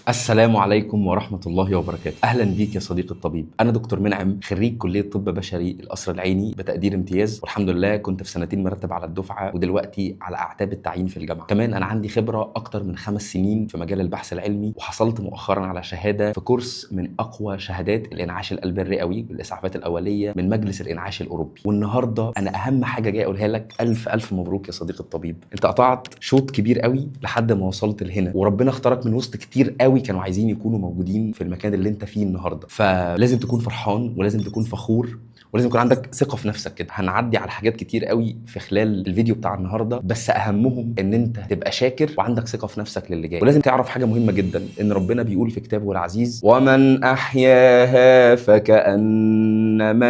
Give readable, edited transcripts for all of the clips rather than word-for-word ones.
السلام عليكم ورحمة الله وبركاته. أهلا بيك يا صديقي الطبيب. أنا دكتور منعم، خريج كلية طب بشري القصر العيني بتقدير امتياز، والحمد لله كنت في سنتين مرتب على الدفعة، ودلوقتي على أعتاب التعيين في الجامعة. كمان أنا عندي خبرة أكتر من 5 سنين في مجال البحث العلمي، وحصلت مؤخرا على شهادة في كورس من أقوى شهادات الإنعاش القلبي الرئوي بالإسعافات الأولية من مجلس الإنعاش الأوروبي. والنهاردة أنا أهم حاجة جاي أقولها لك، ألف ألف مبروك يا صديقي الطبيب. أنت قطعت شوط كبير قوي لحد ما وصلت لهنا، وربنا اختارك من وسط كتير قوي كانوا عايزين يكونوا موجودين في المكان اللي انت فيه النهارده. فلازم تكون فرحان ولازم تكون فخور ولازم يكون عندك ثقه في نفسك كده. هنعدي على حاجات كتير قوي في خلال الفيديو بتاع النهارده، بس اهمهم ان انت تبقى شاكر وعندك ثقه في نفسك للي جاي. ولازم تعرف حاجه مهمه جدا، ان ربنا بيقول في كتابه العزيز: ومن احياها فكانما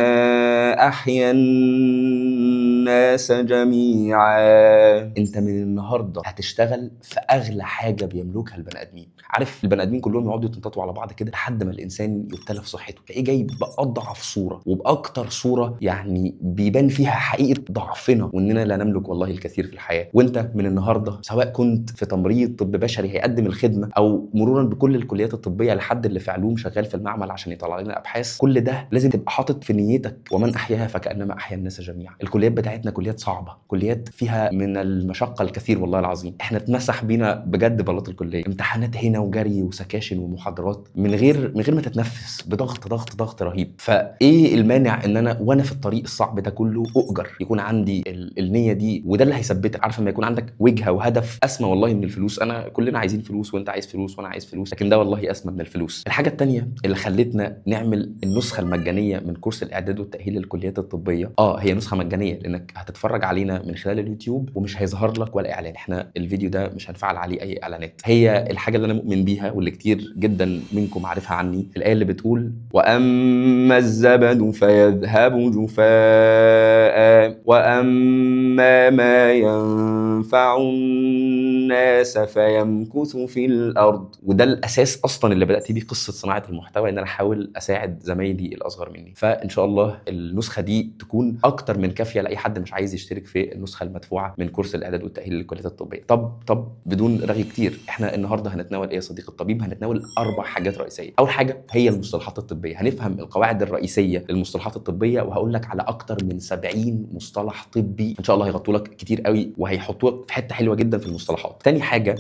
احيا الناس جميعا. انت من النهارده هتشتغل في اغلى حاجه بيملكها البني ادمين. عارف البني ادمين كلهم يقعدوا يتنططوا على بعض كده لحد ما الانسان يبتلى في صحته، تلاقيه جاي باضعف صوره وباكتر صوره يعني بيبان فيها حقيقه ضعفنا واننا لا نملك والله الكثير في الحياه. وانت من النهارده سواء كنت في تمريض، طب بشري هيقدم الخدمه، او مرورا بكل الكليات الطبيه لحد اللي في علوم شغال في المعمل عشان يطلع لنا ابحاث، كل ده لازم تبقى حاطط في نيتك ومن احياها فكانما احيا الناس جميعا. الكليات بتاعتنا كليات صعبه، كليات فيها من المشقه الكثير والله العظيم. احنا اتمسح بينا بجد بلاط الكليه، امتحانات هنا وجري وسكاشن ومحاضرات من غير ما تتنفس، بضغط ضغط ضغط رهيب. فايه المانع ان انا وانا في الطريق الصعب ده كله اؤجر، يكون عندي النيه دي، وده اللي هيثبتك. عارف لما يكون عندك وجهه وهدف اسمى والله من الفلوس. انا كلنا عايزين فلوس، وانت عايز فلوس وانا عايز فلوس، لكن ده والله اسمى من الفلوس. الحاجه الثانيه اللي خلتنا نعمل النسخه المجانيه من كورس الاعداد والتاهيل للكليات الطبيه، هي نسخه مجانيه لانك هتتفرج علينا من خلال اليوتيوب ومش هيظهر لك ولا اعلان. احنا الفيديو ده مش هنفعل عليه اي اعلانات. هي الحاجه اللي انا مؤمن بيها واللي كتير جدا منكم عارفها عني، الايه اللي بتقول: واما الزبد فيذهب جفاء واما ما ينفع الناس فيمكث في الارض. وده الاساس اصلا اللي بدات بيه قصه صناعه المحتوى، ان انا احاول اساعد زمايلي الاصغر مني. فان شاء الله النسخه دي تكون اكتر من كافيه لاي حد مش عايز يشترك في النسخه المدفوعه من كورس الاعداد والتاهيل للكليات الطبيه. طب بدون رغي كتير، احنا النهارده هنتناول ايه يا صديقي الطبيب؟ هنتناول 4 حاجات رئيسيه. اول حاجه هي المصطلحات الطبيه، هنفهم القواعد الرئيسيه للمصطلحات الطبيه، وهقول لك على اكتر من 70 مصطلح طبي ان شاء الله هيغطوا لك كتير قوي وهيحطوك في حته حلوه جدا في المصطلحات. تاني حاجه،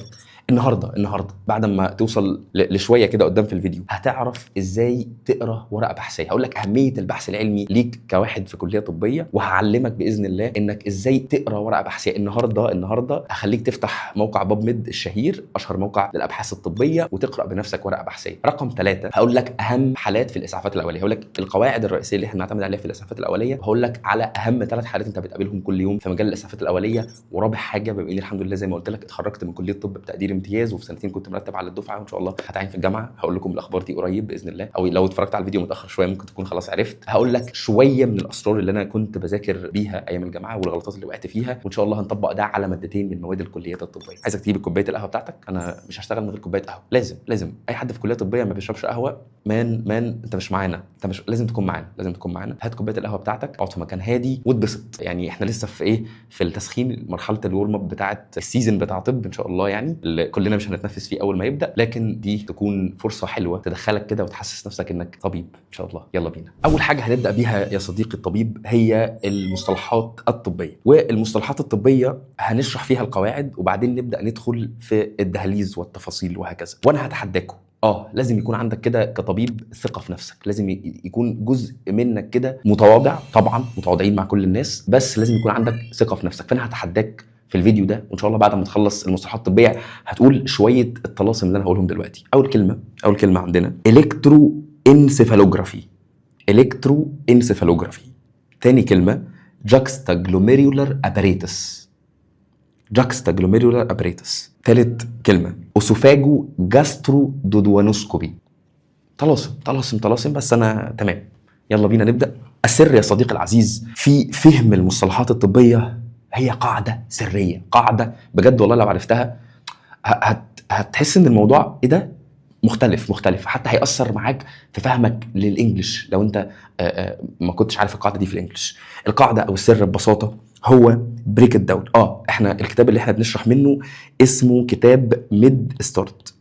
النهارده بعد ما توصل لشويه كده قدام في الفيديو هتعرف ازاي تقرا ورقه بحثيه. هقول لك اهميه البحث العلمي ليك كواحد في كليه طبيه، وهعلمك باذن الله انك ازاي تقرا ورقه بحثيه. النهارده هخليك تفتح موقع باب ميد الشهير، اشهر موقع للابحاث الطبيه، وتقرا بنفسك ورقه بحثيه. رقم 3، هقول لك اهم حالات في الاسعافات الاوليه، هقول لك القواعد الرئيسيه اللي احنا بنعتمد عليها في الاسعافات الاوليه، وهقول لك على اهم 3 حالات انت بتقابلهم كل يوم في مجال الاسعافات الاوليه. ورابع حاجه، بما اني الحمد لله زي ما قلت لك اتخرجت من كليه طب بتقدير امتياز، وفي سنتين كنت مرتب على الدفعه، وان شاء الله هتعين في الجامعه. هقول لكم الاخبار دي قريب باذن الله، او لو اتفرجت على الفيديو متاخر شويه ممكن تكون خلاص عرفت. هقول لك شويه من الاسرار اللي انا كنت بذاكر بيها ايام الجامعه والغلطات اللي وقعت فيها، وان شاء الله هنطبق ده على مادتين من مواد الكليات الطبيه. عايزك تجيب كوبايه القهوه بتاعتك، انا مش هشتغل من غير كوبايه قهوه. لازم اي حد في كليه طبيه ما بيشربش قهوه مان انت مش معانا، انت مش لازم تكون معانا. هات كوبايه القهوه بتاعتك، اقعد في مكان هادي واتبسط. يعني احنا لسه في ايه، في التسخين، مرحله الورم اب بتاعه السيزون بتاع طب ان شاء الله، يعني اللي كلنا مش هنتنفس فيه اول ما يبدا، لكن دي تكون فرصه حلوه تدخلك كده وتحسس نفسك انك طبيب ان شاء الله. يلا بينا. اول حاجه هنبدا بيها يا صديقي الطبيب هي المصطلحات الطبيه. والمصطلحات الطبيه هنشرح فيها القواعد، وبعدين نبدا ندخل في الدهاليز والتفاصيل وهكذا. وانا هتحداكم، لازم يكون عندك كده كطبيب ثقه في نفسك، لازم يكون جزء منك كده متواضع. طبعا متواضعين مع كل الناس، بس لازم يكون عندك ثقه في نفسك. فانا هتحداك في الفيديو ده، وان شاء الله بعد ما تخلص المصطلحات الطبيه هتقول شويه الطلاسم اللي انا هقولهم دلوقتي. اول كلمه عندنا الكترو انسيفالوجرافي. تاني كلمه جاكستاجلوميريولار اباريتس. تالت كلمه اوسوفاجو جاسترو دودوانوسكوبي. طلاسم بس انا تمام. يلا بينا نبدا. السر يا صديقي العزيز في فهم المصطلحات الطبيه هي قاعده سريه، قاعده بجد والله لو عرفتها هتحس ان الموضوع ايه ده مختلف. حتى هيأثر معاك في فهمك للإنجليش لو انت ما كنتش عارف القاعدة دي في الإنجليش. القاعدة او السر ببساطة هو بريك الداون. احنا الكتاب اللي احنا بنشرح منه اسمه كتاب ميد ستارت.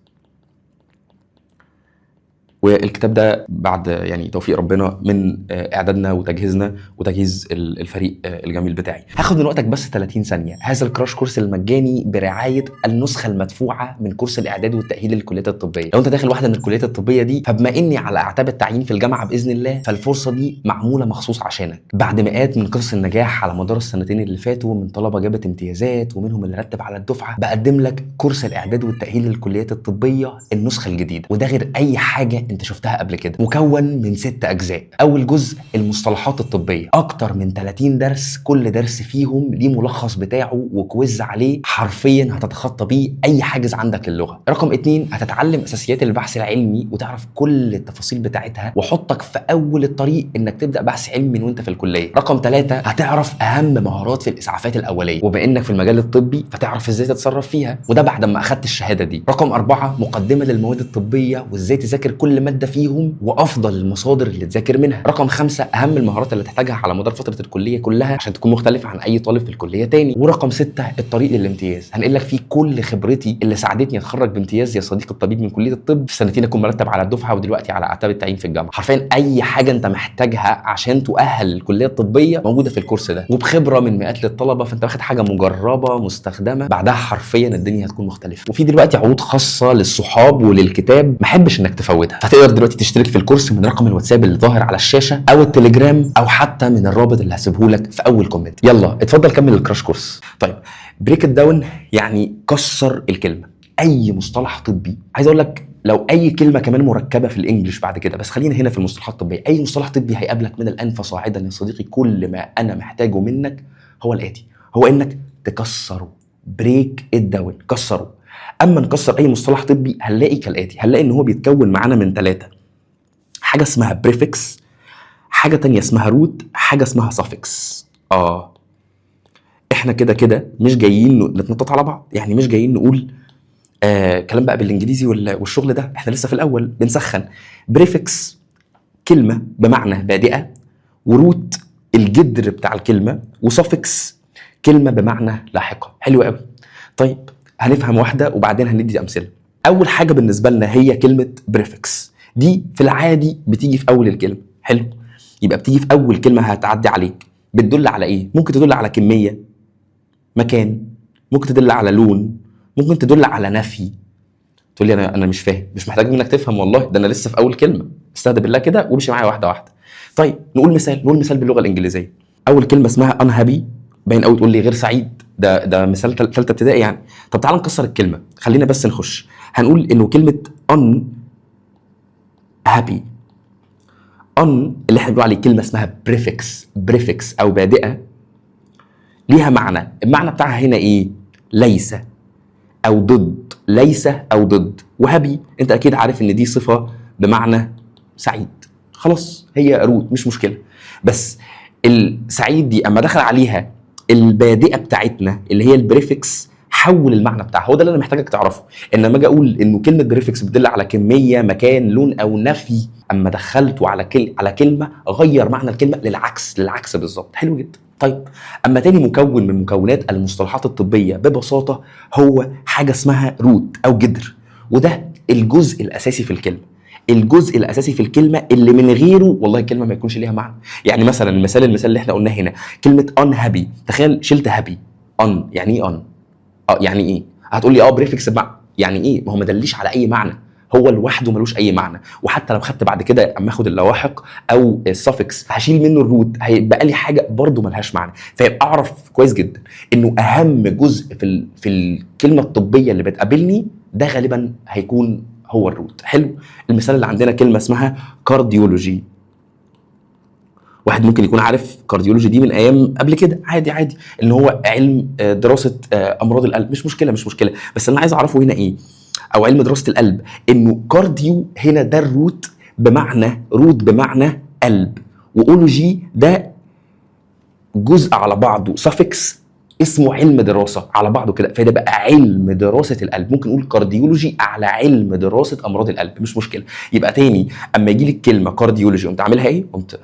والكتاب ده بعد يعني توفيق ربنا من اعدادنا وتجهيزنا وتجهيز الفريق الجميل بتاعي. هاخد من وقتك بس 30 ثانيه. هذا الكراش كورس المجاني برعايه النسخه المدفوعه من كورس الاعداد والتاهيل للكليات الطبيه. لو انت داخل واحده من الكليات الطبيه دي، فبما اني على اعتاب التعيين في الجامعه باذن الله، فالفرصه دي معموله مخصوص عشانك. بعد مئات من قصص النجاح على مدار السنتين اللي فاتوا من طلبه جابت امتيازات ومنهم اللي رتب على الدفعه، بقدم لك كورس الاعداد والتاهيل للكليات الطبيه النسخه الجديده، وده غير اي حاجه انت شفتها قبل كده. مكون من 6 اجزاء. اول جزء المصطلحات الطبيه، اكتر من 30 درس، كل درس فيهم ليه ملخص بتاعه وكويز عليه حرفيا هتتخطى بيه اي حاجز عندك للغه. رقم 2 هتتعلم اساسيات البحث العلمي وتعرف كل التفاصيل بتاعتها، وحطك في اول الطريق انك تبدا بحث علمي من وانت في الكليه. رقم 3 هتعرف اهم مهارات في الاسعافات الاوليه، وبما انك في المجال الطبي فتعرف ازاي تتصرف فيها، وده بعد ما اخدت الشهاده دي. رقم 4 مقدمه للمواد الطبيه وازاي تذاكر كل ماده فيهم وافضل المصادر اللي تذاكر منها. رقم 5 اهم المهارات اللي تحتاجها على مدار فتره الكليه كلها عشان تكون مختلف عن اي طالب في الكليه تاني. ورقم 6 الطريق للامتياز، هنقل لك فيه كل خبرتي اللي ساعدتني اتخرج بامتياز يا صديقي الطبيب من كليه الطب في سنتين اكون مرتب على الدفعه ودلوقتي على اعتاب التعيين في الجامعه. حرفيا اي حاجه انت محتاجها عشان تؤهل للكليه الطبيه موجوده في الكورس ده، وبخبره من مئات للطلبه، فانت واخد حاجه مجربه مستخدمه، بعدها حرفيا الدنيا هتكون مختلفه. وفي دلوقتي عروض خاصه للصحاب وللكتاب ما احبش انك تفوتها، فتقدر دلوقتي تشترك في الكورس من رقم الواتساب اللي ظاهر على الشاشه او التليجرام او حتى من الرابط اللي هسيبه لك في اول كومنت. يلا اتفضل كمل الكراش كورس. طيب بريك داون يعني كسر الكلمه. اي مصطلح طبي، عايز اقول لك لو اي كلمه كمان مركبه في الانجليش بعد كده، بس خلينا هنا في المصطلحات الطبيه. اي مصطلح طبي هيقابلك من الان فصاعدا يا صديقي، كل ما انا محتاجه منك هو الاتي، هو انك تكسره. بريك داون، كسره. اما نكسر اي مصطلح طبي هنلاقي كالاتي، هنلاقي ان هو بيتكون معانا من 3 حاجه اسمها بريفكس، حاجه تانية اسمها روت، حاجه اسمها سافكس. احنا كده مش جايين نتنطط على بعض، يعني مش جايين نقول كلام بقى بالانجليزي والشغل ده، احنا لسه في الاول بنسخن. بريفكس كلمه بمعنى بادئه، وروت الجذر بتاع الكلمه، وسافكس كلمه بمعنى لاحقه. حلو قوي. طيب هنفهم واحده وبعدين هندي امثله. اول حاجه بالنسبه لنا هي كلمه بريفكس، دي في العادي بتيجي في اول الكلمه. حلو، يبقى بتيجي في اول كلمه هتعدي عليك. بتدل على ايه؟ ممكن تدل على كميه، مكان، ممكن تدل على لون، ممكن تدل على نفي. تقول لي انا مش فاهم. مش محتاج منك تفهم والله، ده انا لسه في اول كلمه. استهدى بالله كده وامشي معايا واحده واحده. طيب نقول مثال باللغه الانجليزيه. اول كلمه اسمها unhappy، باين قوي تقول لي غير سعيد، ده مثال ثالثه ابتدائي يعني. طب تعال نكسر الكلمه، خلينا بس نخش. هنقول انه كلمه unhappy، اللي احنا بنقول عليه كلمه اسمها بريفكس او بادئه، ليها معنى. المعنى بتاعها هنا ايه؟ ليس او ضد، ليس او ضد. وهابي انت اكيد عارف ان دي صفه بمعنى سعيد، خلاص هي روت مش مشكله. بس السعيد دي اما دخل عليها البادئه بتاعتنا اللي هي البريفكس، حول المعنى بتاعها. هو ده اللي انا محتاجك تعرفه. انما اجي اقول انه كلمه بريفكس بتدل على كميه، مكان، لون او نفي، اما دخلته على كلمه غير معنى الكلمه للعكس بالظبط. حلو جدا. طيب اما تاني مكون من مكونات المصطلحات الطبيه ببساطه هو حاجه اسمها روت او جذر، وده الجزء الاساسي في الكلمه. الجزء الاساسي في الكلمه اللي من غيره والله الكلمه ما يكونش ليها معنى. يعني مثلا المثال اللي احنا قلناه هنا، كلمه unhappy، تخيل شلت happy. يعني ايه يعني ايه؟ هتقول لي بريفكس يعني ايه؟ ما هو ما دليش على اي معنى، هو لوحده ملوش اي معنى. وحتى لو خدت بعد كده اما اخد اللواحق او السافكس هشيل منه الروت، هيبقى لي حاجه برده ملهاش معنى. فيبقى اعرف كويس جدا انه اهم جزء في الكلمه الطبيه اللي بتقابلني ده غالبا هيكون هو الروت. حلو. المثال اللي عندنا كلمه اسمها كارديولوجي. واحد ممكن يكون عارف كارديولوجي دي من ايام قبل كده، عادي ان هو علم دراسه امراض القلب. مش مشكله. بس انا عايز اعرفه هنا ايه، او علم دراسه القلب، انه كارديو هنا ده الروت بمعنى قلب، واولوجي ده جزء على بعضه، سافكس اسمه علم دراسه على بعضه كده، فده بقى علم دراسه القلب. ممكن نقول كارديولوجي على علم دراسه امراض القلب، مش مشكله. يبقى تاني اما يجي لي الكلمه كارديولوجي قمت عاملها ايه؟ قمت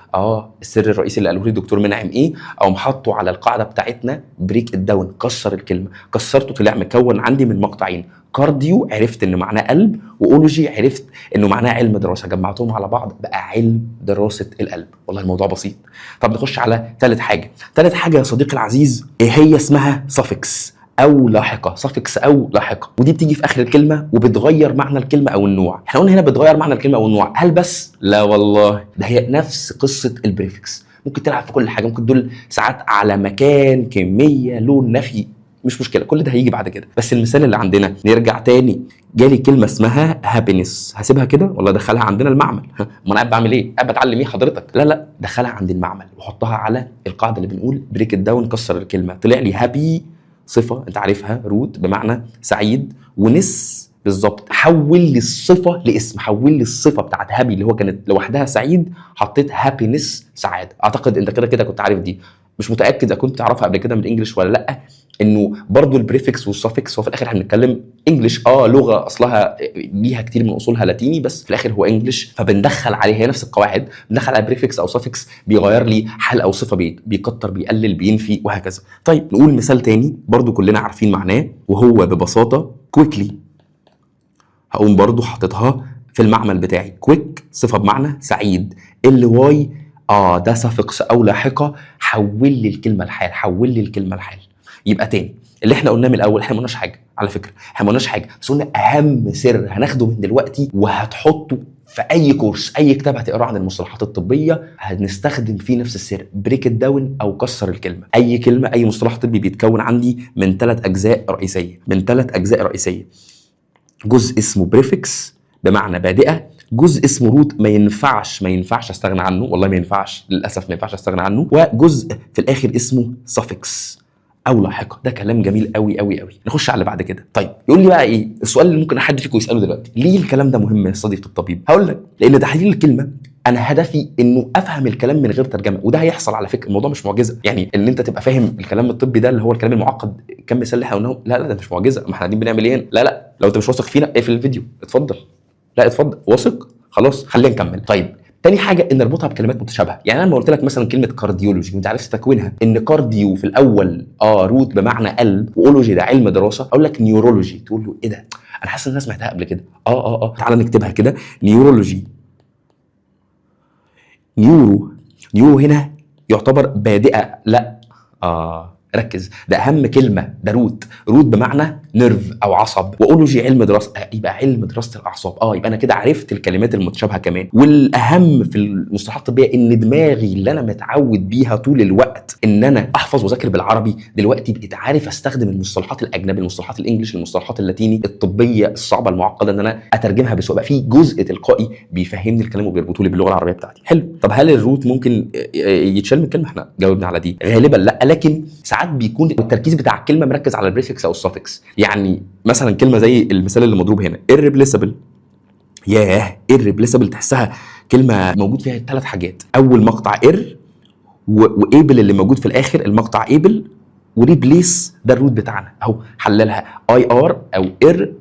السر الرئيسي اللي قاله لي الدكتور منعم ايه، او حاطه على القاعده بتاعتنا بريك داون، كسر الكلمه. كسرته طلع مكون عندي من مقطعين، كارديو عرفت انه معناه قلب، واولوجي عرفت انه معناه علم دراسه، جمعتهم على بعض بقى علم دراسه القلب. والله الموضوع بسيط. طب نخش على ثالث حاجه. ثالث حاجه يا صديقي العزيز هي اسمها suffix او لاحقه. suffix او لاحقه، ودي بتيجي في اخر الكلمه وبتغير معنى الكلمه او النوع. احنا قلنا هنا بتغير معنى الكلمه او النوع، هل بس؟ لا والله، ده هي نفس قصه البريفكس. ممكن تلعب في كل حاجه، ممكن تدل ساعات على مكان، كميه، لون، نفي، مش مشكله، كل ده هيجي بعد كده. بس المثال اللي عندنا نرجع تاني، جالي كلمه اسمها هابينس، هسيبها كده ولا ادخلها عندنا المعمل؟ ما انا قاعد بعمل ايه؟ قاعد بتعلم ايه حضرتك؟ لا، دخلها عند المعمل وحطها على القاعده اللي بنقول بريك داون، كسر الكلمه. طلع لي هابي صفه انت عارفها، روت بمعنى سعيد، ونس بالظبط حول لي الصفه لاسم، حول لي الصفه بتاعت هابي اللي هو كانت لوحدها سعيد، حطيت هابينس سعاده. اعتقد انت كده كنت عارف دي، مش متاكد اذا كنت تعرفها قبل كده من الانجليش ولا لا، انه برضو البريفكس والسفكس هو في الاخر احنا بنتكلم انجليش، لغه اصلها ليها كتير من اصولها لاتيني، بس في الاخر هو انجليش، فبندخل عليه هي نفس القواعد، بندخل على بريفكس او سفكس بيغير لي حال او صفه، بيكتر، بيقلل، بينفي، وهكذا. طيب نقول مثال تاني برضو كلنا عارفين معناه، وهو ببساطه كويكلي. هقوم برضو حاططها في المعمل بتاعي. كويك صفه بمعنى سعيد، واي ده سفكس او لاحقه، حول لي الكلمه الحال، حول لي الكلمه الحال. يبقى تاني اللي احنا قلناه من الاول، احنا ما قلناش حاجه على فكره، احنا ما قلناش حاجه، بس قلنا اهم سر هناخده من دلوقتي وهتحطه في اي كورس، اي كتاب هتقراه عن المصطلحات الطبيه هنستخدم فيه نفس السر، بريك داون او كسر الكلمه. اي كلمه، اي مصطلح طبي بيتكون عندي من 3 اجزاء رئيسيه، جزء اسمه بريفكس بمعنى بادئه، جزء اسمه روت ما ينفعش استغنى عنه، والله ما ينفعش، للاسف ما ينفعش استغنى عنه، وجزء في الاخر اسمه suffix او لاحقه. ده كلام جميل قوي قوي قوي. نخش على اللي بعد كده. طيب يقول لي بقى ايه السؤال اللي ممكن حد فيكم يساله دلوقتي؟ ليه الكلام ده مهم يا صديقي الطبيب؟ هقول لك، لان تحليل الكلمه انا هدفي انه افهم الكلام من غير ترجمه، وده هيحصل على فكره، الموضوع مش معجزه، يعني ان انت تبقى فاهم الكلام الطبي ده اللي هو الكلام المعقد، كم مثال اللي احنا قلناه، لا ده مش معجزه، ما احنا قاعدين بنعمل ايه؟ لا لو انت مش واثق فينا اقفل الفيديو، اتفضل. لا اتفضل، واثق؟ خلاص خلينا نكمل. طيب تاني حاجه ان نربطها بكلمات متشابهه، يعني انا لما قلت لك مثلا كلمه كارديولوجي وانت عرفت تكوينها، ان كارديو في الاول روت بمعنى قلب، واولوجي ده علم دراسه، اقول لك نيورولوجي، تقول له ايه ده؟ انا حاسس ان الناس سمعتها قبل كده. تعال نكتبها كده، نيورولوجي. نيورو هنا يعتبر بادئه، لا ركز، ده اهم كلمه، ده روت بمعنى نيرف او عصب، واولوجي علم دراسه، يبقى علم دراسه الاعصاب. يبقى انا كده عرفت الكلمات المتشابهه كمان. والاهم في المصطلحات الطبيه ان دماغي اللي انا متعود بيها طول الوقت ان انا احفظ واذاكر بالعربي، دلوقتي بقيت عارف استخدم المصطلحات الاجنبي، المصطلحات الانجليش، المصطلحات اللاتيني الطبيه الصعبه المعقده، ان انا اترجمها بسهوله، بقى في جزء تلقائي بيفهمني الكلام وبيربطه لي باللغه العربيه بتاعتي. حلو. طب هل الروت ممكن يتشال من الكلمه؟ احنا جاوبنا على دي غالبا لا، لكن ساعات بيكون التركيز بتاع الكلمه مركز على البريفكس او السفكس. يعني مثلا كلمه زي المثال اللي مضروب هنا irreplaceable، irreplaceable تحسها كلمه موجود فيها 3 حاجات، اول مقطع وابل اللي موجود في الاخر، المقطع ابل، وريبليس ده الروت بتاعنا اهو، حللها ار او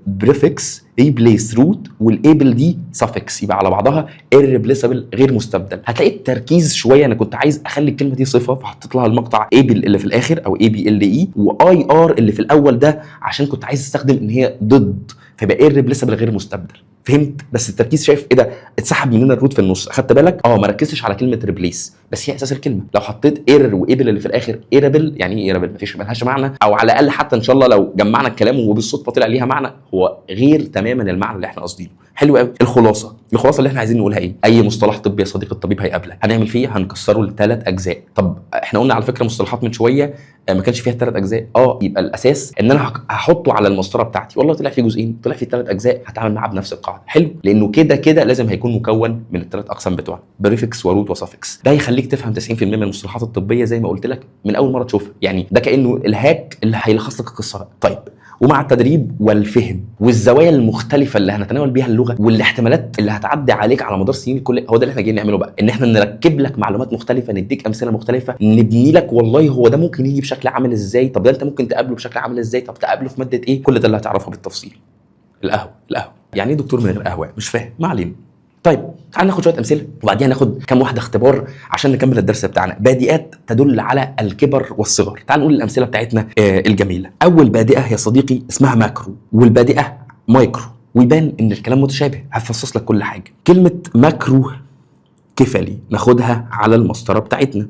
بريفكس ريبليس روت، والابل دي سفكس، يبقى على بعضها irreplaceable غير مستبدل. هتلاقي التركيز شويه، انا كنت عايز اخلي الكلمه دي صفه فحطيت لها المقطع ابل اللي في الاخر او ABLE، ار اللي في الاول ده عشان كنت عايز استخدم ان هي ضد، فيبقى irreplaceable غير مستبدل. فهمت؟ بس التركيز شايف ايه ده؟ اتسحب مننا الروت في النص، اخدت بالك؟ ما ركزتش على كلمه ريبليس، بس هي اساس الكلمه. لو حطيت وابل اللي في الاخر ايرابل، يعني ايه ايرابل؟ مفيش، ملهاش معنى، او على الاقل حتى ان شاء الله لو جمعنا الكلام وبالصدفه طلع ليها معنى، هو غير تماما المعنى اللي احنا قاصدينه. حلو قوي. الخلاصه اللي احنا عايزين نقولها ايه؟ اي مصطلح طبي يا صديقي الطبيب هيقابلك هنعمل فيه هنكسره ل3 اجزاء. طب احنا قلنا على فكره مصطلحات من شويه ما كانش فيها 3 اجزاء، يبقى الاساس ان انا هحطه على المسطره بتاعتي، والله طلع فيه جزئين، طلع فيه 3 اجزاء، هتعامل معاه بنفس القاعده. حلو، لانه كده لازم هيكون مكون من ال3 اقسام بتوعنا، بريفكس وروت وسفكس. ده هيخليك تفهم 90% من المصطلحات الطبيه زي ما قلت لك من اول مره تشوفها، يعني ده كانه الهاك اللي هيلخص لك القصه بقى. طيب ومع التدريب والفهم والزوايا المختلفه اللي هنتناول بيها اللغه والاحتمالات اللي هتعدي عليك على مدار سنين الكليه، هو ده اللي احنا جايين نعمله بقى، ان احنا نركب لك معلومات مختلفه، نديك امثله مختلفه، نبني لك والله هو ده ممكن يجي بشكل عامل ازاي، طب ده انت ممكن تقابله بشكل عامل ازاي، طب تقابله في ماده ايه، كل ده اللي هتعرفه بالتفصيل. القهوه يعني ايه دكتور من غير قهوه؟ مش فاهم، ما علينا. طيب تعال ناخد شويه امثله وبعدين ناخد كام واحده اختبار عشان نكمل الدرس بتاعنا. بادئات تدل على الكبر والصغر. تعال نقول الامثله بتاعتنا الجميله. اول بادئه يا صديقي اسمها ماكرو، والبادئه مايكرو ويبان ان الكلام متشابه. هفصص لك كل حاجه. كلمه ماكرو كفلي ناخدها على المسطره بتاعتنا.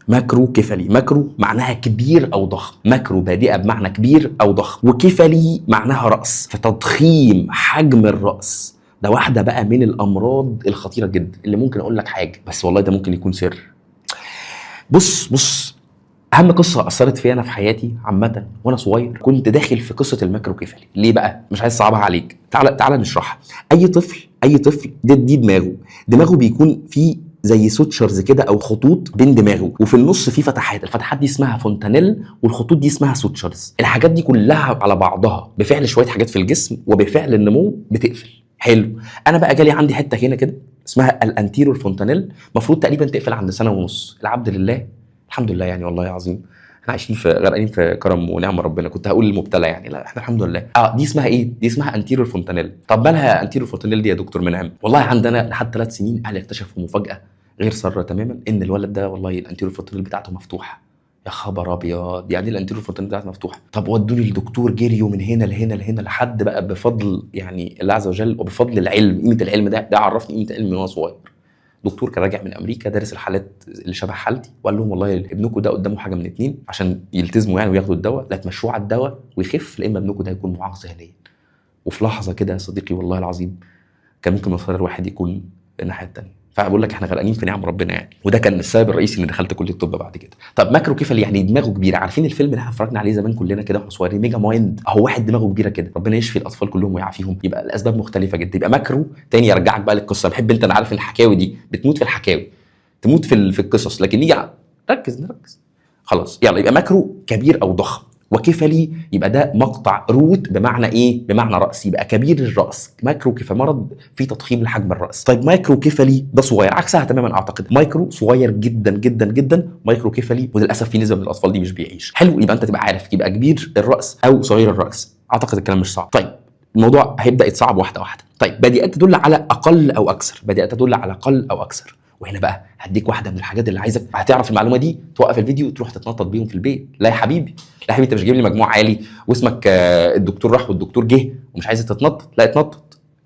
ماكرو كفلي، ماكرو معناها كبير او ضخم، ماكرو بادئه بمعنى كبير او ضخم، وكفلي معناها راس، فتضخيم حجم الراس ده واحده بقى من الامراض الخطيره جدا اللي ممكن اقول لك حاجه بس والله ده ممكن يكون سر. بص اهم قصه اثرت فيا انا في حياتي عامه وانا صغير، كنت داخل في قصه الماكرو كفلي. ليه بقى؟ مش عايز اصعبها عليك، تعالى نشرحها. اي طفل دي دماغه بيكون فيه زي سوتشرز كده او خطوط بين دماغه، وفي النص في فتحات، الفتحات دي اسمها فونتانيل والخطوط دي اسمها سوتشرز. الحاجات دي كلها على بعضها بفعل شويه حاجات في الجسم وبفعل النمو بتقفل. حلو. انا بقى جالي عندي حته هنا كده اسمها الانتيرور فونتانيل، المفروض تقريبا تقفل عند سنه ونص. العبد لله الحمد لله يعني والله عظيم احنا عايشين في غرقانين في كرم ونعم ربنا. كنت هقول المبتلى يعني، لا احنا الحمد لله. دي اسمها ايه؟ دي اسمها انتيرور فونتانيل. طب مالها انتيرور فونتانيل دي يا دكتور منعم؟ والله عندنا لحد 3 سنين اهلي اكتشفوا مفاجاه غير ساره تماما، ان الولد ده والله الانتيرور فونتانيل بتاعته مفتوحه. يا خبر ابيض، يعني الانتيرور فونتانيل بتاعته مفتوحه. طب ودوني للدكتور، جريوا من هنا لهنا لهنا لحد بقى بفضل يعني الله عز وجل وبفضل العلم. قيمه العلم ده عرفني قيمه العلم من وانا صغير. دكتور كان راجع من امريكا دارس الحالات اللي شبه حالتي، وقال لهم والله ابنكم ده قدامه حاجه من اتنين عشان يلتزموا يعني وياخدوا الدواء، لا تمشوه على الدواء ويخف، لا اما ابنكم ده يكون معاق ذهنيا. وفي لحظه كده يا صديقي والله العظيم كان ممكن مسار الواحد يكون الناحيه الثانيه. فبقول لك احنا غرقانين في نعم ربنا يعني، وده كان السبب الرئيسي اني دخلت كليه الطب بعد كده. طب ماكرو كيفلي يعني دماغه كبيره. عارفين الفيلم اللي احنا اتفرجنا عليه زمان كلنا كده واحنا صغيرين، ميجا مايند؟ اهو واحد دماغه كبيره كده، ربنا يشفي الاطفال كلهم ويعافيهم. يبقى الاسباب مختلفه جدا. يبقى ماكرو تاني يرجعك بقى للقصه. بحب انت، انا عارف ان الحكاوي دي بتموت في الحكاوي، تموت في القصص، لكن نيجي نركز خلاص. يلا يبقى ماكرو كبير او ضخم، وكفلي يبقى ده مقطع روت بمعنى ايه؟ بمعنى راس، يبقى كبير الراس. ماكرو كفى مرض في تضخيم لحجم الراس. طيب مايكرو كفلي ده صغير، عكسها تماما اعتقد. مايكرو صغير جدا جدا جدا، مايكرو كفلي وللاسف في نسبه من الاطفال دي مش بيعيش. حلو، يبقى انت تبقى عارف يبقى كبير الراس او صغير الراس. اعتقد الكلام مش صعب. طيب الموضوع هيبدا يتصعب واحده واحده. طيب بديهيات تدل على اقل او اكثر، بديهيات تدل على اقل او اكثر. وهنا بقى هديك واحده من الحاجات اللي عايزك هتعرف المعلومه دي توقف الفيديو وتروح تتنطط بيهم في البيت. لا يا حبيبي، لا يا حبيبي، انت مش جايب لي مجموع عالي واسمك الدكتور راح والدكتور جه ومش عايز تتنطط. لا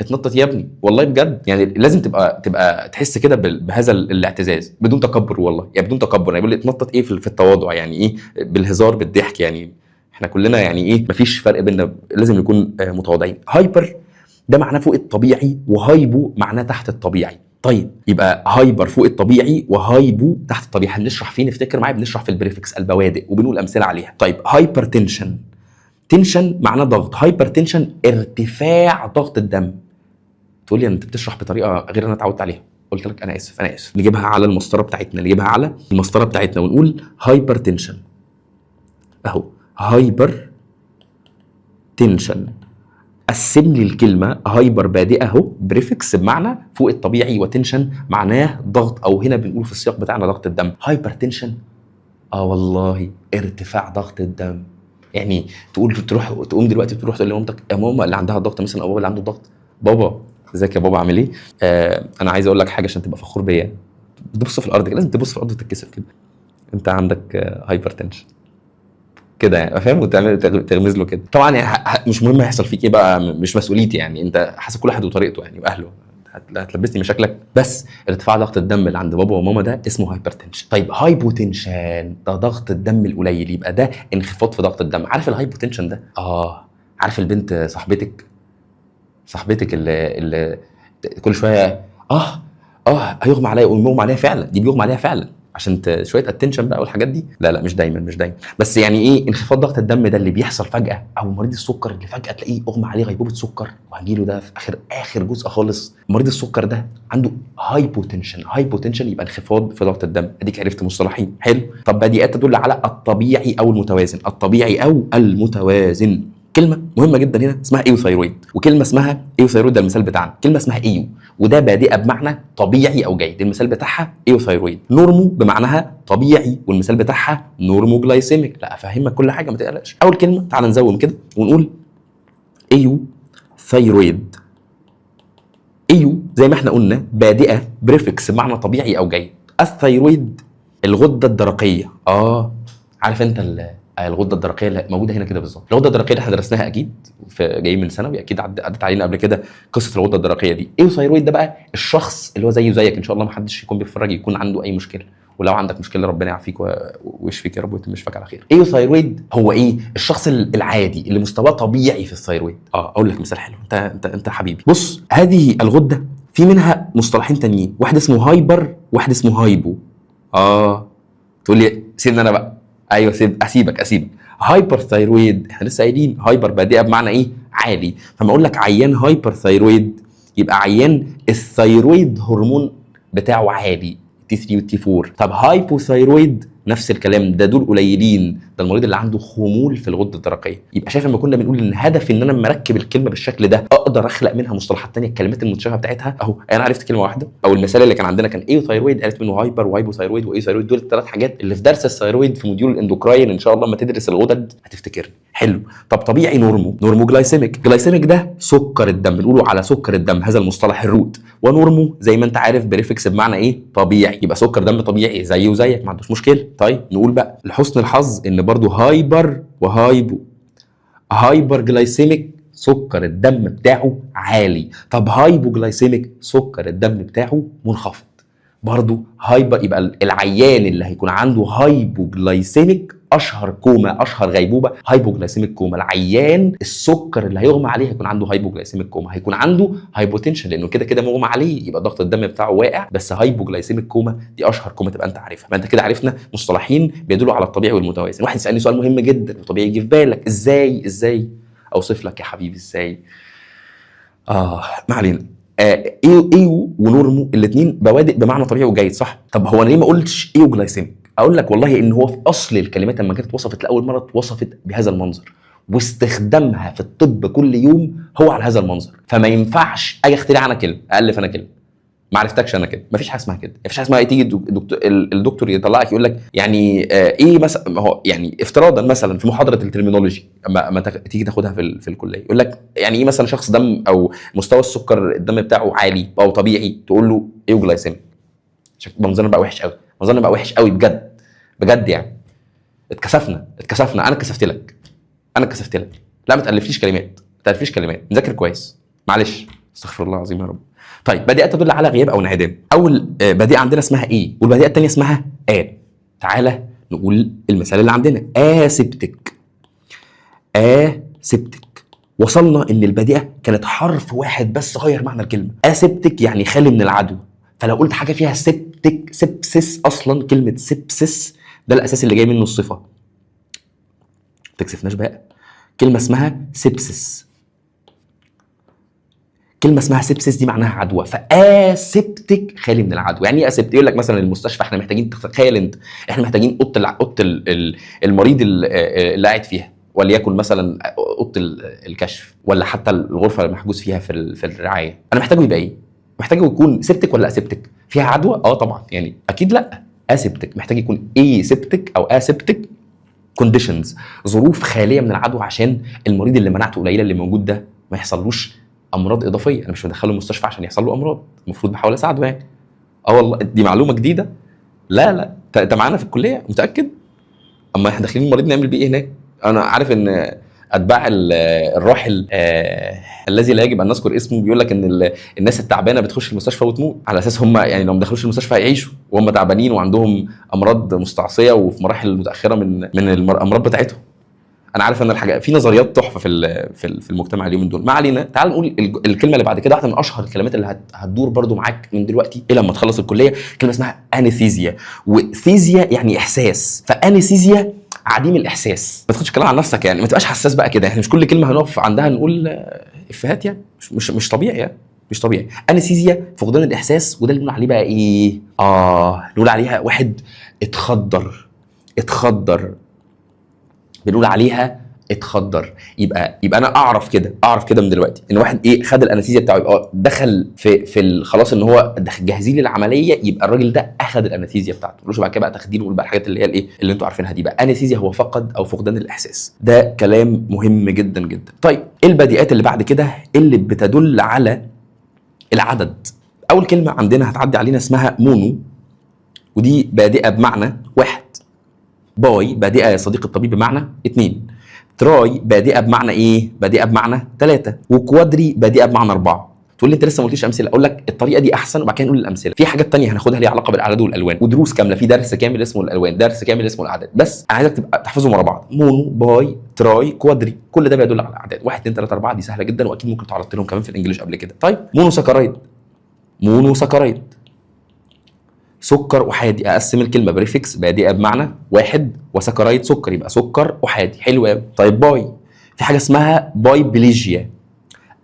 اتنطط يا ابني والله بجد. يعني لازم تبقى تحس كده بهذا الاعتزاز بدون تكبر، والله يعني بدون تكبر. يعني بيقول لي اتنطط ايه في التواضع، يعني ايه بالهزار بالضحك. يعني احنا كلنا يعني ايه، مفيش فرق بيننا، لازم نكون متواضعين. هايبر ده معناه فوق الطبيعي، وهايبو معناه تحت الطبيعي. طيب يبقى هايبر فوق الطبيعي وهايبو تحت الطبيعي. هنشرح فين؟ افتكر معايا، بنشرح في البريفكس البوادئ وبنقول امثله عليها. طيب هايبر تنشن معناه ضغط، هايبر تنشن ارتفاع ضغط الدم. تقول لي انت بتشرح بطريقه غير انا اتعودت عليها. قلت لك انا اسف. نجيبها على المسطره بتاعتنا، ونقول هايبر تنشن اهو. هايبر تنشن، قسم لي الكلمه هايبر بادئه اهو بريفكس بمعنى فوق الطبيعي، وتنشن معناه ضغط، او هنا بنقول في السياق بتاعنا ضغط الدم. هايبر تنشن والله ارتفاع ضغط الدم. يعني تقوم دلوقتي تروح تقول لمامتك يا ماما اللي عندها ضغط مثلا، او بابا اللي عنده ضغط، بابا ازيك يا بابا عامل ايه؟ انا عايز اقول لك حاجه عشان تبقى فخور بيا. تبص في الارض كده، لازم تبص في الارض وتتكسف كده. انت عندك هايبر تنشن كده يعني، فاهم؟ وتعمل تغمز له كده. طبعا يعني مش مهم هيحصل فيك ايه بقى، مش مسؤوليتي يعني، انت حسب كل واحد وطريقته يعني واهله. هتلبسني مشاكلك. بس ارتفاع ضغط الدم اللي عند بابا وماما ده اسمه هايبرتنشن. طيب هايبوتنشن ده ضغط الدم القليل، يبقى ده انخفاض في ضغط الدم. عارف الهايبوتنشن ده؟ عارف البنت صاحبتك اللي كل شويه هيغمى عليا ويغمى عليها فعلا، دي بيغمى عليها فعلا عشان شويه اتنشن بقى والحاجات دي. لا مش دايما، بس يعني ايه انخفاض ضغط الدم ده اللي بيحصل فجاه، او مريض السكر اللي فجاه تلاقيه اغمى عليه غيبوبه سكر. وهنجيله ده في اخر جزء خالص. مريض السكر ده عنده هايبوتنشن يبقى انخفاض في ضغط الدم. اديك عرفت مصطلحين. حلو. طب بديهيات تدل على الطبيعي او المتوازن. كلمه مهمه جدا هنا اسمها ايوثايرويد، وكلمه اسمها ايوثايرويد ده المثال بتاعنا، كلمه اسمها ايو، وده بادئه بمعنى طبيعي او جيد. المثال بتاعها ايوثايرويد. نورمو بمعناها طبيعي، والمثال بتاعها نورمو جلايسيميك. لا افهمك كل حاجه ما تقلقش. اول كلمه تعال نزوم كده ونقول ايو ثايرويد. ايو زي ما احنا قلنا بادئه بريفكس بمعنى طبيعي او جيد. الثايرويد الغده الدرقيه. عارف انت الغده الدرقيه اللي موجوده هنا كده بالظبط. الغده الدرقيه اللي احنا درسناها اكيد في جاي من ثانوي، اكيد عدت علينا قبل كده قصه الغده الدرقيه دي. ايوثايرويد ده بقى الشخص اللي هو زيه زيك ان شاء الله، ما حدش يكون بيتفرج يكون عنده اي مشكله، ولو عندك مشكله ربنا يعافيك ويشفيك يا رب ويتم شفاك على خير. ايوثايرويد هو ايه؟ الشخص العادي اللي مستواه طبيعي في الثايرويد. اقول لك مثال حلو، انت حبيبي. بص، هذه الغده في منها مصطلحين تانيين، واحد اسمه هايبر واحد اسمه هايبو. تقول لي سيبني انا بقى. ايوه اسيبك. هايبر ثايرويد احنا لسه قايلين هايبر بادئه بمعنى ايه؟ عالي. فما اقول لك عيان هايبر ثايرويد يبقى عيان الثايرويد هرمون بتاعه عالي، تي 3 والتي 4. طب هايبوثايرويد نفس الكلام، ده دول قليلين، ده المريض اللي عنده خمول في الغده الدرقيه. يبقى شايف لما كنا بنقول ان هدفي ان انا مركب الكلمه بالشكل ده اقدر اخلق منها مصطلحات ثانيه، الكلمات المتشابهه بتاعتها اهو. انا عرفت كلمه واحده، او المثال اللي كان عندنا كان ايوثايرويد، عرفت منه هايبر وهايبوثايرويد وايوثايرويد. دول الثلاث حاجات اللي في درس الثايرويد في موديول الاندوكراين ان شاء الله لما تدرس الغدد هتفتكرني. حلو. طب طبيعي نورمو جلايسيميك ده سكر الدم، بنقوله على سكر الدم، هذا المصطلح الروت. ونورمو زي ما انت عارف بريفكس بمعنى ايه؟ طبيعي. يبقى سكر دم طبيعي زيه وزيك، ما عندوش مشكله. طيب نقول بقى لحسن الحظ ان برضو هايبر وهايبو. هايبر جلايسيميك سكر الدم بتاعه عالي، طب هايبو جلايسيميك سكر الدم بتاعه منخفض. برضو هايبر، يبقى العيان اللي هيكون عنده هايبوجلايسيميك اشهر كوما، اشهر غيبوبه هايبوجلايسيميك كوما. العيان السكر اللي هيغمى عليه هيكون عنده هايبوجلايسيميك كوما، هيكون عنده هايبوتنشن لانه كده كده مغمى عليه، يبقى ضغط الدم بتاعه واقع. بس هايبوجلايسيميك كوما دي اشهر كوما تبقى انت عارفها. ما انت كده عرفنا مصطلحين بيدلوا على الطبيعي والمتوازن. واحد يسالني سؤال مهم جدا وطبيعي يجي في بالك، ازاي اوصف لك يا حبيبي ازاي؟ ما علينا. ايو ونورمو الاثنين بوادئ بمعنى طبيعي وجيد، صح؟ طب هو انا ليه ما قلتش ايو جلايسيميك؟ اقول لك والله ان هو في اصل الكلمات لما كانت وصفت لاول مره اتوصفت بهذا المنظر، واستخدامها في الطب كل يوم هو على هذا المنظر. فما ينفعش اجي اخترع انا كلمه، الف انا كلمه ما عرفتكش انا كده. مفيش حاجه اسمها كده، مفيش حاجه اسمها تيجي الدكتور يطلعك يقول لك يعني ايه مثلا. هو يعني افتراضا مثلا في محاضره الترمينولوجي اما تيجي تاخدها في الكليه يقول لك يعني ايه مثلا شخص دم او مستوى السكر الدم بتاعه عالي او طبيعي، تقول له ايوجلايسيميك. منظرنا بقى وحش قوي، بجد يعني. اتكسفنا. انا كسفت لك. لا ما تالفليش كلمات، نذاكر كويس، معلش استغفر الله العظيم يا رب. طيب بديهة تدل على غياب او انعدام. اول بديهة عندنا اسمها ايه، والبديهة الثانيه اسمها تعالى نقول المثال اللي عندنا اسيبتك. وصلنا ان البديهة كانت حرف واحد بس غير معنى الكلمه. اسيبتك يعني خالي من العدوى. فلو قلت حاجه فيها سبتك، سبسس، اصلا كلمه سبسس ده الاساس اللي جاي منه الصفه. ما تكسفناش بقى. كلمه اسمها سبسس دي معناها عدوى، فاسبتك خالي من العدوى. يعني ايه اسبتك؟ يقول لك مثلا المستشفى احنا محتاجين، تخيل انت احنا محتاجين اوضه المريض اللي قاعد فيها، وليكن مثلا اوضه الكشف ولا حتى الغرفه اللي محجوز فيها في الرعايه. انا محتاجه يبقى ايه؟ محتاجه يكون سبتك ولا اسبتك؟ فيها عدوى؟ طبعا يعني اكيد لا. اسبتك محتاج يكون ايه سبتك او اسبتك كونديشنز، ظروف خاليه من العدوى عشان المريض اللي مناعته قليله اللي موجود ده ما يحصلوش امراض اضافيه. انا مش مدخله المستشفى عشان يحصل له امراض، المفروض بحاول اساعده يعني. والله دي معلومه جديده. لا انت معانا في الكليه متاكد؟ اما احنا داخلين المريض نعمل بيه ايه هناك؟ انا عارف ان اتباع الراحل الذي لا يجب ان نذكر اسمه بيقول لك ان الناس التعبانه بتخش المستشفى وتموت على اساس هم يعني لو ما دخلوش المستشفى هيعيشوا وهم تعبانين وعندهم امراض مستعصيه وفي مراحل متاخره من الامراض بتاعتهم. انا عارف ان الحاجه في نظريات تحفه في المجتمع اليومين دول. ما علينا. تعال نقول الكلمه اللي بعد كده، واحده من اشهر الكلمات اللي هتدور برضو معاك من دلوقتي الى لما تخلص الكليه، كلمه اسمها انستيزيا. وثيزيا يعني احساس، فانستيزيا عديم الاحساس. ما تاخدش كلام عن نفسك يعني، ما تبقاش حساس بقى كده يعني. مش كل كلمه هنقف عندها نقول افيهات يعني، مش طبيعي يعني، مش طبيعي. انستيزيا فقدان الاحساس، وده اللي بنقول عليه بقى ايه؟ نقول عليها واحد اتخدر، بنقول عليها اتخدر. يبقى انا اعرف كده من دلوقتي ان واحد ايه خد الانستيزيا بتاعه، يبقى دخل في خلاص ان هو جاهزين للعمليه، يبقى الراجل ده اخد الانستيزيا بتاعته. ملوش بعد كده بقى تخدير وبقى الحاجات اللي هي الايه اللي انتوا عارفينها دي. بقى انستيزيا هو فقد او فقدان الاحساس. ده كلام مهم جدا جدا. طيب ايه البديهات اللي بعد كده اللي بتدل على العدد؟ اول كلمه عندنا هتعدي علينا اسمها مونو، ودي بادئه بمعنى واحد. باي بادئه يا صديق الطبيب بمعنى 2. تراي بادئه بمعنى ايه؟ بادئه بمعنى 3. وكوادري بادئه بمعنى 4. تقول لي انت لسه ما قلتليش امثله. اقول لك الطريقه دي احسن وبعد كده نقول الامثله. في حاجات تانية هناخدها ليها علاقه بالاعداد والالوان ودروس كامله، في درس كامل اسمه الالوان، درس كامل اسمه الاعداد. بس انا عايزك تبقى تحفظهم ورا بعض. مونو، باي، تراي، كوادري، كل ده بيدل على الاعداد. 1 2 3 4 دي سهله جدا واكيد ممكن تعرضت لهم كمان في الانجليش قبل كده. طيب مونو سكرايد، مونو سكرايد، سكر احادي. اقسم الكلمه بريفكس بادئه بمعنى 1 وسكرايد سكر، يبقى سكر احادي. حلو قوي. طيب باي، في حاجه اسمها باي بليجيا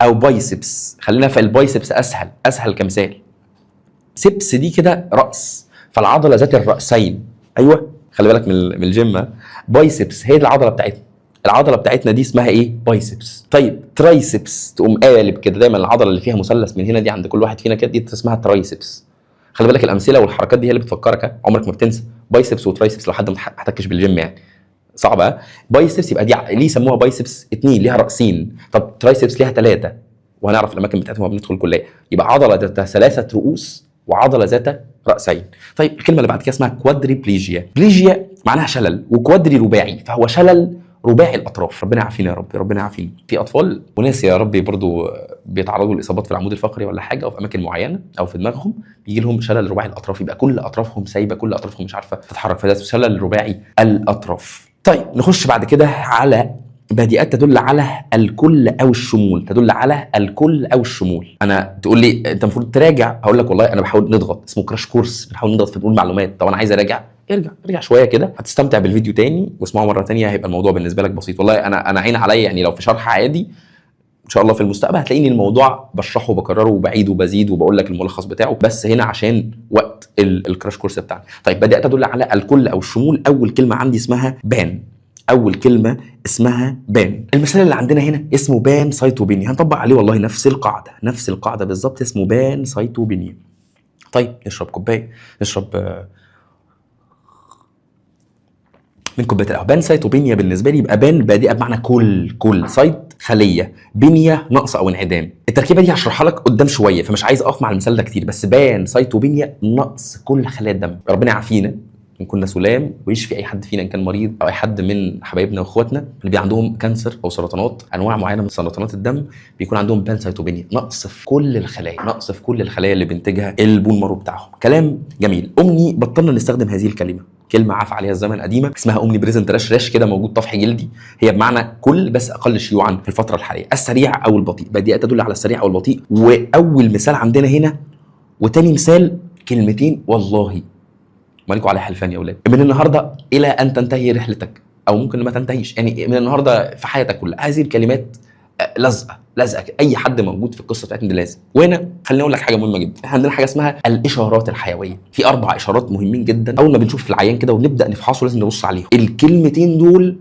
او بايسبس. خلينا في البايسبس اسهل كمثال. سبس دي كده راس، فالعضله ذات الراسين. ايوه خلي بالك من الجيم. بايسبس هي العضله بتاعتنا. العضله بتاعتنا دي اسمها ايه؟ بايسبس. طيب ترايسبس، تقوم قالب كده دايما العضله اللي فيها مثلث من هنا دي عند كل واحد فينا كده، دي اسمها ترايسبس. خلي بالك الامثله والحركات دي هي اللي بتفكرك، عمرك ما بتنسى. بايسبس وترايسبس لو حد ما احتكش بالجيم يعني صعبه. بايسبس يبقى دي ليه سموها بايسبس؟ 2 ليها راسين. طب ترايسبس ليها 3 وهنعرف الاماكن بتاعتهم لما ندخل الكليه. يبقى عضله ذات 3 رؤوس وعضله ذات راسين. طيب الكلمه اللي بعد كده اسمها كوادريبليجيا. بليجيا معناها شلل، وكوادري رباعي، فهو شلل رباعي الاطراف. ربنا يعافينا يا رب، ربنا يعافينا. في اطفال وناس يا ربي برضو بيتعرضوا لاصابات في العمود الفقري ولا حاجه او في اماكن معينه او في دماغهم، بيجي لهم شلل رباعي الاطراف، يبقى كل اطرافهم سايبه، كل اطرافهم مش عارفه تتحرك، فده شلل رباعي الاطراف. طيب نخش بعد كده على بادئات تدل على الكل او الشمول. تدل على الكل او الشمول. انا تقول لي انت المفروض تراجع، هقول لك والله انا بحاول نضغط، اسمه كراش كورس، بنحاول نضغط في نقول معلومات. طب انا عايز اراجع، ارجع شويه كده، هتستمتع بالفيديو تاني واسمعه مره تانيه، هيبقى الموضوع بالنسبه لك بسيط. والله انا عين عليا يعني، لو في شرح عادي ان شاء الله في المستقبل هتلاقيني الموضوع بشرحه وبكرره وبعيد وبزيد وبقول لك الملخص بتاعه، بس هنا عشان وقت الكراش كورس بتاعنا. طيب بدات تدل على الكل او الشمول. اول كلمه عندي اسمها بان. اول كلمه اسمها بان. المثال اللي عندنا هنا اسمه بان سايتوبينيا، هنطبق عليه والله نفس القاعده بالظبط، اسمه بان سايتوبينيا. طيب نشرب كوبايه، نشرب من كوبايه القهوه. بان سايتوبينيا بالنسبه لي يبقى بان بادئه بمعنى كل سايت خليه، بينيا نقص او انعدام. التركيبه دي هشرحها لك قدام شويه فمش عايز اقف مع المثال ده كتير، بس بان سايتوبينيا نقص كل خلايا الدم. ربنا يعافينا ان كنا سلام ويشفي اي حد فينا ان كان مريض او اي حد من حبايبنا واخواتنا اللي بيبقى عندهم كانسر او سرطانات، انواع معينه من سرطانات الدم بيكون عندهم بان سايتوبينيا، نقص في كل الخلايا اللي بينتجها البون مارو بتاعهم. كلام جميل. بطلنا نستخدم هذه الكلمه، كلمه عاف عليها الزمن قديمه، اسمها اومني بريزنت راش كده موجود طفح جلدي، هي بمعنى كل بس اقل شيوعا في الفتره الحاليه. السريع او البطيء، بديهه تدل على السريع او البطيء. واول مثال عندنا هنا وتاني مثال كلمتين والله مالكوا على حلفان يا اولاد. من النهارده الى ان تنتهي رحلتك او ممكن ما تنتهيش، يعني من النهارده في حياتك كلها هذه الكلمات لازقه اي حد موجود في القصه بتاعتنا دي لازم. وهنا خليني اقول لك حاجه مهمه جدا، احنا عندنا حاجه اسمها الاشارات الحيويه. في 4 اشارات مهمين جدا اول ما بنشوف في العيان كده ونبدا نفحصه لازم نبص عليهم. الكلمتين دول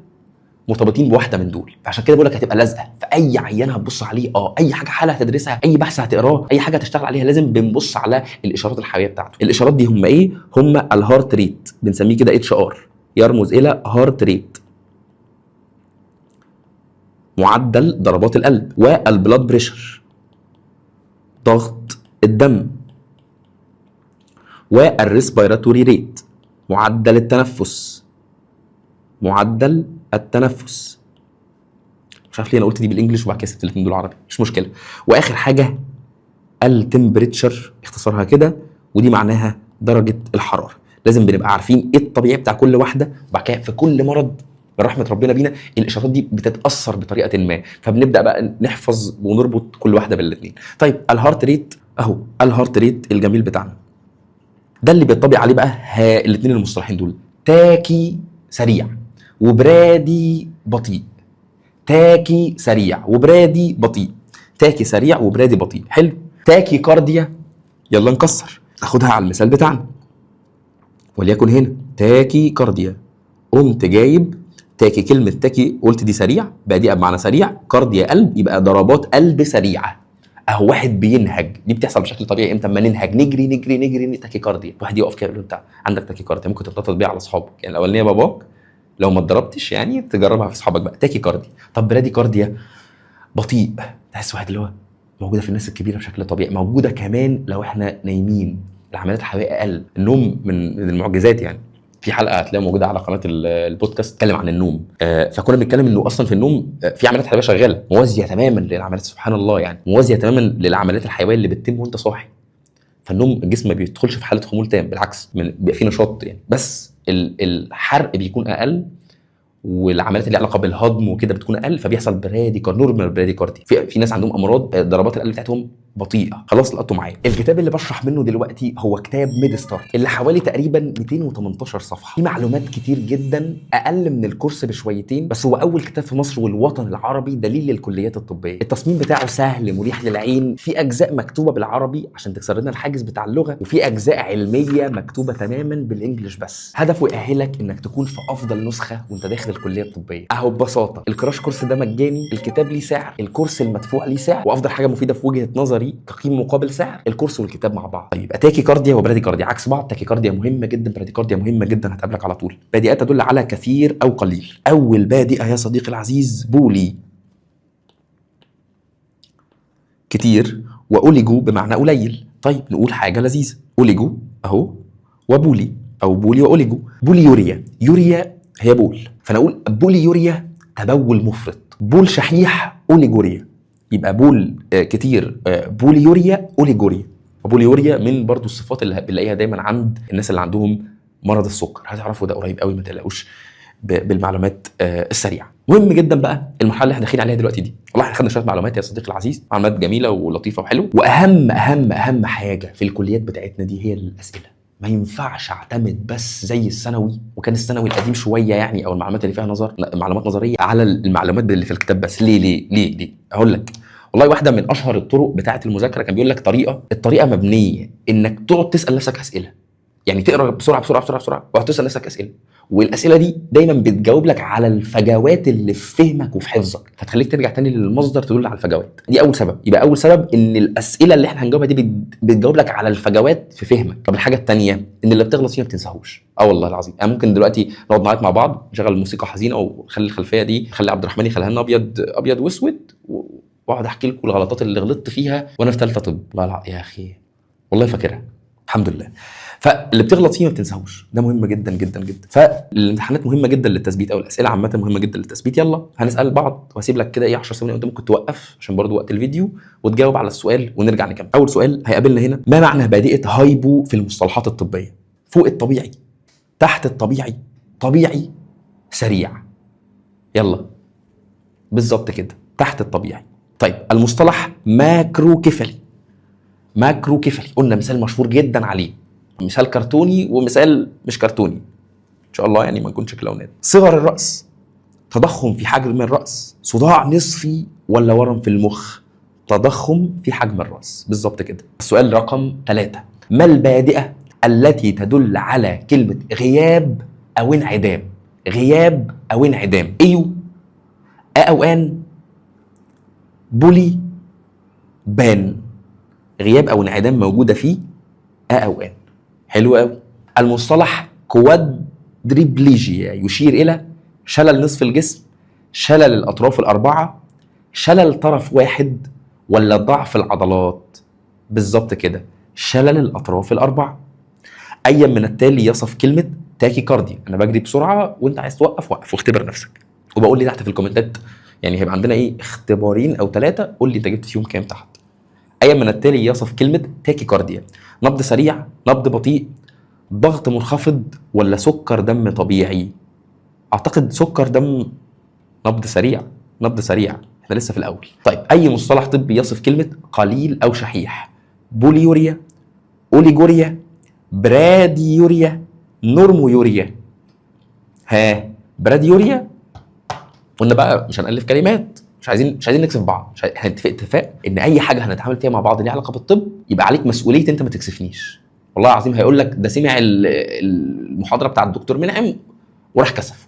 مرتبطين بواحده من دول، فعشان كده بقول لك هتبقى لازقه في اي عيان هتبص عليه. اي حاجه هتدرسها، اي بحث هتقراه، اي حاجه هتشتغل عليها لازم بنبص على الاشارات الحيويه بتاعته. الاشارات دي هم ايه؟ هم الهارت ريت، بنسميه كده اتش ار، يرمز الى هارت ريت، معدل ضربات القلب، والبلاد بريشر، ضغط الدم، والريسبيراتوري ريت، معدل التنفس، مش عارف ليه انا قلت دي بالانجلش وبعد كده سبت الاثنين دول عربي، مش مشكله. واخر حاجه التمبريتشر، اختصارها كده، ودي معناها درجه الحراره. لازم بنبقى عارفين ايه الطبيعي بتاع كل واحده، وبعد كده في كل مرض برحمه ربنا بينا الاشارات دي بتتاثر بطريقه ما، فبنبدا بقى نحفظ ونربط كل واحده بالاثنين. طيب الهارت ريت اهو، الهارت ريت الجميل بتاعنا ده اللي بيطبق عليه بقى الاثنين المصطلحين دول، تاكي سريع وبرادي بطيء. تاكي سريع وبرادي بطيء، تاكي سريع وبرادي بطيء. حلو. تاكي كارديا، يلا نكسر ناخدها على المثال بتاعنا، وليكن هنا تاكي كارديا، قمت جايب تاكي، كلمه تاكي قلت دي سريع بادئه بمعنى سريع، كارديا قلب، يبقى ضربات قلب سريعه. اهو واحد بينهج، دي بتحصل بشكل طبيعي امتى؟ اما ننهج نجري تاكي كارديا. واحد يقف كده يقول له انت عندك تاكي كارديا، ممكن تتنطط بيها على اصحابك، يعني الاولانيه باباك لو ما اتدربتش يعني تجربها في اصحابك بقى. تاكي كارديا. طب برادي كارديا بطيء، تحس واحد اللي هو موجوده في الناس الكبيره بشكل طبيعي، موجوده كمان لو احنا نايمين، العمليات الحيويه اقل. النوم من المعجزات يعني. في حلقه هتلاقيها موجوده على قناه البودكاست اتكلم عن النوم. فكنا بنتكلم انه اصلا في النوم في عمليات حيويه شغاله موازيه تماما للعمليات، سبحان الله يعني موازيه تماما للعمليات الحيويه اللي بتتم وانت صاحي. فالنوم الجسم ما بيدخلش في حاله خمول تام، بالعكس بيبقى فيه نشاط يعني، بس الحرق بيكون اقل، والعمليات اللي علاقه بالهضم وكده بتكون اقل، فبيحصل نورمال براديكاردي. في ناس عندهم امراض ضربات القلب بتاعتهم بطيئه. خلاص لقطوا معايا. الكتاب اللي بشرح منه دلوقتي هو كتاب ميد ستارت، اللي حوالي تقريبا 218 صفحه، في معلومات كتير جدا، اقل من الكورس بشويتين، بس هو اول كتاب في مصر والوطن العربي دليل للكليات الطبيه. التصميم بتاعه سهل مريح للعين، في اجزاء مكتوبه بالعربي عشان تكسر لنا الحاجز بتاع اللغه، وفي اجزاء علميه مكتوبه تماما بالانجلش بس. هدفه يأهلك انك تكون في افضل نسخه وانت داخل الكليه الطبيه. اهو ببساطه الكراش كورس ده مجاني، الكتاب ليه سعر، الكورس المدفوع ليه سعر، وافضل حاجه مفيده في وجهه نظري كقيمه مقابل سعر الكورس والكتاب مع بعض. طيب تاكي كارديا وبرادي كارديا عكس بعض. تاكي كارديا مهمه جدا، برادي كارديا مهمه جدا، هتقابلك على طول. بادئات تدل على كثير او قليل. اول بادئه يا صديقي العزيز بولي، كتير، واوليجو بمعنى قليل. طيب نقول حاجه لذيذه، اوليجو اهو، وبولي او بولي واوليجو. بولي يوريا، يوريا هي بول، فانا اقول بولي يوريا تبول مفرط، بول شحيح اوليجوريا، يبقى بول كتير بولي يوريا اوليجوريا. وبولي يوريا من برضو الصفات اللي بنلاقيها دايما عند الناس اللي عندهم مرض السكر، هتعرفوا ده قريب قوي، ما تقلقوش بالمعلومات السريعه. مهم جدا بقى المرحله اللي احنا داخلين عليها دلوقتي دي، والله احنا خدنا شويه معلومات يا صديقي العزيز، معلومات جميله ولطيفه وحلوه، واهم اهم اهم حاجه في الكليات بتاعتنا دي هي الاسئله. ما ينفعش اعتمد بس زي الثانوي، وكان الثانوي القديم شويه يعني، او المعلومات اللي فيها معلومات نظريه، على المعلومات اللي في الكتاب بس. ليه اقول لك، والله واحده من اشهر الطرق بتاعه المذاكره كان بيقول لك الطريقه مبنيه انك تقعد تسال نفسك اسئله، يعني تقرا بسرعه بسرعه بسرعه بسرعه وهتسال نفسك اسئله، والاسئله دي دايما بتجاوب لك على الفجوات اللي في فهمك وفي حفظك، فتخليك ترجع تاني للمصدر تدل على الفجوات دي. اول سبب. يبقى اول سبب ان الاسئله اللي احنا هنجاوبها دي بتجاوب لك على الفجوات في فهمك. طب الحاجه الثانيه ان اللي بتغلط فيه ما بتنساهوش. والله العظيم انا ممكن دلوقتي نقعد نعيط مع بعض، نشغل موسيقى حزينه او خلي الخلفيه دي، خلي عبد الرحمن يخليها لنا ابيض واسود، واقعد احكي لكم الغلطات اللي غلطت فيها وانا في ثالثه طب. لا يا اخي والله فاكرها الحمد لله. فاللي بتغلط فيه ما بتنساهوش، ده مهم جدا جدا جدا. فالامتحانات مهمه جدا للتثبيت، او الاسئله عامه مهمه جدا للتثبيت. يلا هنسال بعض، وهسيب لك كده 10 ثواني انت ممكن توقف عشان برضو وقت الفيديو وتجاوب على السؤال ونرجع نكمل. اول سؤال هيقابلنا هنا، ما معنى بادئه هايبو في المصطلحات الطبيه؟ فوق الطبيعي، تحت الطبيعي، طبيعي، سريع. يلا بالظبط كده، تحت الطبيعي. طيب المصطلح ماكرو كفلي، ماكرو كفلي قلنا مثال مشهور جدا عليه، مثال كرتوني ومثال مش كرتوني ان شاء الله يعني ما نكونش كلاونات. صغر الراس، تضخم في حجم الراس، صداع نصفي ولا ورم في المخ؟ تضخم في حجم الراس، بالظبط كده. السؤال رقم 3، ما البادئه التي تدل على كلمه غياب او انعدام؟ غياب او انعدام، ايو، او ان، بولي، بان. غياب او انعدام موجوده فيه او ان. حلو قوي. المصطلح كوادريبليجيا يشير الى شلل نصف الجسم، شلل الاطراف الاربعه، شلل طرف واحد، ولا ضعف العضلات؟ بالظبط كده، شلل الاطراف الاربعه. ايا من التالي يصف كلمه تاكي كارديا؟ انا بجري بسرعه وانت عايز توقف، وقف واختبر نفسك، وبقول لي تحت في الكومنتات، يعني هيبقى عندنا ايه، اختبارين او 3، قول لي انت جبت فيهم كام تحت. ايا من التالي يصف كلمه تاكي كارديا؟ نبض سريع، نبض بطيء، ضغط منخفض، ولا سكر دم طبيعي؟ اعتقد سكر دم، نبض سريع، نبض سريع، احنا لسه في الاول. طيب اي مصطلح طبي يصف كلمه قليل او شحيح؟ بوليوريا، اوليجوريا، براديوريا، نورمويوريا. ها، براديوريا. قلنا بقى مش هنألف كلمات، مش عايزين نكسف بعض، هنتفق اتفاق ان اي حاجه هنتعامل فيها مع بعض ليها علاقه بالطب يبقى عليك مسؤوليه انت ما تكسفنيش. والله العظيم هيقول لك ده سمع المحاضره بتاع الدكتور منعم وراح كسف.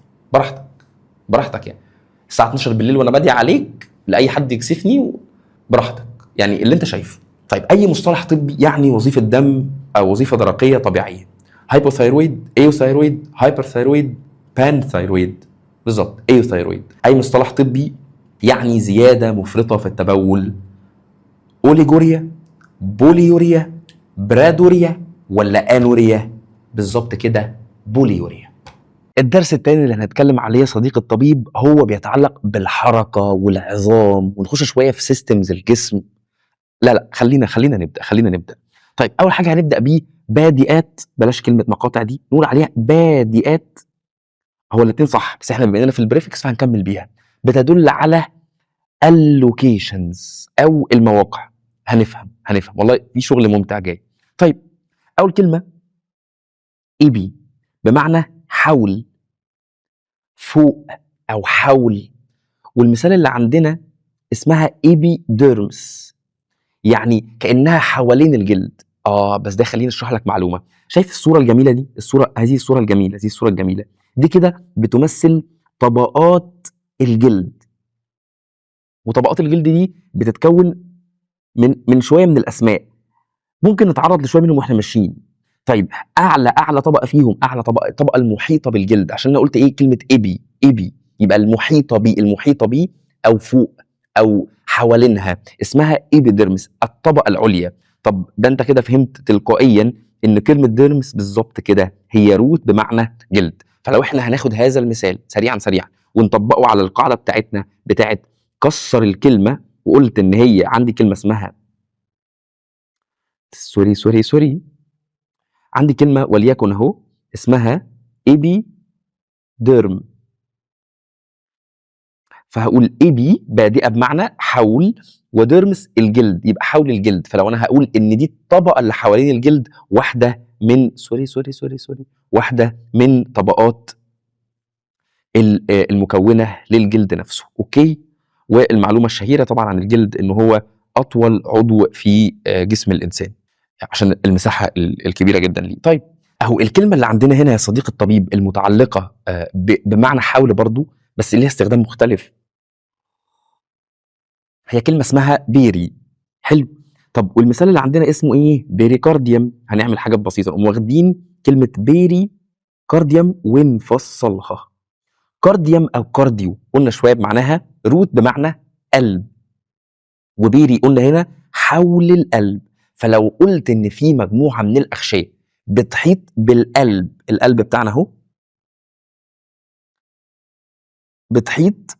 براحتك يعني، الساعه 12 بالليل وانا بادي عليك لاي حد يكسفني، براحتك يعني اللي انت شايفه. طيب اي مصطلح طبي يعني وظيفه دم او وظيفه درقيه طبيعيه؟ هايبوثايرويد، ايوثايرويد، هايبرثايرويد، بانثايرويد. بالظبط ايوثايرويد. اي مصطلح طبي يعني زياده مفرطه في التبول؟ اوليجوريا، بوليوريا، برادوريا، ولا انوريا؟ بالظبط كده، بوليوريا. الدرس التاني اللي هنتكلم عليه يا صديقي الطبيب هو بيتعلق بالحركة والعظام، ونخش شوية في سيستمز الجسم. لا خلينا نبدأ. طيب أول حاجة هنبدأ بيه بادئات، بلاش كلمة مقاطع دي، نقول عليها بادئات. هو الاتنين صح، بس احنا بما اننا في البريفكس فهنكمل بيها. بتدل على اللوكيشنز أو المواقع. هنفهم والله في شغل ممتع جاي. طيب أول كلمة إيبي بمعنى حول، فوق أو حول. والمثال اللي عندنا اسمها ايبيديرمس، يعني كانها حوالين الجلد. بس ده خليني اشرح لك معلومه. شايف الصوره الجميله دي؟ هذه الصوره الجميله دي كده بتمثل طبقات الجلد. وطبقات الجلد دي بتتكون من شويه من الاسماء، ممكن نتعرض لشويه منهم واحنا ماشيين. طيب اعلى طبقه فيهم، اعلى الطبقه المحيطه بالجلد، عشان انا قلت ايه كلمه ايبي يبقى المحيطه بيه او فوق او حوالينها اسمها ايبيديرمس، الطبقه العليا. طب ده انت كده فهمت تلقائيا ان كلمه ديرمس بالظبط كده هي روت بمعنى جلد. فلو احنا هناخد هذا المثال سريعا ونطبقه على القاعده بتاعتنا بتاعت كسر الكلمه، وقلت ان هي عندي كلمه اسمها سوري، عندي كلمة وليكن اهو اسمها ايبي ديرم. فهقول ايبي بادئة بمعنى حول، وديرمس الجلد يبقى حول الجلد. فلو انا هقول ان دي الطبقة اللي حوالين الجلد واحدة من واحدة من طبقات المكونة للجلد نفسه. اوكي. والمعلومة الشهيرة طبعا عن الجلد انه هو اطول عضو في جسم الانسان عشان المساحة الكبيرة جدا ليه. طيب اهو الكلمة اللي عندنا هنا يا صديق الطبيب المتعلقة بمعنى حول برضو، بس ليها استخدام مختلف. هي كلمة اسمها بيري. حلو. طب والمثال اللي عندنا اسمه ايه؟ بيريكارديوم. هنعمل حاجات بسيطة، نقوم واخدين كلمة بيري كارديوم ونفصلها. كارديوم او كارديو قلنا شوية بمعناها روت بمعنى قلب، وبيري قلنا هنا حول القلب. فلو قلت ان في مجموعة من الأغشية بتحيط بالقلب، القلب بتاعنا اهو بتحيط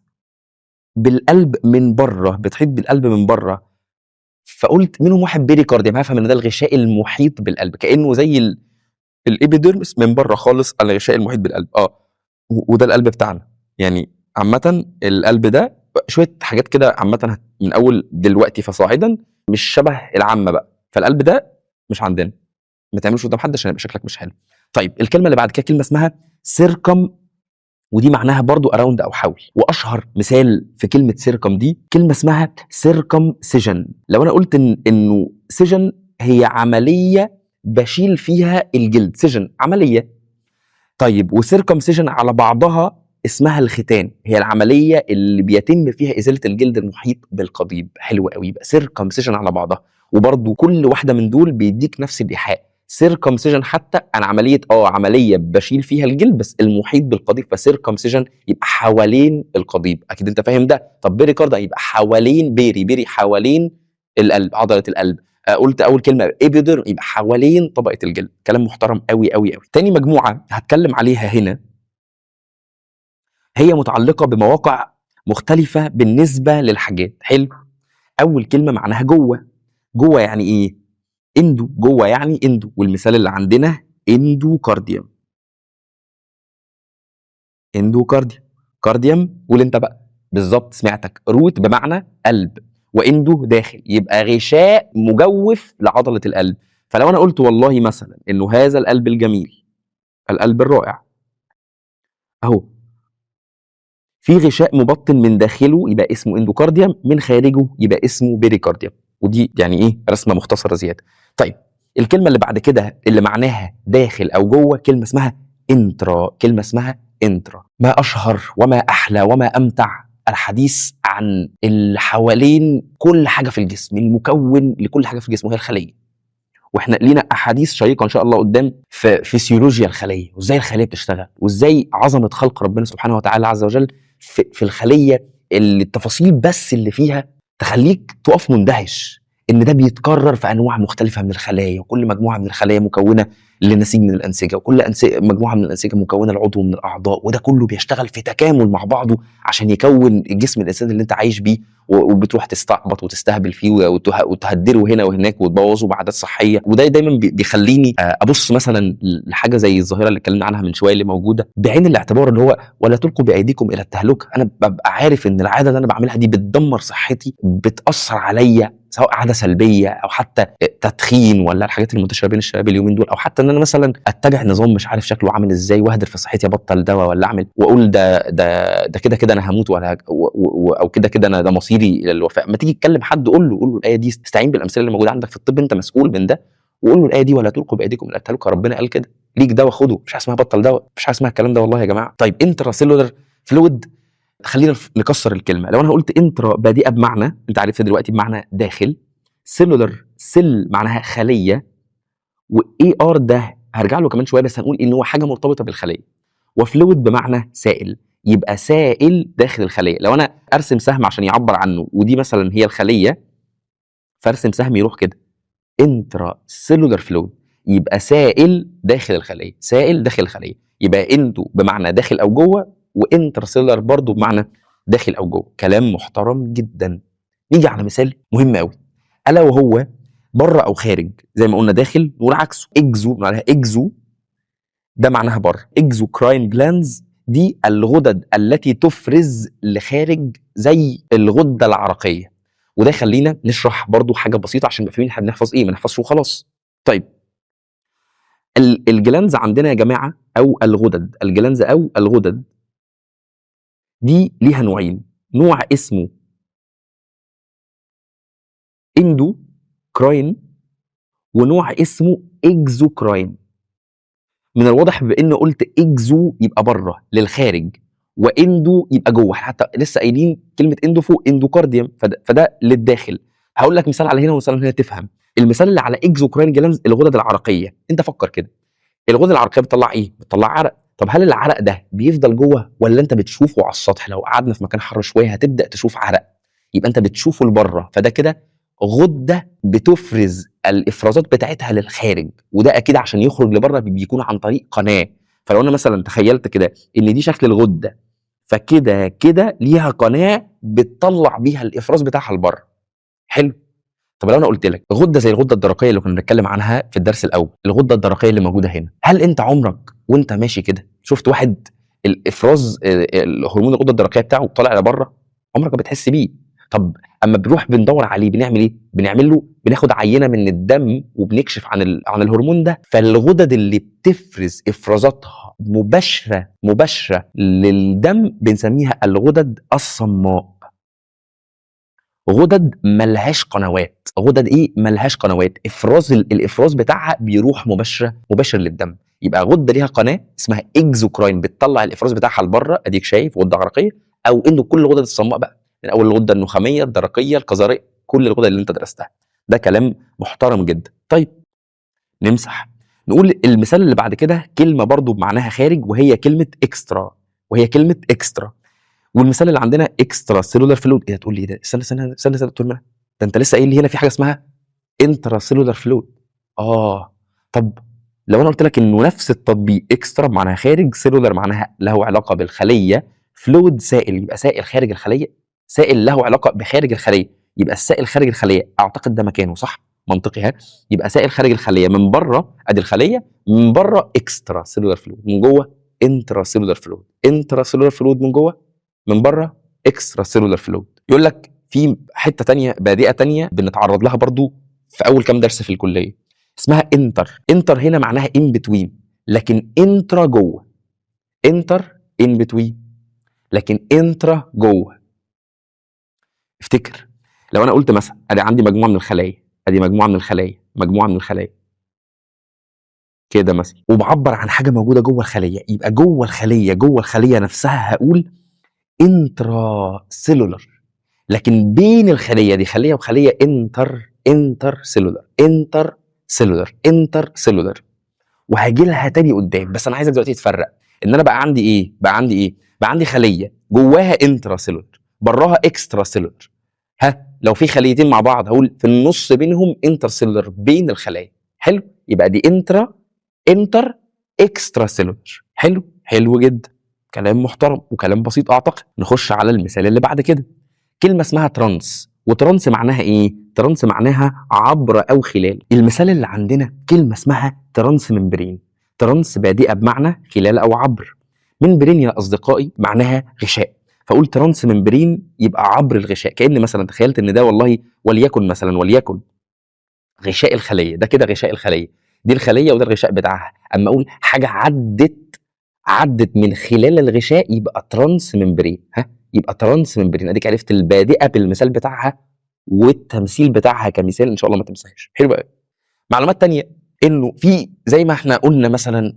بالقلب من بره، فقلت منهم واحد بيريكارديوم، هفهم ان ده الغشاء المحيط بالقلب، كانه زي الابيديرمس من بره خالص الغشاء المحيط بالقلب. وده القلب بتاعنا. يعني عامه القلب ده شويه حاجات كده عامه من اول دلوقتي فصاعدا مش شبه العامه بقى. فالقلب ده مش عندنا، ما تعملوش قدام حد عشان يبقى شكلك مش حلو. طيب الكلمه اللي بعد كده كلمه اسمها سيركم، ودي معناها برضو اراوند او حول. واشهر مثال في كلمه سيركم دي كلمه اسمها سيركم سيجن. لو انا قلت انه سيجن هي عمليه بشيل فيها الجلد، سيجن عمليه. طيب وسيركم سيجن على بعضها اسمها الختان، هي العمليه اللي بيتم فيها ازاله الجلد المحيط بالقضيب. حلو قوي، يبقى سيركم سيجن على بعضها. وبرضو كل واحده من دول بيديك نفس الايحاء. سيركمسيجن حتى انا عمليه بشيل فيها الجلد بس المحيط بالقضيب، فسيركمسيجن يبقى حوالين القضيب. اكيد انت فاهم ده. طب بيريكارد يبقى حوالين بيري حوالين القلب، عضله القلب. قلت اول كلمه ايبيدر يبقى حوالين طبقه الجلد. كلام محترم قوي قوي قوي. تاني مجموعه هتكلم عليها هنا هي متعلقه بمواقع مختلفه بالنسبه للحاجات. حلو. اول كلمه معناها جوه يعني ايه؟ جوه يعني اندو. والمثال اللي عندنا اندوكارديوم. كارديوم قول انت بقى. بالظبط سمعتك، روت بمعنى قلب، واندو داخل، يبقى غشاء مجوف لعضله القلب. فلو انا قلت والله مثلا انه هذا القلب الجميل، القلب الرائع اهو، في غشاء مبطن من داخله يبقى اسمه اندوكارديوم، من خارجه يبقى اسمه بيريكارديوم. ودي يعني ايه رسمه مختصره زياده. طيب الكلمه اللي بعد كده اللي معناها داخل او جوه كلمه اسمها انترا. ما اشهر وما احلى وما امتع الحديث عن اللي حوالين كل حاجه في الجسم، المكون لكل حاجه في الجسم وهي الخليه. واحنا لينا احاديث شيقه ان شاء الله قدام في فسيولوجيا الخليه، وازاي الخليه بتشتغل، وازاي عظمه خلق ربنا سبحانه وتعالى عز وجل في الخليه، اللي التفاصيل بس اللي فيها تخليك تقف مندهش. ان ده بيتكرر في انواع مختلفه من الخلايا، وكل مجموعه من الخلايا مكونه لنسيج من الانسجه، وكل مجموعه من الانسجه مكونه لعضو من الاعضاء، وده كله بيشتغل في تكامل مع بعضه عشان يكون الجسم الانسان اللي انت عايش بيه. وبتروح تستعبط وتستهبل فيه وتهدره هنا وهناك وتبوظه بعادات صحيه. وده دايما بيخليني ابص مثلا لحاجه زي الظاهره اللي اتكلمنا عنها من شويه اللي موجوده بعين الاعتبار، اللي هو ولا تلقوا بايديكم الى التهلكه. انا ببقى عارف ان العاده اللي انا بعملها دي بتدمر صحتي، بتاثر عليا، سواء عاده سلبيه او حتى تدخين، ولا الحاجات المنتشره بين الشباب اليومين دول، او حتى ان انا مثلا اتبع نظام مش عارف شكله عامل ازاي واهدر في صحتي، ابطل دواء ولا اعمل واقول ده كده كده انا هموت، ولا او كده كده انا ده مصيري الى الوفاء. ما تيجي تكلم حد قول له الايه دي، استعين بالامثله اللي موجوده عندك في الطب، انت مسؤول من ده، وقول له الايه دي ولا تلقوا بايديكم الى التهلكه، ربنا قال كده، ليك دواء خده، مش حاجه اسمها بطل دواء، مش حاجه اسمها الكلام ده والله يا جماعه. طيب انترا سيلولر فلويد، خلينا نكسر الكلمه. لو انا قلت انترا بادئه بمعنى انت عرفت دلوقتي بمعنى داخل، سيلولر سيل معناها خليه، واي ار ده هرجع له كمان شويه، بس هنقول ان هو حاجه مرتبطه بالخليه، وفلويد بمعنى سائل، يبقى سائل داخل الخليه. لو انا ارسم سهم عشان يعبر عنه، ودي مثلا هي الخليه، فارسم سهم يروح كده انترا سيلولر فلويد، يبقى سائل داخل الخليه، سائل داخل الخليه. يبقى اندو بمعنى داخل او جوه، وانترا سيلولر برضو بمعنى داخل او جوه. كلام محترم جدا. نيجي على مثال مهم قوي، الا وهو بره او خارج. زي ما قلنا داخل نقول عكسه اكزو، معناها اكزو ده معناها بره. اكزوكراين جلانز دي الغدد التي تفرز لخارج زي الغده العرقيه. وده خلينا نشرح برضو حاجه بسيطه عشان نبقى فاهمين احنا بنحفظ ايه، ما نحفظش وخلاص. طيب الجلانز عندنا يا جماعه، او الغدد، الجلانز او الغدد دي ليها نوعين، نوع اسمه اندوكراين ونوع اسمه اكزوكراين. من الواضح بان قلت اكزو يبقى بره للخارج، واندو يبقى جوه، حتى لسه قايلين كلمه اندو فوق، اندوكارديوم، فده للداخل. هقول لك مثال على هنا ومثال هنا تفهم. المثال اللي على اكزوكراين جلانز الغدد العرقيه، انت فكر كده، الغدد العرقيه بتطلع ايه؟ بتطلع عرق. طب هل العرق ده بيفضل جوه ولا انت بتشوفه على السطح؟ لو قعدنا في مكان حر شويه هتبدا تشوف عرق، يبقى انت بتشوفه لبره، فده كده غده بتفرز الافرازات بتاعتها للخارج، وده اكيد عشان يخرج لبره بيكون عن طريق قناه. فلو انا مثلا تخيلت كده ان دي شكل الغده، فكده كده ليها قناه بتطلع بيها الافراز بتاعها لبره. حلو. طب لو انا قلت لك غده زي الغده الدرقيه اللي كنا بنتكلم عنها في الدرس الاول، الغده الدرقيه اللي موجوده هنا، هل انت عمرك وانت ماشي كده شفت واحد الافراز الهرمون الغده الدرقيه بتاعه طالع لبره؟ عمرك ما بتحس بيه. طب اما بنروح بندور عليه بنعمل ايه؟ بناخد عينه من الدم وبنكشف عن الهرمون ده. فالغدد اللي بتفرز افرازاتها مباشره للدم بنسميها الغدد الصماء. غدد ملهاش قنوات. غدد ايه؟ ملهاش قنوات، الافراز بتاعها بيروح مباشر للدم. يبقى غده ليها قناه اسمها اكزوكراين بتطلع الافراز بتاعها لبره، اديك شايف غده عرقيه، او انه كل الغدد الصماء بقى، من اول الغده النخاميه، الدرقيه، الكظريه، كل الغدد اللي انت درستها. ده كلام محترم جدا. طيب نمسح، نقول المثال اللي بعد كده كلمه برضو بمعناها خارج، وهي كلمه اكسترا. والمثال اللي عندنا اكسترا سيلولار فلويد. ايه تقول لي ايه ده؟ استنى دكتور منى، ده انت لسه قايل لي هنا في حاجه اسمها انترا سيلولار فلويد. طب لو انا قلت لك انه نفس التطبيق، اكسترا معناها خارج، سيلولار معناها له علاقه بالخليه، فلويد سائل، يبقى سائل خارج الخليه، سائل له علاقه بخارج الخليه، يبقى السائل خارج الخليه اعتقد ده مكانه صح؟ منطقي ها؟ يبقى سائل خارج الخليه، من بره ادي الخليه، من بره اكسترا سيلولار فلويد، من جوه انترا سيلولار فلويد، انترا سيلولار فلويد من جوه، من بره اكسترا سيلولار فلويد. يقول لك في حته تانية بادئه تانية بنتعرض لها برضو في اول كام درس في الكليه، اسمها انتر هنا معناها ان بتوين، لكن انترا جوه. انتر ان بتوين، لكن انترا جوه. افتكر لو انا قلت مثلا ادي عندي مجموعه من الخلايا، ادي مجموعه من الخلايا كده مثلا، وبعبر عن حاجه موجوده جوه الخليه، يبقى جوه الخليه نفسها هقول انترا سيلولر. لكن بين الخليه دي، خليه وخليه، انتر سيلولر. وهاجي لها تاني قدام، بس انا عايزك دلوقتي تفرق ان انا بقى عندي ايه، بقى عندي خليه جواها انترا سيلولر، براها اكسترا سيلولر. لو في خليتين مع بعض هقول في النص بينهم انترسيلولر، بين الخلايا. حلو، يبقى دي انتر اكسترا سيلولر. حلو جدا، كلام محترم وكلام بسيط. اعتقد نخش على المثال اللي بعد كده. كلمه اسمها ترانس، وترانس معناها ايه؟ ترانس معناها عبر او خلال. المثال اللي عندنا كلمه اسمها ترانس ممبرين. ترانس بادئه بمعنى خلال او عبر، ممبرين يا اصدقائي معناها غشاء، فاقول ترانس ممبرين يبقى عبر الغشاء. كأن مثلا تخيلت ان ده والله وليكن غشاء الخليه، ده كده غشاء الخليه، دي الخليه وده الغشاء بتاعها. اما اقول حاجه عدت من خلال الغشاء يبقى ترانس ممبرين. يبقى ترانس ممبرين. اديك عرفت البادئه بالمثال بتاعها والتمثيل بتاعها كمثال، ان شاء الله ما تمسحش. حلو قوي. معلومات تانية، انه في زي ما احنا قلنا مثلا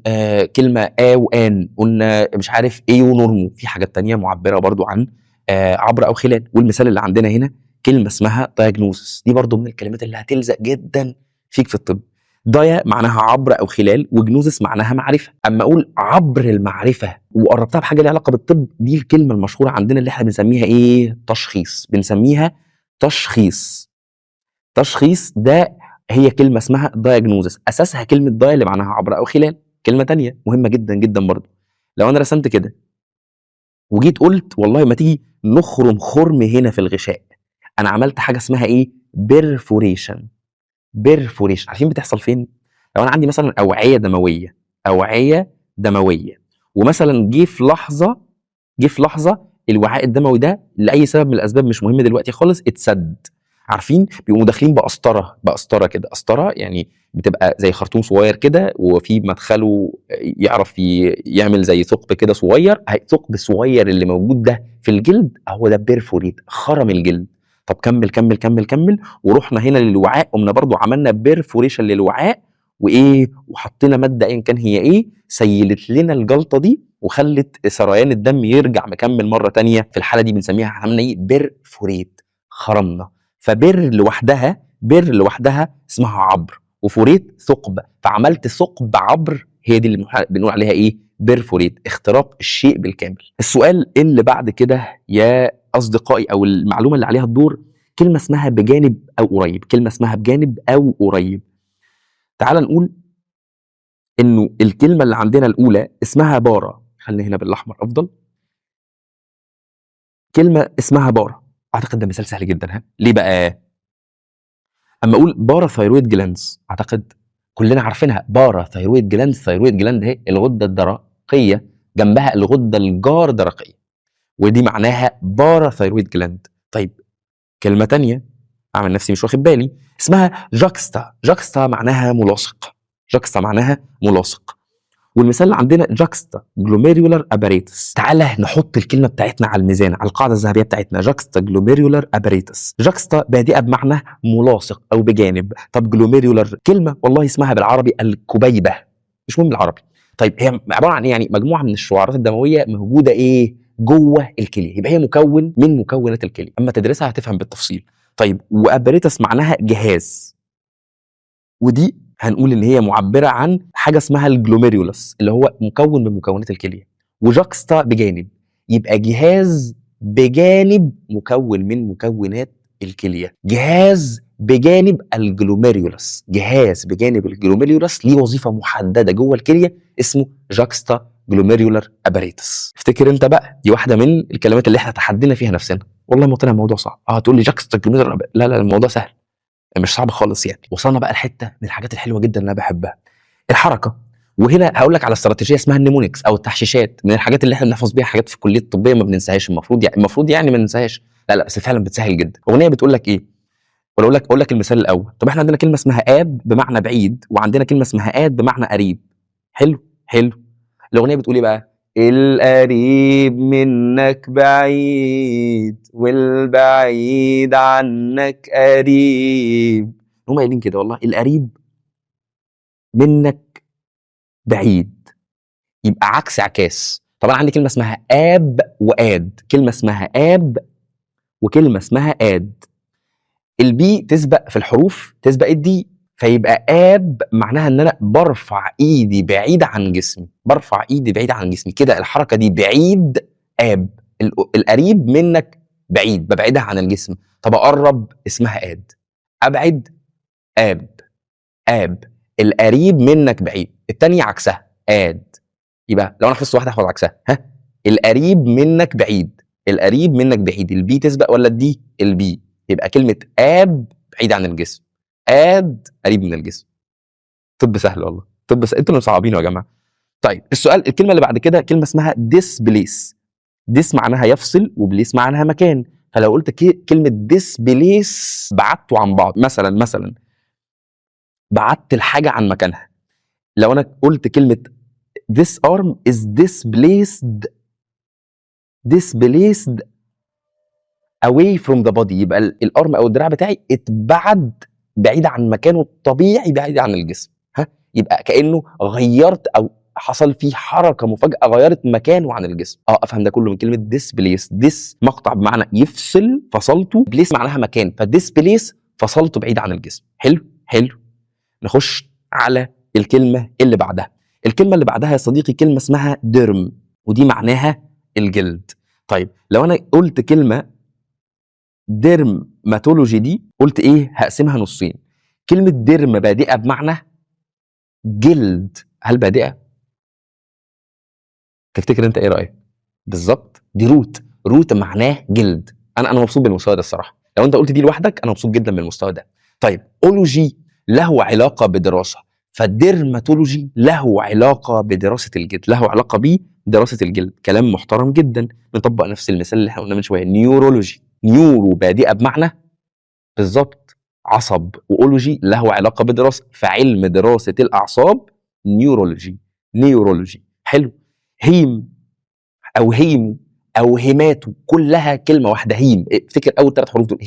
كلمه وان، قلنا مش عارف ايه ونورمو، في حاجات تانية معبره برضو عن عبر او خلال. والمثال اللي عندنا هنا كلمه اسمها دايجنوسس، دي برضو من الكلمات اللي هتلزق جدا فيك في الطب. دايا معناها عبر او خلال، وجنوزس معناها معرفه. اما اقول عبر المعرفه وقربتها بحاجه ليها علاقه بالطب، دي الكلمه المشهوره عندنا اللي احنا بنسميها ايه؟ تشخيص. بنسميها تشخيص ده. هي كلمه اسمها دايجنوزس، اساسها كلمه دايا اللي معناها عبر او خلال. كلمه تانية مهمه جدا جدا برضو، لو انا رسمت كده وجيت قلت والله ما تيجي نخرم خرم هنا في الغشاء، انا عملت حاجه اسمها ايه؟ بيرفوريشن. عارفين بتحصل فين؟ لو انا عندي مثلا اوعيه دمويه، ومثلا جه في لحظه الوعاء الدموي ده لاي سبب من الاسباب مش مهم دلوقتي خالص اتسد. عارفين بيبقوا داخلين بقسطره كده. قسطره يعني بتبقى زي خرطوم صغير كده، وفي مدخله يعرف يعمل زي ثقب كده صغير. الثقب الصغير اللي موجود ده في الجلد هو ده بيرفوريت، خرم الجلد. طب كمل، ورحنا هنا للوعاء، قمنا برضو عملنا بيرفوريشن للوعاء، وايه؟ وحطينا ماده ايا كان هي ايه، سيلت لنا الجلطه دي وخلت سريان الدم يرجع مكمل مره تانية. في الحاله دي بنسميها عملنا ايه؟ بيرفوريت، خرمنا. فبر لوحدها اسمها عبر، وفوريت ثقب، فعملت ثقب عبر، هي دي اللي بنقول عليها ايه؟ بيرفوريت، اختراق الشيء بالكامل. السؤال اللي بعد كده يا اصدقائي، او المعلومه اللي عليها الدور، كلمه اسمها بجانب او قريب. تعال نقول انه الكلمه اللي عندنا الاولى اسمها بارا، خلينا هنا بالاحمر افضل. كلمه اسمها بارا، اعتقد ده مثال سهل جدا. ليه بقى؟ اما اقول بارا ثايرويد جلاندز، اعتقد كلنا عارفينها. بارا ثايرويد جلاند اهي الغده الدرقيه، جنبها الغده الجاردرقيه، ودي معناها بارا ثايرويد جلاند. طيب كلمه تانية اعمل نفسي مش واخد بالي، اسمها جاكستا معناها ملاصق. والمثال اللي عندنا جاكستا جلوميريولار اباريتس. تعالى نحط الكلمه بتاعتنا على الميزان، على القاعده الذهبيه بتاعتنا. جاكستا جلوميريولار اباريتس. جاكستا بادئه بمعنى ملاصق او بجانب. طب جلوميريولار كلمه والله اسمها بالعربي الكبيبه، مش مهم العربي. طيب هي عباره عن ايه؟ يعني مجموعه من الشعيرات الدمويه موجوده ايه؟ جوه الكليه، يبقى هي مكون من مكونات الكليه، اما تدرسها هتفهم بالتفصيل. طيب واباريتس معناها جهاز، ودي هنقول ان هي معبره عن حاجه اسمها الجلوميريولس اللي هو مكون من مكونات الكليه. وجاكستا بجانب، يبقى جهاز بجانب مكون من مكونات الكليه. جهاز بجانب الجلوميريولس ليه وظيفه محدده جوه الكليه اسمه جاكستا جلوميريولار اباريتس. افتكر انت بقى، دي واحده من الكلمات اللي احنا تحدينا فيها نفسنا. والله ما طلع الموضوع صعب. هتقول لي جاكستا جلوميريولار، لا الموضوع سهل، مش صعب خالص يعني. وصلنا بقى لحته من الحاجات الحلوه جدا اللي انا بحبها، الحركه. وهنا هقول لك على استراتيجيه اسمها النيمونكس او التحشيشات، من الحاجات اللي احنا بنحفظ بيها حاجات في الكليه الطبيه ما بننساهاش. المفروض يعني ما ننساهاش. لا بس فعلا بتسهل جدا. اغنيه بتقول لك ايه؟ ولا اقول لك المثال الاول. طب احنا عندنا كلمه اسمها اب بمعنى بعيد، وعندنا كلمه اسمها اد بمعنى قريب. حلو. الاغنيه بتقول ايه بقى؟ القريب منك بعيد والبعيد عنك قريب. هم قايلين كده والله، القريب منك بعيد، يبقى عكس عكاس. طبعا عندي كلمه اسمها اب واد، كلمه اسمها اب وكلمه اسمها اد. البي تسبق في الحروف، تسبق الدي، فيبقى اب معناها ان انا برفع ايدي بعيد عن جسمي، كده الحركه دي بعيد. اب القريب منك بعيد، ببعدها عن الجسم. طب اقرب اسمها اد. ابعد اب. اب القريب منك بعيد، التانية عكسها اد. يبقى لو انا حفظت واحده احفظ عكسها. ها، القريب منك بعيد، القريب منك بعيد، البي تسبق ولا الدي؟ البي. يبقى كلمه اب بعيد عن الجسم، اد قريب من الجسم. طب سهل والله، طب انتوا اللي مصعبينه يا جماعه. طيب السؤال، الكلمه اللي بعد كده كلمه اسمها ديسبليس. ديس معناها يفصل، وبليس معناها مكان. فلو قلت كلمه ديسبليس بعدته عن بعض، مثلا بعدت الحاجه عن مكانها. لو انا قلت كلمه this arm is displaced away from the body، يبقى الارم او الدراع بتاعي اتبعد بعيد عن مكانه الطبيعي، بعيد عن الجسم. ها، يبقى كانه غيرت او حصل فيه حركه مفاجاه غيرت مكانه عن الجسم. افهم ده كله من كلمه ديسبليس. ديس مقطع بمعنى يفصل، فصلته. بليس معناها مكان، فديسبليس فصلته بعيد عن الجسم. حلو حلو. نخش على الكلمه اللي بعدها. الكلمه اللي بعدها يا صديقي كلمه اسمها ديرم، ودي معناها الجلد. طيب لو انا قلت كلمه ديرماتولوجي دي، قلت ايه؟ هقسمها نصين. كلمه ديرم بادئه بمعنى جلد، هل بادئه؟ تفتكر انت ايه رايك؟ بالظبط، دي روت معناه جلد. انا مبسوط بالمستوى ده الصراحه. لو انت قلت دي لوحدك انا مبسوط جدا بالمستوى ده. طيب اولوجي له علاقه بدراسه، فالديرماتولوجي له علاقه بدراسه الجلد، له علاقه بدراسه الجلد. كلام محترم جدا. نطبق نفس المثال اللي احنا قلناه من شويه. نيورولوجي، نيورو بادئه بمعنى بالظبط عصب، واولوجي له علاقه بدراسه، فعلم دراسه الاعصاب نيورولوجي. حلو. هيم او هيمو او هيماتو كلها كلمه واحده. هيم، افتكر اول 3 حروف دول.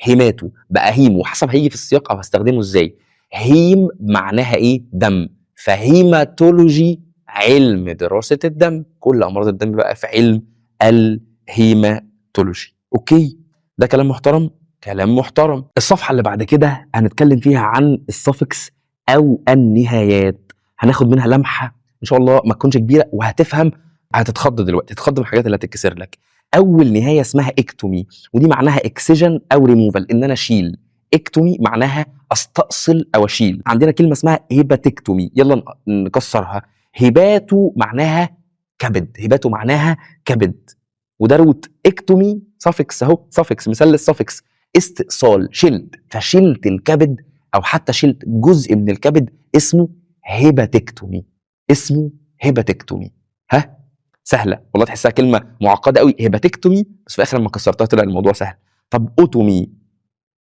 هيماتو بقى هيمو، حسب هيجي في السياق او هستخدمه ازاي. هيم معناها ايه؟ دم، فهيماتولوجي علم دراسه الدم، كل امراض الدم بقى في علم الهيماتولوجي. اوكي، ده كلام محترم، كلام محترم. الصفحه اللي بعد كده هنتكلم فيها عن السفكس او النهايات. هناخد منها لمحه ان شاء الله ما تكونش كبيره، وهتفهم. هتتخض دلوقتي، هتتخض من الحاجات اللي هتتكسر لك. اول نهايه اسمها اكتومي، ودي معناها اكسجن او ريموفال، ان انا اشيل. اكتومي معناها استأصل او اشيل. عندنا كلمه اسمها هيباتكتومي، يلا نكسرها. هيباتو معناها كبد، هيباتو معناها كبد، وده روت. اكتومي سفكس اهو، سفكس مثال للسفكس، استئصال، شلت. فشلت الكبد او حتى شلت جزء من الكبد، اسمه هيباتكتومي، اسمه هيباتكتومي. ها، سهله والله، تحسها كلمه معقده قوي، هيباتكتومي، بس في الاخر لما كسرتها طلع الموضوع سهل. طب اوتومي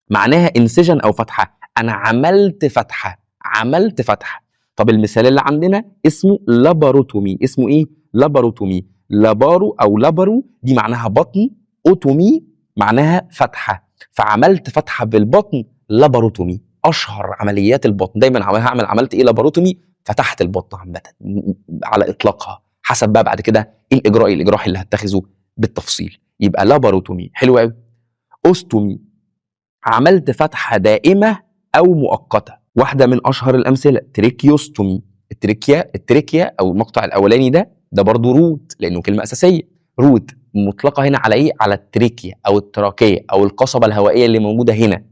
معناها انسجن او فتحه، انا عملت فتحه. طب المثال اللي عندنا اسمه لاباروتومي، اسمه ايه؟ لاباروتومي. لابارو او لابارو دي معناها بطن، اوتومي معناها فتحه، فعملت فتحه بالبطن، لاباروتومي. اشهر عمليات البطن دايما عملت ايه؟ لاباروتومي، فتحت البطن عامه على اطلاقها. حسب بقى بعد كده ايه الاجراء الجراحي اللي هتخذه بالتفصيل. يبقى لاباروتومي. حلو قوي. اوستومي عملت فتحه دائمه او مؤقته. واحده من اشهر الامثله تريكيوستومي. التريكيا او المقطع الاولاني ده برضو روت، لانه كلمه اساسيه. روت مطلقه هنا على ايه؟ على التريكيا او التراكيه او القصبه الهوائيه اللي موجوده هنا.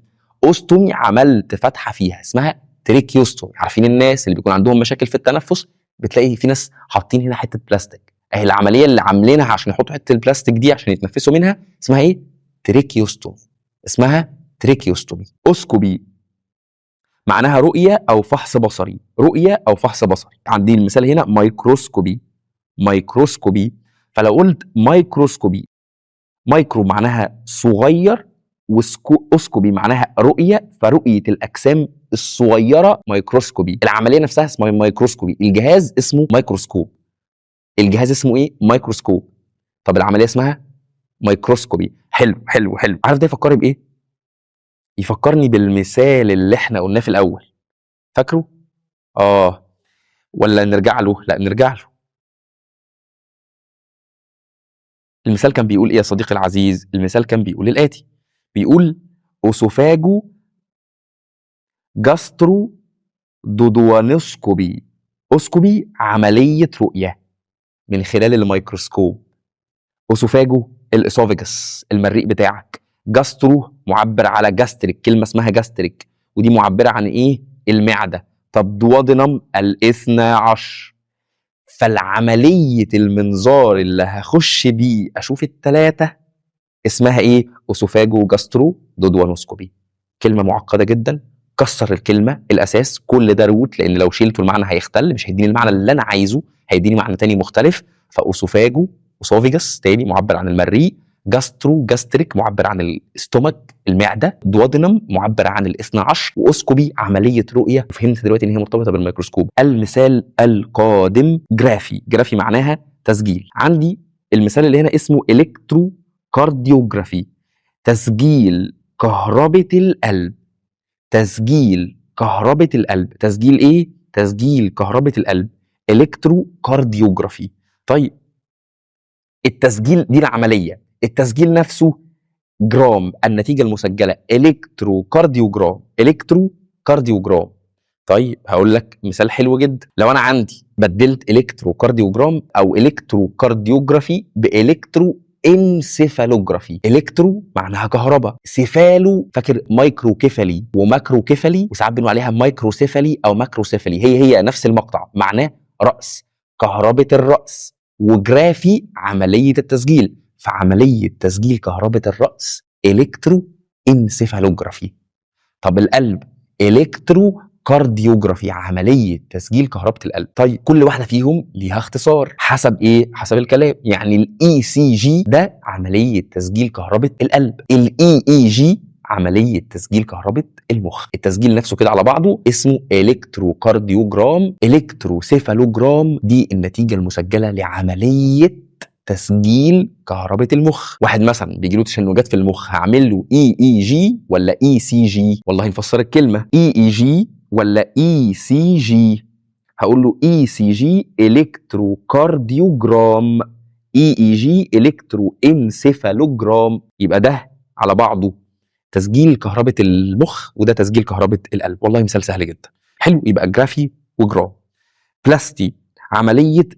اوستومي عملت فتحه فيها اسمها تريكيوستومي. عارفين الناس اللي بيكون عندهم مشاكل في التنفس، بتلاقي في ناس حاطين هنا حته بلاستيك، اهي العمليه اللي عاملينها عشان يحطوا حته البلاستيك دي عشان يتنفسوا منها اسمها ايه؟ تريكيوستومي، اسمها تريكيوستومي. اوسكوبي معناها رؤيه او فحص بصري، رؤيه او فحص بصري. عندي المثال هنا مايكروسكوبي. فلو قلت مايكروسكوبي، مايكرو معناها صغير، واسكوبي معناها رؤيه، فرؤيه الاجسام الصغيره مايكروسكوبي. العمليه نفسها اسمها مايكروسكوبي، الجهاز اسمه مايكروسكوب. الجهاز اسمه ايه؟ مايكروسكوب. طب العمليه اسمها مايكروسكوبي. حلو. عارف ده يفكرني بايه؟ يفكرني بالمثال اللي احنا قلناه في الاول، فاكره؟ ولا نرجع له؟ لا نرجع له. المثال كان بيقول ايه يا صديقي العزيز؟ المثال كان بيقول الاتي، بيقول اوسوفاجو جاسترو دودوانوسكوبي. اوسكوبي عمليه رؤيه من خلال الميكروسكوب. اوسوفاجو الاسوفيجس المريء بتاعك. جاسترو معبر على جاستريك، كلمه اسمها جاستريك ودي معبره عن ايه؟ المعده. طب دوادنم الاثنى عشر. فالعمليه المنظار اللي هخش بيه اشوف الثلاثه اسمها ايه؟ اسوفاجو جاسترو دودوانوسكوبي. كلمه معقده جدا، كسر الكلمه الاساس، كل ده روت، لان لو شيلته المعنى هيختل، مش هيديني المعنى اللي انا عايزه، هيديني معنى تاني مختلف. فاسوفاجو اسوفيجس تاني معبر عن المريء، جاسترو جاستريك معبر عن الاستومك المعده، دوادنم معبر عن الاثنى عشر، واسكوبي عمليه رؤيه. فهمت دلوقتي ان هي مرتبطه بالميكروسكوب. المثال القادم جرافي. جرافي معناها تسجيل. عندي المثال اللي هنا اسمه الكترو كارديوجرافي، تسجيل كهربة القلب. تسجيل كهربة القلب. تسجيل ايه؟ تسجيل كهربة القلب، الكترو كارديوجرافي. طيب التسجيل دي العملية، التسجيل نفسه جرام، النتيجة المسجلة الكترو كارديوجرام. الكترو كارديوجرام. طيب هقول لك مثال حلو جدا. لو انا عندي بدلت الكترو كارديوجرام او الكترو كارديوجرافي بالكترو انسيفالوجرافي. الكترو معناها كهرباء، سيفالو فاكر مايكرو كيفالي وماكرو كيفالي، وساعات بنقول عليها مايكروسيفالي او ماكروسيفالي، هي نفس المقطع، معناه راس، كهرباء الراس. وجرافي عمليه التسجيل، فعمليه تسجيل كهرباء الراس الكترو انسيفالوجرافي. طب القلب الكترو كارديوجرافي، عمليه تسجيل كهربة القلب. طيب كل واحده فيهم ليها اختصار حسب ايه؟ حسب الكلام. يعني الاي سي جي ده عمليه تسجيل كهربة القلب، الاي اي جي عمليه تسجيل كهربة المخ. التسجيل نفسه كده على بعضه اسمه الكترو كارديوجرام، الكتروسيفالوجرام، دي النتيجه المسجله لعمليه تسجيل كهربة المخ. واحد مثلا بيجي له تشنجات في المخ، هعمل له اي اي جي ولا اي سي جي؟ والله نفسر الكلمه، اي اي جي ولا اي سي جي؟ هقول له اي سي جي الكترو كارديوجرام، اي اي جي الكترو انسيفالوجرام. يبقى ده على بعضه تسجيل كهربة المخ وده تسجيل كهربة القلب. والله مثال سهل جدا. حلو، يبقى جرافي وجرام. بلاستي عمليه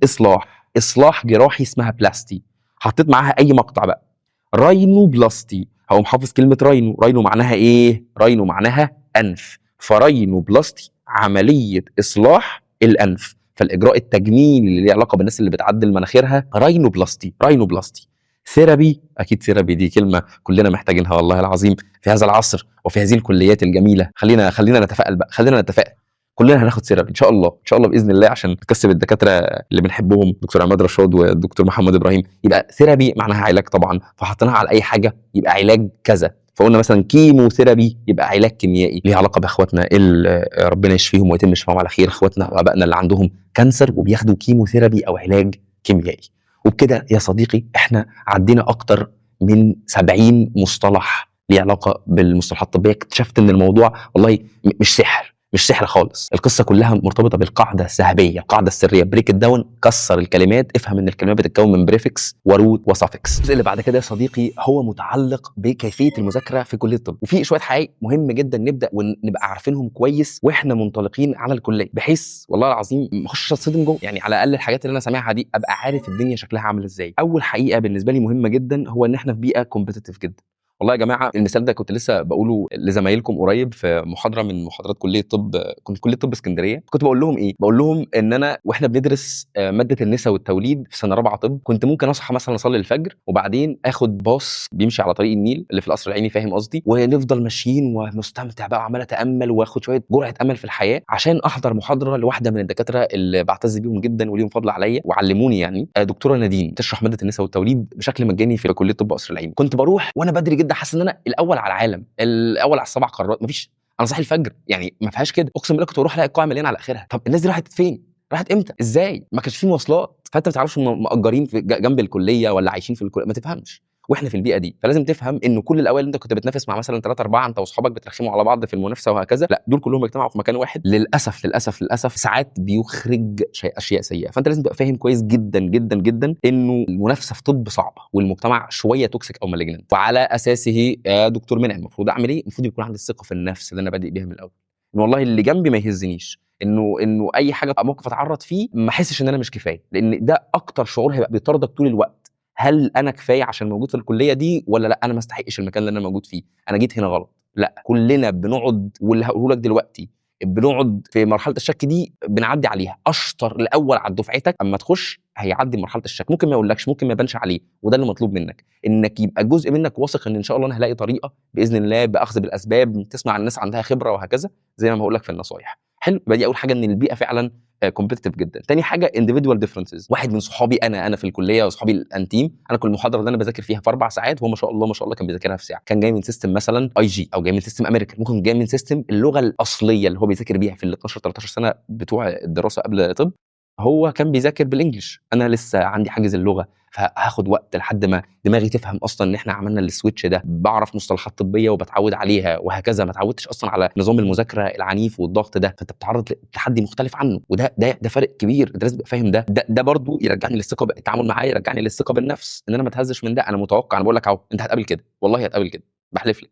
اصلاح جراحي اسمها بلاستي. حطيت معاها اي مقطع بقى. راينو بلاستي، هقوم حافظ كلمه راينو. راينو معناها ايه؟ راينو معناها انف، فراينو بلاستي عمليه اصلاح الانف. فالاجراء التجميلي اللي ليه علاقه بالناس اللي بتعدل مناخيرها راينو بلاستي. راينو بلاستي. ثيرابي، اكيد ثيرابي دي كلمه كلنا محتاجينها والله العظيم في هذا العصر وفي هذه الكليات الجميله. خلينا نتفائل بقى، خلينا نتفائل. كلنا هناخد ثيرابي ان شاء الله، ان شاء الله باذن الله، عشان نكسب الدكاتره اللي بنحبهم دكتور عماد رشاد والدكتور محمد ابراهيم. يبقى ثيرابي معناها علاج طبعا، فحطيناها على اي حاجه يبقى علاج كذا. فقلنا مثلا كيمو ثيرابي يبقى علاج كيميائي ليه علاقه باخواتنا اللي ربنا يشفيهم ويتم شفاهم على خير، اخواتنا وابائنا اللي عندهم كانسر وبياخدوا كيمو ثيرابي او علاج كيميائي. وبكده يا صديقي احنا عدينا اكتر من 70 مصطلح ليه علاقه بالمصطلحات الطبيه. اكتشفت ان الموضوع والله مش سحر، مش سحر خالص. القصه كلها مرتبطه بالقاعده الذهبيه، القاعده السريه، بريك الداون، كسر الكلمات، افهم ان الكلمات بتتكون من بريفكس وروت وسافكس. الجزء اللي بعد كده يا صديقي هو متعلق بكيفيه المذاكره في كليه الطب، وفي شويه حقائق مهم جدا نبدا ونبقى عارفينهم كويس واحنا منطلقين على الكليه، بحيث والله العظيم ما اخشش اتصدم جوه. يعني على الاقل الحاجات اللي انا سامعها دي ابقى عارف الدنيا شكلها عامل ازاي. اول حقيقه بالنسبه لي مهمه جدا هو ان احنا في بيئه كومبيتيتيف جدا. والله يا جماعه المثال ده كنت لسه بقوله لزمايلكم قريب في محاضره من محاضرات كليه طب، كنت كليه طب اسكندريه. كنت بقول لهم ايه؟ بقول لهم ان انا واحنا بندرس ماده النساء والتوليد في سنه رابعه طب، كنت ممكن اصحى مثلا اصلي الفجر وبعدين اخد باص بيمشي على طريق النيل اللي في القصر العيني، فاهم قصدي؟ ونفضل ماشيين ومستمتع بقى وعمال اتامل واخد شويه جرعه امل في الحياه عشان احضر محاضره لواحده من الدكاتره اللي بعتز بيهم جدا وليهم فضل عليا وعلموني، يعني دكتوره نادين تشرح ماده النساء والتوليد بشكل مجاني في كليه طب قصر العيني. كنت بروح وانا بدري جدا حاسس ان انا الاول على العالم، الاول على السبع قارات، مفيش، انا صاحي الفجر يعني ما فيهاش كده. اقسم بالله كنت بروح الاقي القاعه مليانه على اخرها. طب الناس دي راحت فين؟ راحت امتى؟ ازاي؟ ما كانش في مواصلات، فانت ما تعرفش مأجرين في جنب الكليه ولا عايشين في الكليه، ما تفهمش. واحنا في البيئه دي فلازم تفهم ان كل الاوائل اللي انت كنت بتنافس مع مثلا 3 4 انت واصحابك بترخموا على بعض في المنافسه وهكذا، لا دول كلهم بيجتمعوا في مكان واحد. للاسف للاسف للاسف ساعات بيخرج اشياء سيئه. فانت لازم تبقى فاهم كويس جدا جدا جدا انه المنافسه في طب صعبه والمجتمع شويه توكسيك او مالجننت. وعلى اساسه يا دكتور منعم المفروض اعمل ايه؟ المفروض يكون عندي الثقه في النفس اللي انا بادئ بيها من الاول، ان والله اللي جنبي ما يهزنيش، انه اي حاجه موقف اتعرض فيه ما احسش ان انا مش كفايه، لان ده اكتر شعور هيبقى بيطاردك طول الوقت. هل انا كفايه عشان موجود في الكليه دي، ولا لا انا ما استحقش المكان اللي انا موجود فيه، انا جيت هنا غلط. لا، كلنا بنقعد، واللي هقوله لك دلوقتي بنقعد في مرحله الشك دي، بنعدي عليها. اشطر الاول على دفعتك اما تخش هيعدي مرحله الشك، ممكن ما يقولكش، ممكن ما يبانش عليه، وده اللي مطلوب منك، انك يبقى جزء منك واثق ان شاء الله انا هلاقي طريقه باذن الله، باخذ بالاسباب، تسمع الناس عندها خبره وهكذا، زي ما بقول لك في النصايح. حلو، يبقى دي اول حاجه، ان البيئه فعلا كومبيتيتيف جدا. تاني حاجه individual differences. واحد من صحابي، انا في الكليه وصحابي الانتيم، انا كل محاضره اللي انا بذاكر فيها في 4 ساعات، هو ما شاء الله ما شاء الله كان بيذاكرها في ساعه. كان جاي من سيستم مثلا اي جي، او جاي من سيستم امريكان، ممكن جاي من سيستم اللغه الاصليه اللي هو بيذاكر بيها في ال 12 13 سنه بتوع الدراسه قبل طب، هو كان بيذاكر بالانجلش. انا لسه عندي حاجز اللغه، فهاخد وقت لحد ما دماغي تفهم اصلا ان احنا عملنا السويتش ده، بعرف مصطلحات طبيه وبتعود عليها وهكذا. ما اتعودتش اصلا على نظام المذاكره العنيف والضغط ده، فانت بتتعرض لتحدي مختلف عنه، ده فرق كبير، انت لازم تبقى فاهم ده برضو يرجعني للثقه، التعامل معاه يرجعني للثقه بالنفس، ان انا ما اتهزش من ده. انا متوقع، انا بقول لك اهو، انت هتقابل كده، والله هتقابل كده، بحلف لك.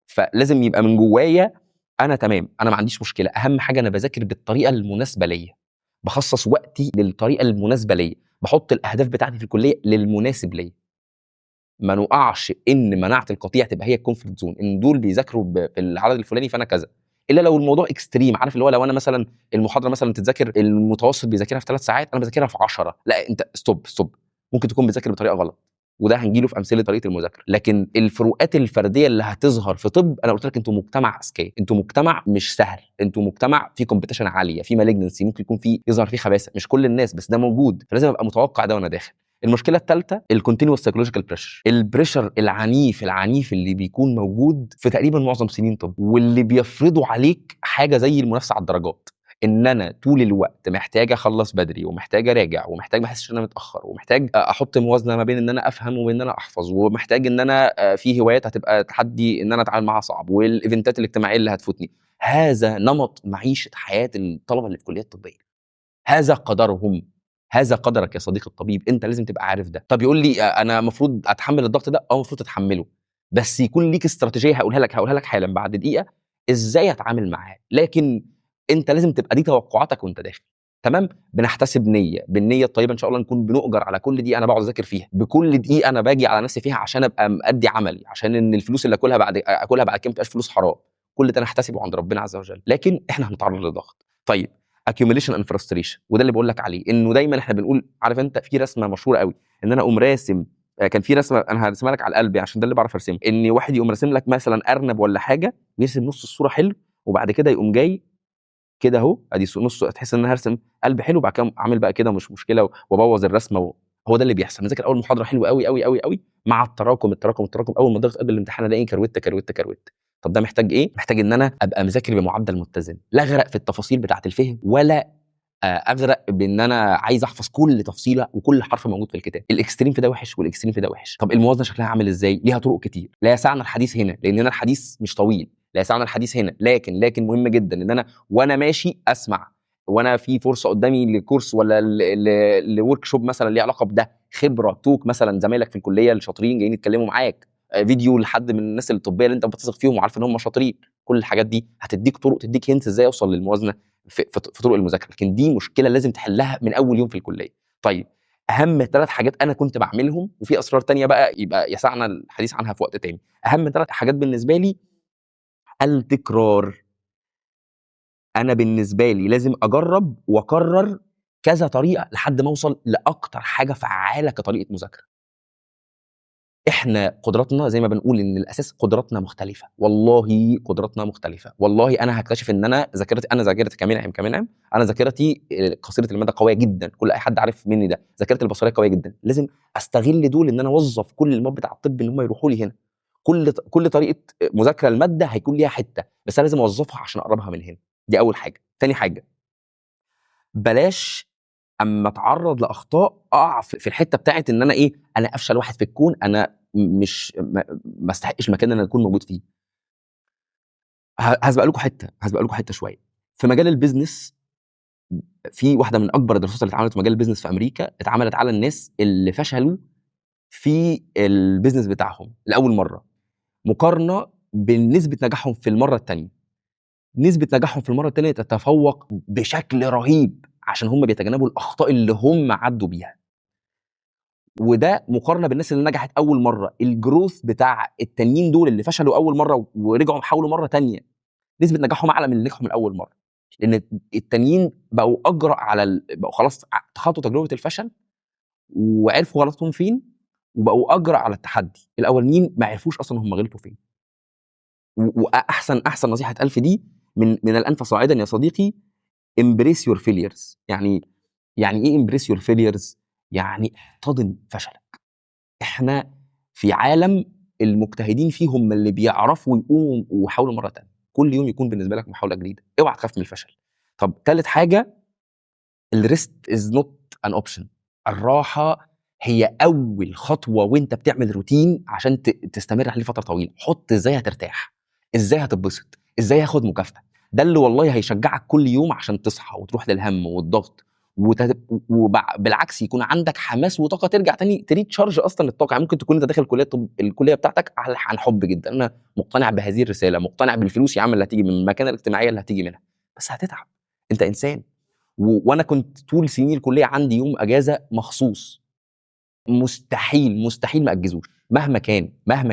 فلازم يبقى من جوايا انا تمام، انا ما عنديش مشكله، اهم حاجه انا بذاكر بالطريقه المناسبه ليا، بخصص وقتي للطريقه المناسبه ليا، بحط الاهداف بتاعتي في الكليه للمناسب ليا. ما نقعش ان مناعه القطيع تبقى هي الكومفورت زون، ان دول بيذاكروا في العدد الفلاني فانا كذا، الا لو الموضوع اكستريم، عارف اللي هو لو انا مثلا المحاضره مثلا تتذاكر المتوسط بيذاكرها في 3 ساعات، انا بذاكرها في 10، لا انت ستوب ستوب، ممكن تكون بتذاكر بطريقه غلط، وده هنجيله في امثله طريقه المذاكره. لكن الفروقات الفرديه اللي هتظهر في طب، انا قلت لك انتوا مجتمع اذكياء، انتوا مجتمع مش سهل، انتوا مجتمع فيه كومبيتيشن عاليه، فيه مالجنسي، ممكن يكون فيه يظهر فيه خباثه، مش كل الناس بس ده موجود، فلازم ابقى متوقع ده وانا داخل. المشكله الثالثه الكونتينوس سايكولوجيكال بريشر، البريشر العنيف اللي بيكون موجود في تقريبا معظم سنين طب، واللي بيفرضوا عليك حاجه زي المنافسه على الدرجات، ان انا طول الوقت محتاج اخلص بدري، ومحتاج اراجع، ومحتاج ما احسش ان انا متاخر، ومحتاج احط موازنه ما بين ان انا افهم وبين ان انا احفظ، ومحتاج ان انا في هوايات هتبقى تحدي ان انا اتعامل معاها صعب، والايفنتات الاجتماعيه اللي هتفوتني. هذا نمط معيشه حياه الطلبه اللي في كليات طبيه، هذا قدرهم، هذا قدرك يا صديقي الطبيب، انت لازم تبقى عارف ده. طب يقول لي انا المفروض اتحمل الضغط ده؟ المفروض تتحمله، بس يكون ليك استراتيجيه هقولها لك حالا بعد دقيقه ازاي اتعامل معاه. لكن انت لازم تبقى دي توقعاتك وانت داخل، تمام؟ بنحتسب نيه، بالنيه الطيبه ان شاء الله نكون بنؤجر على كل دقيقه انا بقعد اذاكر فيها، بكل دقيقه انا باجي على نفسي فيها عشان ابقى مادي عملي، عشان ان الفلوس اللي اكلها بعد كده ما تبقاش فلوس حرام. كل ده نحتسبه عند ربنا عز وجل، لكن احنا هنتعرض لضغط. طيب، accumulation and frustration، وده اللي بقول لك عليه، انه دايما احنا بنقول، عارف انت في رسمه مشهوره قوي، ان انا اقوم راسم، كان في رسمه انا هرسمها لك على القلب عشان ده اللي بعرف ارسمه، ان واحد يقوم راسم لك مثلا ارنب ولا حاجه، ويرسم نص الصوره حلو، وبعد كده يقوم جاي كده اهو، ادي نص، تحس ان انا هرسم قلب حلو، وبعد كده عامل بقى كده مش مشكله، وابوظ الرسمه هو ده اللي بيحصل. نذاكر اول محاضره حلوه قوي قوي قوي قوي، مع التراكم، اول ما ضغط قبل الامتحان الاقي كروته كروته كروته. طب ده محتاج ايه؟ محتاج ان انا ابقى مذاكر بمعدل متزن، لا اغرق في التفاصيل بتاعه الفهم، ولا اغرق بان انا عايز احفظ كل تفصيله وكل حرف موجود في الكتاب. الاكستريم في ده وحش، والاكستريم في ده وحش. طب الموازنه شكلها عامل ازاي؟ ليها طرق كتير، لا يسعنا الحديث هنا لاننا الحديث مش طويل، لا يسعنا الحديث هنا، لكن مهم جدا ان انا وانا ماشي اسمع، وانا في فرصه قدامي لكورس ولا لورك شوب مثلا ليه علاقه بده، خبره توك مثلا، زمايلك في الكليه الشاطرين جايين يتكلموا معاك، فيديو لحد من الناس الطبيه اللي انت بتثق فيهم وعارف ان هم شاطرين، كل الحاجات دي هتديك طرق، تديك هنت ازاي اوصل للموازنه في طرق المذاكره. لكن دي مشكله لازم تحلها من اول يوم في الكليه. طيب، اهم 3 حاجات انا كنت بعملهم، وفي اسرار تانية بقى يبقى يسعنا الحديث عنها في وقت تاني. اهم 3 حاجات بالنسبه لي التكرار. انا بالنسبه لي لازم اجرب واكرر كذا طريقه لحد ما اوصل لاكتر حاجه فعاله كطريقه مذاكره. احنا قدراتنا زي ما بنقول ان الاساس قدراتنا مختلفه، والله قدراتنا مختلفه، والله انا هكتشف ان انا ذاكرتي كمنعم، انا ذاكرتي قصيره المدى قويه جدا، كل اي حد عارف مني ده، ذاكرتي البصريه قويه جدا، لازم استغل دول ان انا اوظف كل المواد بتاع الطب ان هم يروحوا لي هنا. كل طريقه مذاكره الماده هيكون ليها حته، بس انا لازم اوظفها عشان اقربها من هنا. دي اول حاجه. تاني حاجه، بلاش اما اتعرض لاخطاء اقع في الحته بتاعت ان انا ايه، انا افشل واحد في الكون، انا مش ما استحقش المكان اللي انا اكون موجود فيه. هسبق لكم حته شويه. في مجال البيزنس، في واحده من اكبر الدراسات اللي اتعملت في مجال البيزنس في امريكا، اتعملت على الناس اللي فشلوا في البيزنس بتاعهم لاول مره، مقارنه بنسبه نجاحهم في المره الثانيه. نسبه نجاحهم في المره الثانيه تتفوق بشكل رهيب، عشان هم بيتجنبوا الاخطاء اللي هم عدوا بيها. وده مقارنه بالناس اللي نجحت اول مره. الجروث بتاع التانيين دول اللي فشلوا اول مره ورجعوا حاولوا مره تانية، نسبه نجاحهم اعلى من اللي نجحوا من اول مره، لان التانيين بقوا اجرأ على بقوا خلاص تخطوا تجربه الفشل وعرفوا غلطهم فين، وبقوا اجرأ على التحدي. الاولين ما عرفوش اصلا هم غلطوا فين. واحسن نصيحه اتقال في دي من الانف صاعدا يا صديقي: embrace your failures. يعني ايه embrace your failures؟ يعني احتضن فشلك. احنا في عالم المجتهدين فيه هم اللي بيعرفوا يقوموا ويحاولوا مره تانية. كل يوم يكون بالنسبه لك محاوله جديده، اوعى تخاف من الفشل. طب ثالث حاجه، الريست از نوت ان اوبشن. الراحه هي اول خطوه وانت بتعمل روتين عشان تستمر عليه فتره طويله. حط ازاي هترتاح، ازاي هتتبسط، ازاي هاخد مكافاه. ده اللي والله هيشجعك كل يوم عشان تصحى وتروح للهم والضغط، وبالعكس يكون عندك حماس وطاقه ترجع تاني تريتشارج اصلا الطاقه. يعني ممكن تكون انت داخل كليه، طب الكليه بتاعتك عن حب جدا، انا مقتنع بهذه الرساله، مقتنع بالفلوس يا عم اللي هتيجي من المكانه الاجتماعيه اللي هتيجي منها، بس هتتعب، انت انسان. وانا كنت طول سنين الكليه عندي يوم اجازه مخصوص، مستحيل ما اجزوش، مهما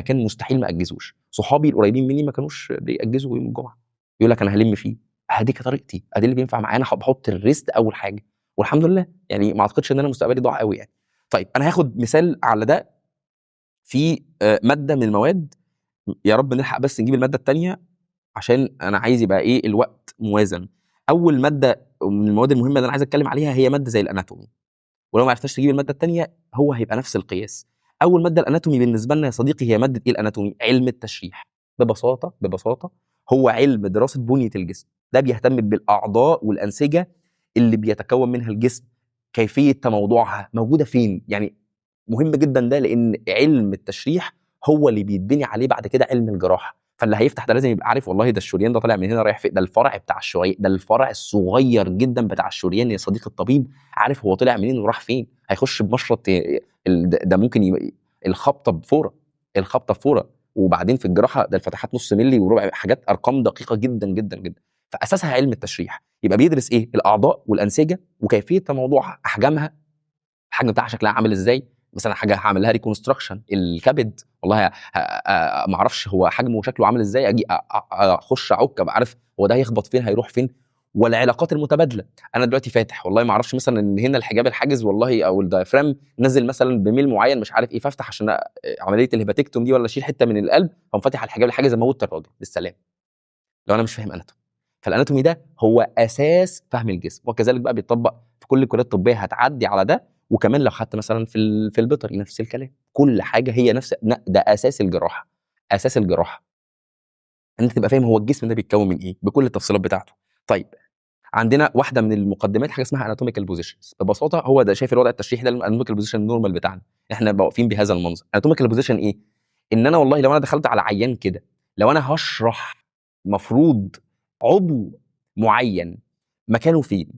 كان مستحيل ما اجزوش. صحابي القريبين مني ما كانوش بيأجزوا يوم الجمعه، يقول لك انا هلم فيه. هديك طريقتي، ادي اللي بينفع معايا، انا بحط الريست اول حاجه، والحمد لله يعني ما اعتقدش ان انا مستقبلي ضاع قوي يعني. طيب انا هاخد مثال على ده في ماده من المواد. يا رب نلحق بس نجيب الماده الثانيه عشان انا عايز يبقى ايه الوقت موازن. اول ماده من المواد المهمه اللي انا عايز اتكلم عليها هي ماده زي الاناتومي، ولو ما عرفتش تجيب الماده الثانيه هو هيبقى نفس القياس. اول ماده الاناتومي بالنسبه لنا يا صديقي هي ماده ايه؟ الاناتومي علم التشريح. ببساطه هو علم دراسه بنيه الجسم. ده بيهتم بالاعضاء والانسجه اللي بيتكون منها الجسم، كيفيه تموضعها، موجوده فين. يعني مهم جدا ده، لان علم التشريح هو اللي بيتبني عليه بعد كده علم الجراحه. فاللي هيفتح ده لازم يبقى عارف والله ده الشريان ده طالع من هنا رايح فين، ده الفرع بتاع الشريان، ده الفرع الصغير جدا بتاع الشريان يا صديق الطبيب، عارف هو طلع منين وراح فين. هيخش بمشرط ده ممكن الخبطه بفوره، وبعدين في الجراحه ده الفتحات نص ملي وربع، حاجات ارقام دقيقه جدا جدا جدا. فاساسها علم التشريح. يبقى بيدرس ايه؟ الاعضاء والانسجه وكيفيه تموضعها، احجامها، الحجم بتاعها شكلها عامل ازاي. مثلا حاجه هعمل لها ريكونستراكشن الكبد، والله ما اعرفش هو حجمه وشكله عامل ازاي، اجي اخش اعك ابقى عارف هو ده هيخبط فين هيروح فين. والعلاقات المتبادله، انا دلوقتي فاتح والله ما اعرفش مثلا ان هنا الحجاب الحاجز والله او الدايفرام نزل مثلا بميل معين مش عارف ايه، فافتح عشان عمليه الهيباتيكتوم دي ولا اشيل حته من القلب، فقوم فاتح على الحجاب الحاجز اموت الراجل بالسلام لو انا مش فاهم اناتومي. فالاناتومي ده هو اساس فهم الجسم، وكذلك بقى بيطبق في كل الكليات الطبيه هتعدي على ده. وكمان لو خدت مثلا في البيطري نفس الكلام، كل حاجه هي نفس ده اساس الجراحه. اساس الجراحه ان انت تبقى فاهم هو الجسم ده بيتكون من ايه بكل التفصيلات بتاعته. طيب عندنا واحده من المقدمات حاجه اسمها اناتوميكال بوزيشنز. ببساطه هو ده، شايف الوضع التشريحي ده الاناتوميكال بوزيشن النورمال بتاعنا، احنا واقفين بهذا المنظر. اناتوميكال بوزيشن ايه؟ ان انا والله لو انا دخلت على عيان كده، لو انا هشرح مفروض عضو معين مكانه فين،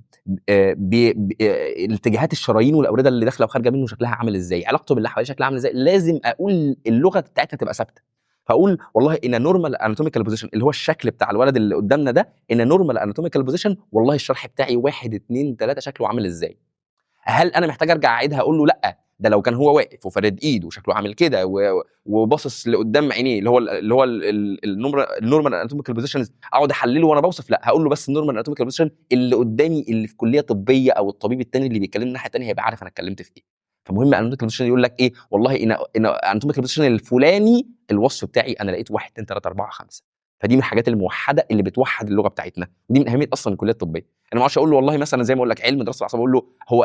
الاتجاهات الشرايين والاورده اللي داخله وخارجه منه شكلها عامل ازاي، علاقته باللي حواليه شكلها عامل ازاي، لازم اقول اللغه بتاعتها تبقى ثابته. فاقول والله ان نورمال اناتوميكال بوزيشن اللي هو الشكل بتاع الولد اللي قدامنا ده، ان نورمال اناتوميكال بوزيشن والله الشرح بتاعي 1 2 3 شكله عامل ازاي. هل انا محتاج ارجع اعيدها اقول له لا ده لو كان هو واقف وفرد ايده وشكله عامل كده وباصص لقدام عينيه اللي هو النورمال اناتوميكال بوزيشنز، اقعد احلله وانا بوصف؟ لا، هقول له بس النورمال اناتوميكال بوزيشن اللي قدامي اللي في كليه طبيه او الطبيب الثاني اللي بيتكلم الناحيه الثانيه هيبقى عارف انا اتكلمت في ايه. فمهم اناتوميكال بوزيشن يقول لك ايه، والله ان اناتوميكال بوزيشن الفلاني الوصف بتاعي انا لقيت 1 2 3 4 5. فدي من الحاجات الموحده اللي بتوحد اللغه بتاعتنا، ودي من اهميه اصلا الكليه الطبيه. انا ما اعرفش اقول له والله مثلا زي ما اقول لك علم دراسه الاعصاب، اقول له هو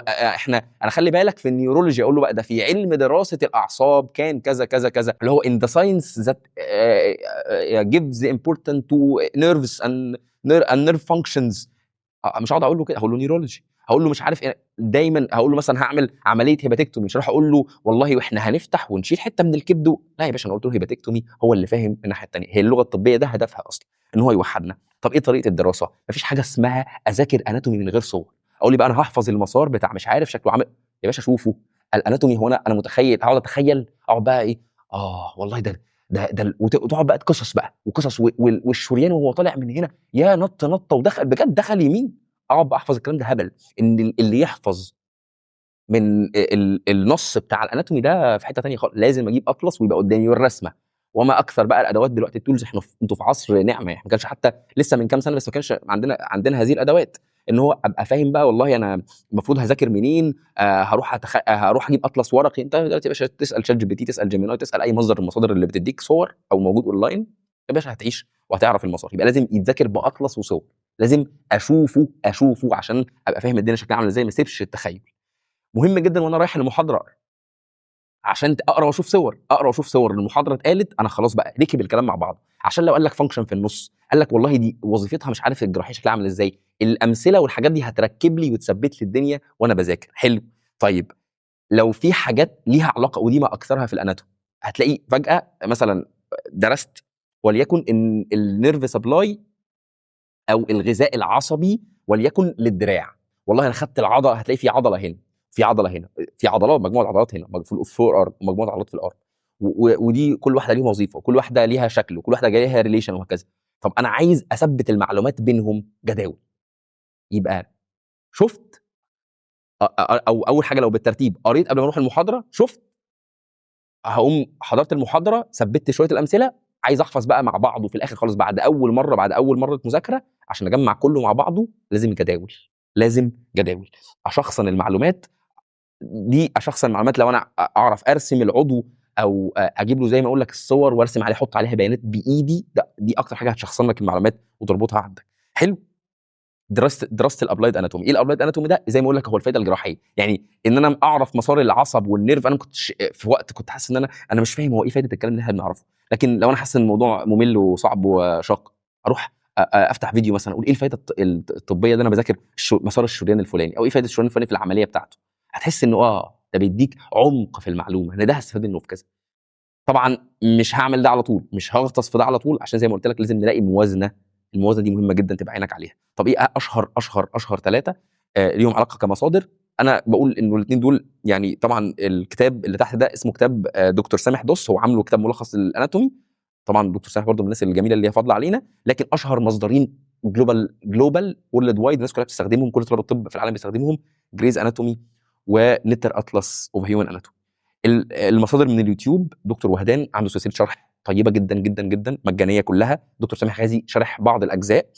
انا خلي بالك في النيورولوجي، اقول له بقى ده في علم دراسه الاعصاب كان كذا كذا كذا، اللي هو in the science that gives important to nerves and nerve functions. مش هقعد اقول له كده، هقول له نيورولوجي، هقول له مش عارف إيه. دايما هقول له مثلا هعمل عمليه هيباتكتومي، مش هروح اقول له والله واحنا هنفتح ونشيل حته من الكبد لا يا باشا، انا قلت له هيباتكتومي، هو اللي فاهم الناحيه الثانيه. هي اللغه الطبيه ده هدفها اصلا ان هو يوحدنا. طب ايه طريقه الدراسه؟ مفيش حاجه اسمها اذاكر اناتومي من غير صور. اقول لي بقى انا هحفظ المسار بتاع مش عارف شكله عامل، يا باشا شوفه الاناتومي. هو انا متخيل، اقعد اتخيل، اقعد بقى ايه، والله ده وتقعد بقى قصص بقى وقصص والشريان وهو طالع من هنا يا نط نطه ودخل بجد دخل يمين. اقعد بقى احفظ الكلام ده هبل. ان اللي يحفظ من النص بتاع الاناتومي ده في حته تانية خالص. لازم اجيب اطلس ويبقى قدامي والرسمه، وما اكثر بقى الادوات دلوقتي التولز. انتوا في عصر نعمه، يعني ما كانش حتى لسه من كام سنه بس ما كانش عندنا هذه الادوات، ان هو ابقى فاهم بقى والله انا المفروض هذاكر منين. هروح اجيب اطلس ورقي. انت دلوقتي يا باشا تسال شات جي بي تي، تسال جيميناي، تسال اي مصدر من المصادر اللي بتديك صور او موجود اونلاين، يا باشا هتعيش وهتعرف المسار. يبقى لازم يتذاكر باطلس وصور، لازم اشوفه عشان ابقى فاهم الدنيا شكلها عامل ازاي، ما اسيبش التخيل. مهم جدا وانا رايح المحاضره عشان اقرا واشوف صور، المحاضره اتقالت انا خلاص بقى ركب الكلام مع بعض. عشان لو قال لك فانكشن في النص، قال لك والله دي وظيفتها مش عارف الجراحيه شكلها عامل ازاي، الامثله والحاجات دي هتركب لي وتثبت لي الدنيا وانا بذاكر. حلو. طيب لو في حاجات ليها علاقه، ودي ما اكثرها في الاناتومي، هتلاقي فجاه مثلا درست وليكن ان النيرف سبلاي او الغذاء العصبي وليكن للدراع. والله انا خدت العضله، هتلاقي في عضله هنا، في عضله هنا، في عضلات، مجموعه عضلات هنا في الفور ارم، ومجموعه عضلات في الارم، ودي كل واحده ليها وظيفه، وكل واحده ليها شكل، وكل واحده جايه ليها ريليشن وهكذا. طب انا عايز اثبت المعلومات بينهم جداول. يبقى شفت او اول حاجه لو بالترتيب قريت قبل ما اروح المحاضره، شفت، هقوم حضرت المحاضره، ثبتت شويه الامثله، عايز احفظ بقى مع بعضه في الاخر خالص بعد اول مره مذاكره عشان اجمع كله مع بعضه. لازم جداول، لازم جداول اشخصن المعلومات دي. اشخصن المعلومات لو انا اعرف ارسم العضو، او اجيب له زي ما اقول لك الصور وارسم عليه، احط عليها بيانات بايدي، دي اكتر حاجه هتشخصن لك المعلومات وتربطها عندك. حلو. دراسه الابلايد اناتومي. ايه الابلايد اناتومي ده؟ زي ما اقول لك هو الفائده الجراحيه، يعني ان انا اعرف مسار العصب والنيرف. انا ما كنتش في وقت كنت حاسس ان انا مش فاهم هو ايه فائده الكلام اللي احنا بنعرفه، لكن لو انا حاسس ان الموضوع ممل وصعب وشاق، اروح افتح فيديو مثلا اقول ايه الفائده الطبيه ده، انا بذاكر مسار الشريان الفلاني، او ايه فائده الشريان الفلاني في العمليه بتاعته. هتحس انه ده بيديك عمق في المعلومه، ان ده هستفاد منه في كذا. طبعا مش هعمل ده على طول، مش هغطس في ده على طول، عشان زي ما قلت لك لازم نلاقي موازنه. الموازنه دي مهمه جدا تبقى عينك عليها. طب ايه اشهر ثلاثه ليهم علاقه كمصادر؟ انا بقول انه الاثنين دول، يعني طبعا الكتاب اللي تحت ده اسمه كتاب دكتور سامح دوس، هو عامله كتاب ملخص للاناتومي. طبعا دكتور سامح برضه من الناس الجميله اللي هي فاضله علينا، لكن اشهر مصدرين جلوبال وورلد وايد الناس كلها بتستخدمهم، كل طلاب الطب في العالم بيستخدمهم، جريز اناتومي ونتر اطلس اوف هيومن اناتومي. المصادر من اليوتيوب، دكتور وهدان عنده سلسله شرح طيبه جدا جدا جدا مجانيه كلها، دكتور سامح غازي شرح بعض الاجزاء،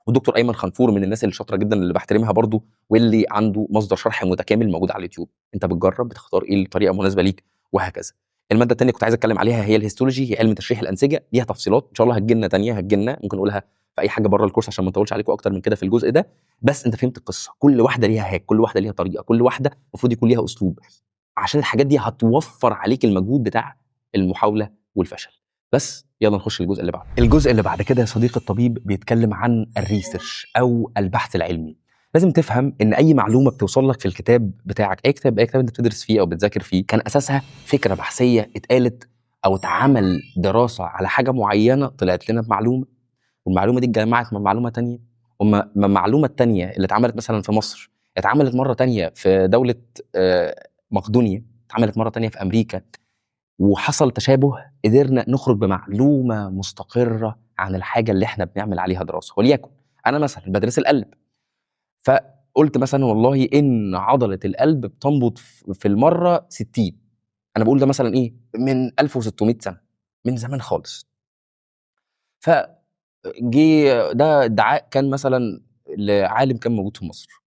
ودكتور ايمن خنفور من الناس اللي شاطره جدا اللي بحترمها برضو، واللي عنده مصدر شرح متكامل موجود على اليوتيوب. انت بتجرب بتختار ايه الطريقه المناسبه ليك وهكذا. الماده الثانيه كنت عايز اتكلم عليها هي الهيستولوجي، هي علم تشريح الانسجه. ليها تفصيلات ان شاء الله هتجيلنا ثانيه، ممكن نقولها في اي حاجه بره الكورس عشان ما نطولش عليكم اكتر من كده في الجزء ده. بس انت فهمت القصه، كل واحده ليها هاك، كل واحده ليها طريقه، كل واحده المفروض يكون ليها اسلوب، عشان الحاجات دي هتوفر عليك المجهود بتاع المحاوله والفشل. بس يلا نخش الجزء اللي بعده. الجزء اللي بعد كده يا صديقي الطبيب بيتكلم عن الريسيرش او البحث العلمي. لازم تفهم ان اي معلومه بتوصل لك في الكتاب بتاعك، اي كتاب انت بتدرس فيه او بتذاكر فيه، كان اساسها فكره بحثيه اتقالت، او اتعمل دراسه على حاجه معينه طلعت لنا بمعلومه، والمعلومه دي اتجمعت مع معلومه تانية، وما المعلومه التانية اللي اتعملت مثلا في مصر اتعملت مره تانية في دوله مقدونيا، اتعملت مره تانية في امريكا، وحصل تشابه، قدرنا نخرج بمعلومه مستقره عن الحاجه اللي احنا بنعمل عليها دراسه. وليكن انا مثلا بدرس القلب، فقلت مثلا والله ان عضله القلب بتنبض في المره 60. انا بقول ده مثلا ايه من 1600 سنه، من زمان خالص. فجي ده ادعاء كان مثلا لعالم كان موجود في مصر،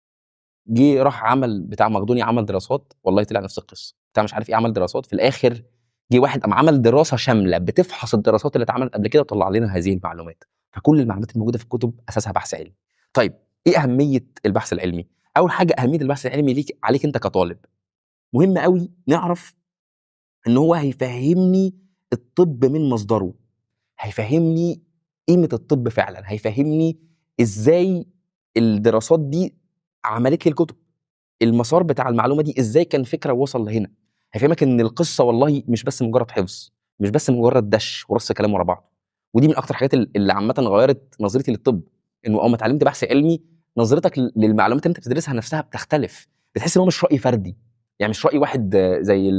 جه راح عمل بتاع مقدونيا، عمل دراسات، والله طلع نفس القصه بتاع مش عارف ايه، عمل دراسات في الاخر جه واحد قام عمل دراسه شامله بتفحص الدراسات اللي اتعملت قبل كده وطلع لنا هذه المعلومات. فكل المعلومات الموجوده في الكتب اساسها بحث علمي. طيب ايه اهميه البحث العلمي؟ اول حاجه اهميه البحث العلمي ليك عليك انت كطالب، مهم قوي نعرف ان هو هيفهمني الطب من مصدره، هيفهمني قيمه الطب فعلا، هيفهمني ازاي الدراسات دي عملت لي الكتب، المسار بتاع المعلومه دي ازاي كان فكره وصل لهنا، هيفهمك ان القصه والله مش بس مجرد حفظ، مش بس مجرد دش ورص كلام ورا بعض. ودي من اكتر الحاجات اللي عامه غيرت نظرتي للطب، انه اول ما اتعلمت بحث علمي نظرتك للمعلومات اللي انت بتدرسها نفسها بتختلف، بتحس ان هو مش راي فردي، يعني مش راي واحد زي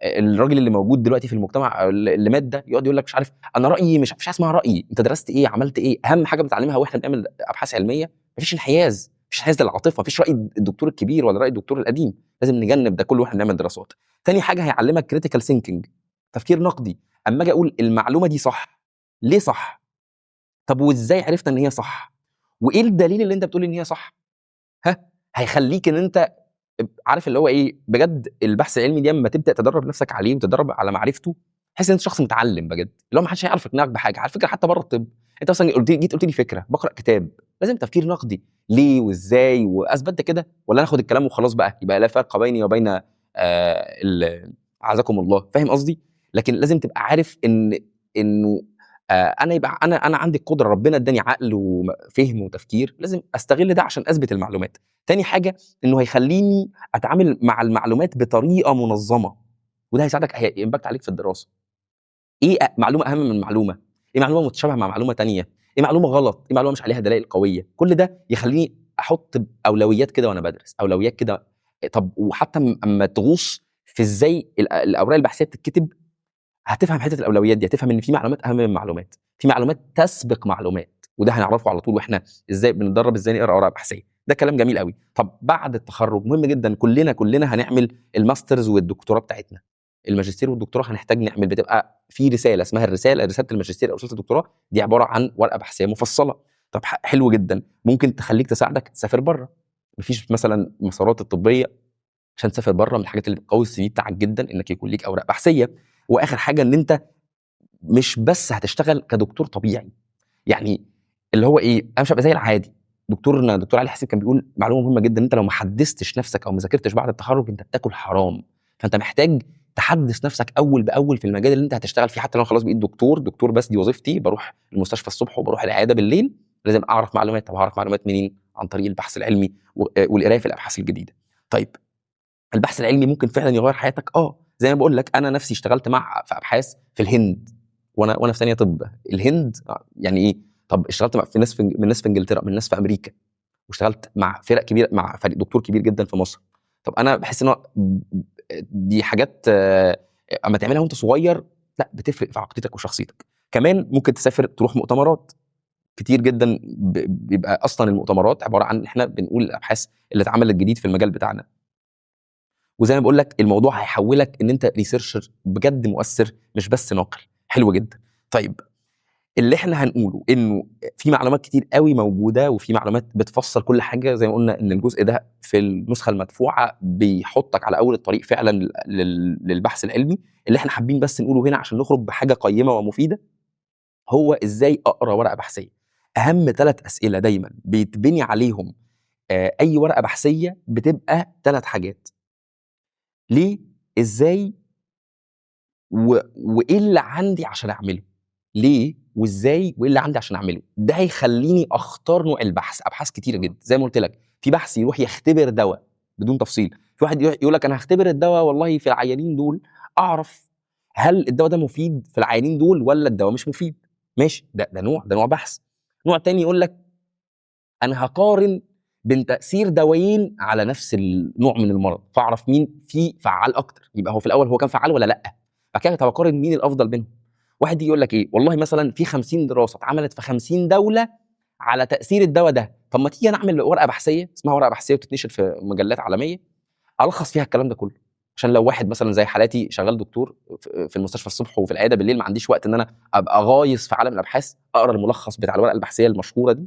الراجل اللي موجود دلوقتي في المجتمع اللي مات ده يقعد يقول لك مش عارف انا رايي، مش حاجه اسمها رايي، انت درست ايه، عملت ايه، اهم حاجه بنتعلمها واحنا بنعمل ابحاث علميه مفيش انحياز، مفيش حيز للعاطفه، مفيش راي الدكتور الكبير ولا راي الدكتور القديم، لازم نجنب ده كله واحنا بنعمل دراسات. تاني حاجه هيعلمك كريتيكال ثينكينج، تفكير نقدي. اما اجي اقول المعلومه دي صح، ليه صح؟ طب وازاي عرفت ان هي صح؟ وايه الدليل اللي انت بتقول ان هي صح؟ هيخليك ان انت عارف اللي هو ايه بجد. البحث العلمي دي اما تبدا تدرب نفسك عليه وتدرب على معرفته، تحس ان انت شخص متعلم بجد، اللي هو ما حدش هيعرف يقنعك بحاجه. على فكره حتى بره الطب، انت مثلا جيت قلت لي فكره، بقرا كتاب، لازم تفكير نقدي، ليه وازاي واثبت كده، ولا ناخد الكلام وخلاص بقى يبقى لا فرق بيني وبين اعزكم الله، فاهم قصدي؟ لكن لازم تبقى عارف انه انا يبقى انا عندي القدره، ربنا اداني عقل وفهم وتفكير، لازم استغل ده عشان اثبت المعلومات. تاني حاجه انه هيخليني اتعامل مع المعلومات بطريقه منظمه، وده هيساعدك، هيمباكت عليك في الدراسه. ايه معلومه اهم من معلومه؟ ايه معلومه متشابهه مع معلومه تانية؟ ايه معلومه غلط؟ ايه معلومه مش عليها دلائل قويه؟ كل ده يخليني احط اولويات كده وانا بدرس، اولويات كده. طب وحتى اما تغوص في ازاي الاوراق البحثيه بتتكتب، هتفهم حته الاولويات دي، هتفهم ان في معلومات اهم من معلومات، في معلومات تسبق معلومات، وده هنعرفه على طول واحنا ازاي بنتدرب، ازاي نقرا اوراق بحثيه. ده كلام جميل قوي. طب بعد التخرج مهم جدا، كلنا هنعمل الماسترز والدكتوراه بتاعتنا. الماجستير والدكتوراه هنحتاج نعمل، بتبقى في رساله اسمها رساله الماجستير او رساله الدكتوراه، دي عباره عن ورقه بحثيه مفصله. طب حلو جدا، ممكن تخليك تساعدك تسافر بره. مفيش مثلا مسارات الطبيه عشان تسافر بره، من الحاجات اللي بتقوي السي في بتاعك جدا انك يكون ليك اوراق بحثيه. واخر حاجه ان انت مش بس هتشتغل كدكتور طبيعي، يعني اللي هو ايه، انا مش هبقى زي العادي. دكتور علي حسين كان بيقول معلومه مهمه جدا، انت لو ما حدثتش نفسك او ما ذاكرتش بعد التخرج انت بتاكل حرام. فانت محتاج تحدث نفسك اول باول في المجال اللي انت هتشتغل فيه. حتى لو خلاص بقيت دكتور بس دي وظيفتي، بروح المستشفى الصبح وبروح العياده بالليل، لازم اعرف معلومات. طب هعرف معلومات منين؟ عن طريق البحث العلمي والقرايه في الابحاث الجديده. طيب البحث العلمي ممكن فعلا يغير حياتك. زي ما بقول لك، انا نفسي اشتغلت في ابحاث في الهند، وانا في ثانيه طب. الهند يعني ايه؟ طب اشتغلت في ناس من ناس في انجلترا، من ناس في امريكا، واشتغلت مع فرق كبيره، مع فريق دكتور كبير جدا في مصر. طب انا بحس ان دي حاجات اما تعملها وانت صغير، لا بتفرق في عقليتك وشخصيتك. كمان ممكن تسافر تروح مؤتمرات كتير جدا، بيبقى اصلا المؤتمرات عباره عن احنا بنقول الابحاث اللي اتعملت جديد في المجال بتاعنا. وزي ما بقول لك الموضوع هيحولك ان انت ريسيرشر بجد مؤثر، مش بس ناقل. حلو جدا. طيب اللي احنا هنقوله انه في معلومات كتير قوي موجوده، وفي معلومات بتفسر كل حاجه. زي ما قلنا ان الجزء ده في النسخه المدفوعه بيحطك على اول الطريق فعلا للبحث العلمي. اللي احنا حابين بس نقوله هنا عشان نخرج بحاجه قيمه ومفيده، هو ازاي اقرا ورقه بحثيه. اهم 3 اسئله دايما بيتبني عليهم اي ورقه بحثيه، بتبقى 3 حاجات: ليه، ازاي، وايه اللي عندي عشان اعمله. ليه وازاي وايه اللي عندي عشان اعمله، ده هيخليني اختار نوع البحث. ابحاث كتيره جدا زي ما قلت لك، في بحث يروح يختبر دواء بدون تفصيل، في واحد يقول لك انا هختبر الدواء والله في العيانين دول، اعرف هل الدواء ده مفيد في العيانين دول ولا الدواء مش مفيد. ماشي، ده نوع بحث. نوع تاني يقول لك انا هقارن بين تاثير دوايين على نفس النوع من المرض، فاعرف مين فيه فعال اكتر. يبقى هو في الاول هو كان فعال ولا لا، بعد كده طب اقارن مين الافضل بينهم. واحد يجي يقول لك ايه، والله مثلا في 50 دراسه اتعملت في 50 دوله على تاثير الدواء ده، طب ما تيجي نعمل ورقه بحثيه اسمها ورقه بحثيه وتتنشر في مجلات عالميه، الخص فيها الكلام ده كله. عشان لو واحد مثلا زي حالاتي شغال دكتور في المستشفى الصبح وفي العياده بالليل، ما عنديش وقت ان انا ابقى غايص في عالم الابحاث، اقرا الملخص بتاع الورقه البحثيه المشهوره دي.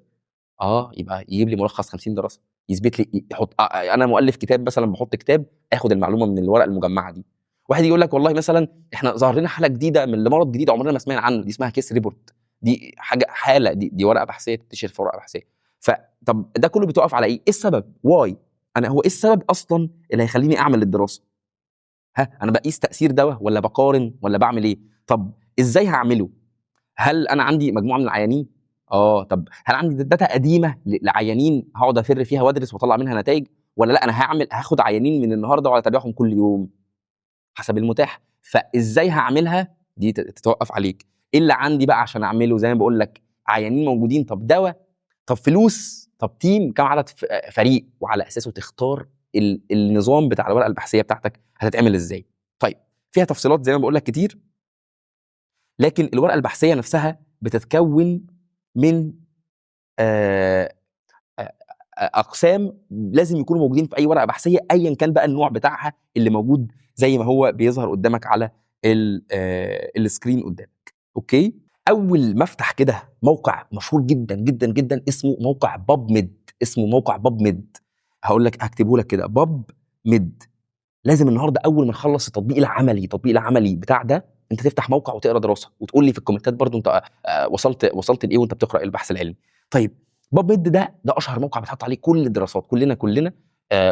يبقى يجيب لي ملخص 50 دراسه يثبت لي، يحط انا مؤلف كتاب مثلا، بحط كتاب اخد المعلومه من الورقه المجمعه دي. واحد يقول لك والله مثلا احنا ظهر لنا حاله جديده من مرض جديد عمرنا ما سمعنا عنه، دي اسمها كيس ريبورت، دي حاله، دي ورقه بحثيه تنتشر في ورقه بحثيه. فطب ده كله بتقف على ايه السبب؟ واي هو ايه السبب اصلا اللي هيخليني اعمل الدراسه؟ انا بقيس تاثير دواء ولا بقارن ولا بعمل ايه؟ طب ازاي هعمله؟ هل انا عندي مجموعه من العيانين؟ طب هل عندي داتا قديمه لعيانين هقعد افر فيها وادرس واطلع منها نتائج، ولا لا انا هاخد عيانين من النهارده واقعد اتابعهم كل يوم حسب المتاح؟ فازاي هعملها دي تتوقف عليك. ايه اللي عندي بقى عشان اعمله؟ زي ما بقول لك، عيانين موجودين، طب دواء، طب فلوس، طب تيم، كم عدد فريق، وعلى اساسه تختار النظام بتاع الورقه البحثيه بتاعتك هتتعمل ازاي. طيب فيها تفصيلات زي ما بقول لك كتير، لكن الورقه البحثيه نفسها بتتكون من اقسام لازم يكونوا موجودين في اي ورقه بحثيه ايا كان بقى النوع بتاعها اللي موجود زي ما هو بيظهر قدامك على السكرين قدامك. اوكي، اول ما افتح كده موقع مشهور جدا جدا جدا اسمه موقع باب ميد، اسمه موقع باب ميد. هقول لك هكتبه لك كده، باب ميد. لازم النهارده اول ما نخلص التطبيق العملي بتاع ده انت تفتح موقع وتقرا دراسه وتقول لي في الكومنتات برضو انت وصلت لايه وانت بتقرا البحث العلمي. طيب باب ميد ده اشهر موقع بتحط عليه كل الدراسات، كلنا